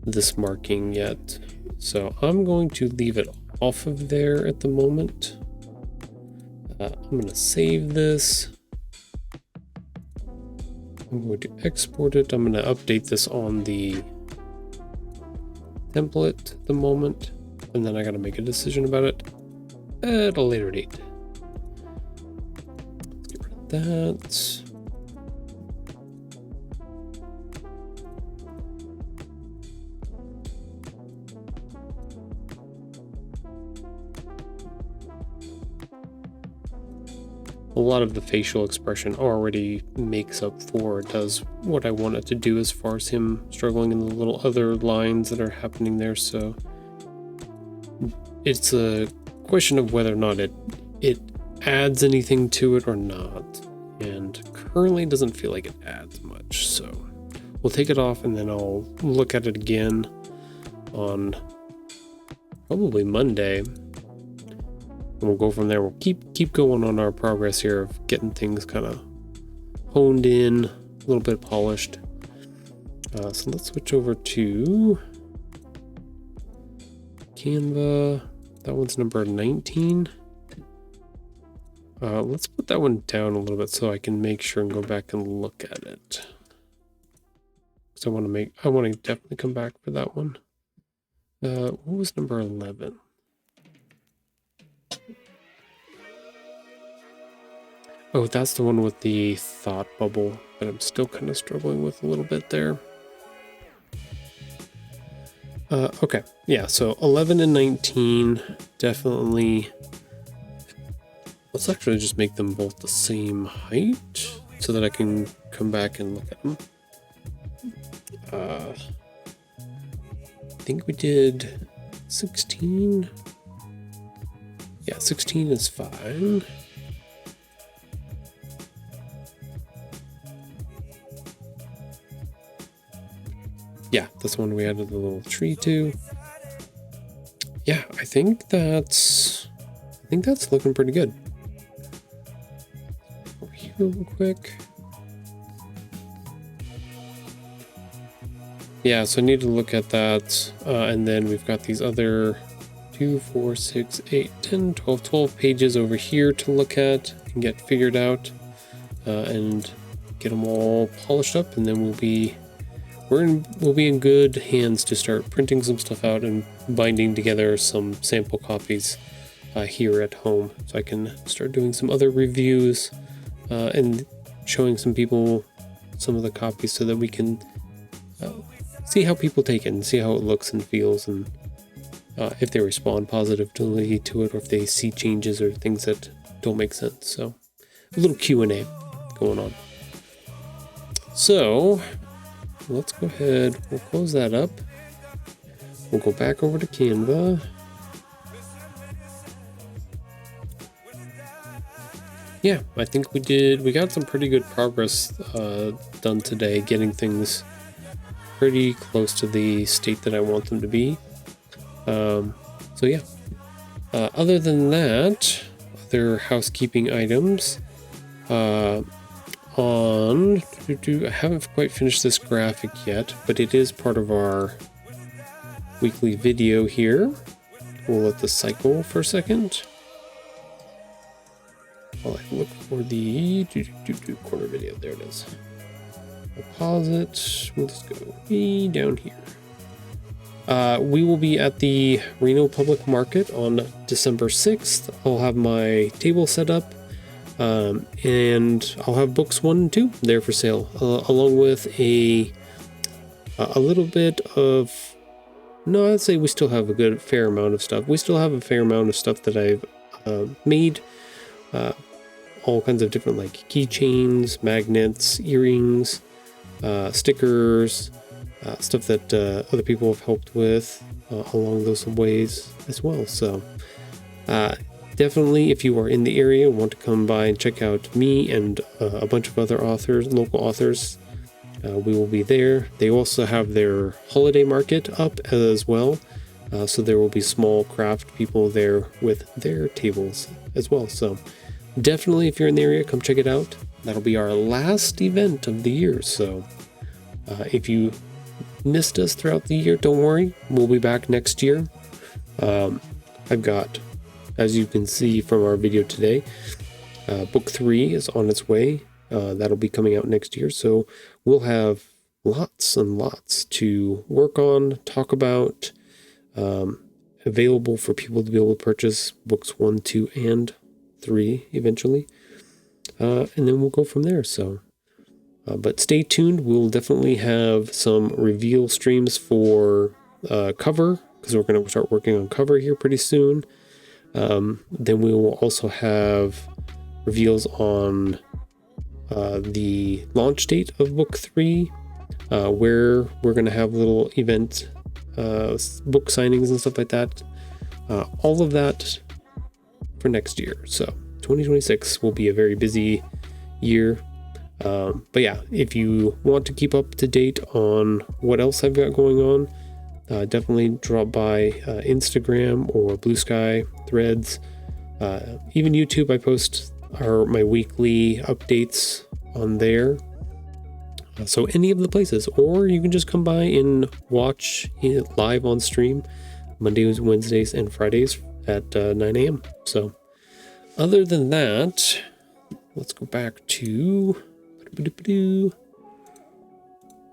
Speaker 1: this marking yet. So I'm going to leave it off of there at the moment. I'm going to save this. I'm going to export it. I'm going to update this on the template at the moment. And then I got to make a decision about it at a later date. Let's get rid of that. A lot of the facial expression already makes up for, does what I want it to do as far as him struggling in the little other lines that are happening there. So it's a question of whether or not it adds anything to it or not. And currently it doesn't feel like it adds much. So we'll take it off and then I'll look at it again on probably Monday. And we'll go from there. We'll keep going on our progress here of getting things kind of honed in, a little bit polished. So let's switch over to Canva. That one's number 19. Let's put that one down a little bit so I can make sure and go back and look at it. So I want to definitely come back for that one. What was number 11? Oh, that's the one with the thought bubble that I'm still kind of struggling with a little bit there. Okay, yeah, so 11 and 19, definitely. Let's actually just make them both the same height so that I can come back and look at them. I think we did 16. Yeah, 16 is fine. Yeah, that's one we added the little tree to. Yeah, I think that's looking pretty good. Over here real quick. Yeah, so I need to look at that. And then we've got these other 2, 4, 6, 8, 10, 12 pages over here to look at and get figured out. And get them all polished up, and then we'll be in good hands to start printing some stuff out and binding together some sample copies here at home, so I can start doing some other reviews and showing some people some of the copies so that we can see how people take it and see how it looks and feels, and if they respond positively to it or if they see changes or things that don't make sense. So a little Q&A going on. So let's go ahead, we'll close that up. We'll go back over to Canva. Yeah, I think we got some pretty good progress done today, getting things pretty close to the state that I want them to be. So yeah, other than that, other housekeeping items. I haven't quite finished this graphic yet, but it is part of our weekly video here. We'll let this cycle for a second. While I look for the corner video. There it is. I'll pause it. We'll just go way down here. We will be at the Reno Public Market on December 6th. I'll have my table set up, and I'll have books 1 and 2 there for sale, along with a little bit of, no, I'd say we still have a fair amount of stuff. We still have a fair amount of stuff that I've made, all kinds of different like keychains, magnets, earrings, stickers, stuff that other people have helped with along those ways as well. So definitely, if you are in the area and want to come by and check out me and a bunch of other authors, local authors, we will be there. They also have their holiday market up as well. So there will be small craft people there with their tables as well. So definitely, if you're in the area, come check it out. That'll be our last event of the year. So if you missed us throughout the year, don't worry. We'll be back next year. I've got, as you can see from our video today, book 3 is on its way. That'll be coming out next year. So we'll have lots and lots to work on, talk about, available for people to be able to purchase books 1, 2, and 3 eventually. And then we'll go from there. So, but stay tuned. We'll definitely have some reveal streams for cover, because we're going to start working on cover here pretty soon. Then we will also have reveals on the launch date of book 3, where we're going to have little event book signings and stuff like that. All of that for next year. So 2026 will be a very busy year. But yeah, if you want to keep up to date on what else I've got going on, definitely drop by Instagram or Blue Sky, Threads, even YouTube. I post my weekly updates on there. So any of the places, or you can just come by and watch it live on stream Mondays, Wednesdays, and Fridays at 9 a.m. So other than that, let's go back to...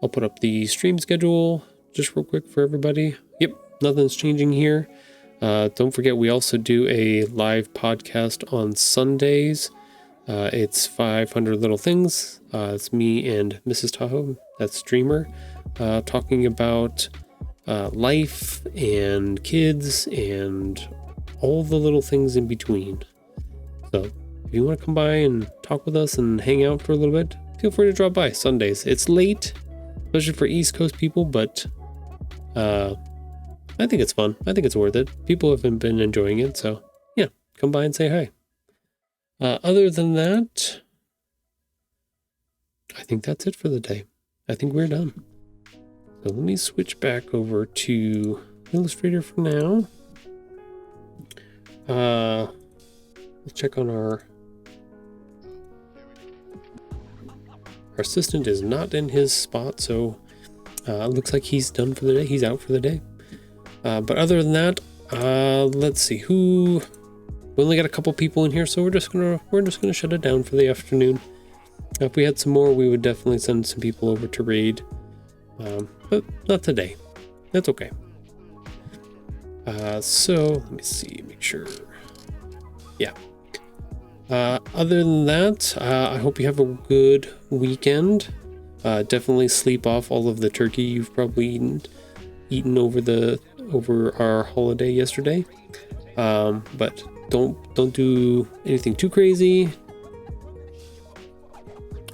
Speaker 1: I'll put up the stream schedule just real quick for everybody. Yep, nothing's changing here. Don't forget, we also do a live podcast on Sundays. It's 500 Little Things. It's me and Mrs. Tahoe, that's streamer, talking about life and kids and all the little things in between. So if you want to come by and talk with us and hang out for a little bit, feel free to drop by Sundays. It's late, especially for East Coast people, but I think it's fun. I think it's worth it. People have been enjoying it, so yeah, come by and say hi. Other than that, I think that's it for the day. I think we're done. So let me switch back over to Illustrator for now. Let's check on our assistant is not in his spot, so it looks like he's done for the day. He's out for the day. But other than that, let's see who. We only got a couple people in here, so we're just gonna shut it down for the afternoon. If we had some more, we would definitely send some people over to raid, but not today. That's okay. So let me see, make sure. Yeah. Other than that, I hope you have a good weekend. Definitely sleep off all of the turkey you've probably eaten over our holiday yesterday. But don't do anything too crazy. I'm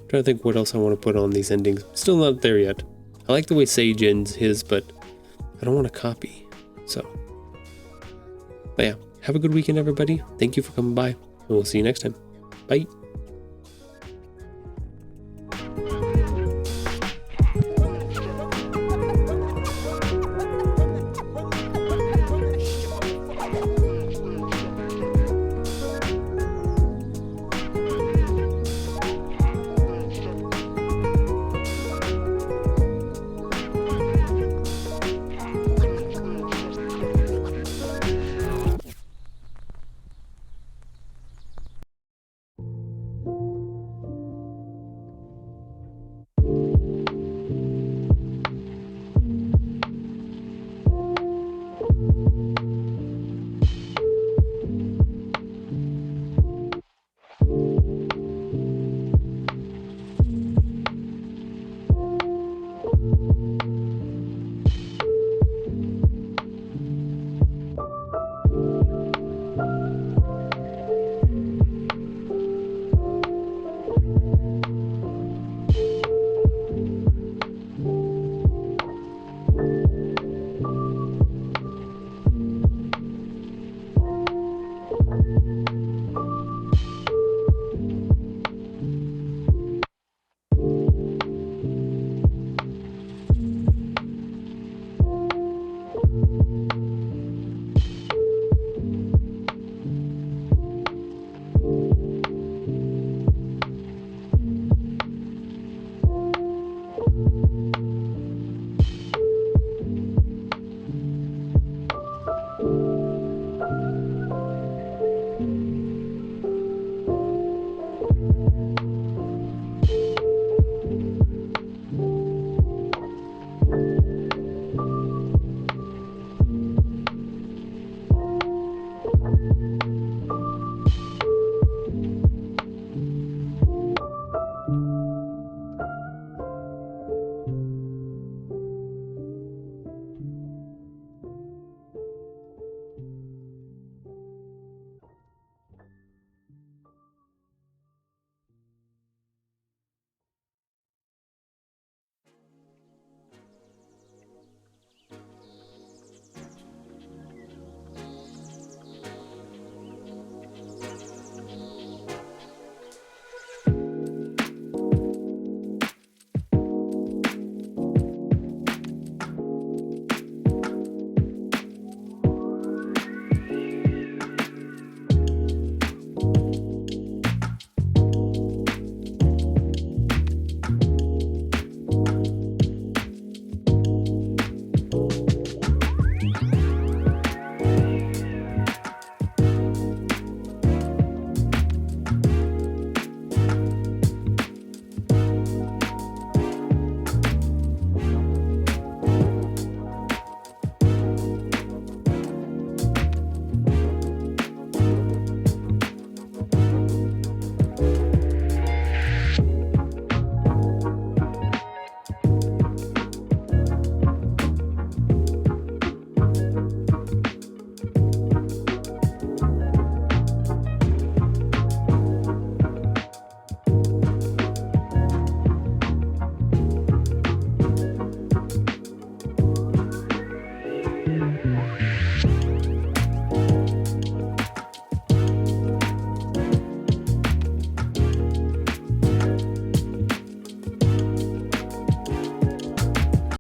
Speaker 1: trying to think what else I want to put on these endings. Still not there yet. I like the way Sage ends his, but I don't want to copy. So, but yeah, have a good weekend, everybody. Thank you for coming by, and we'll see you next time. Bye.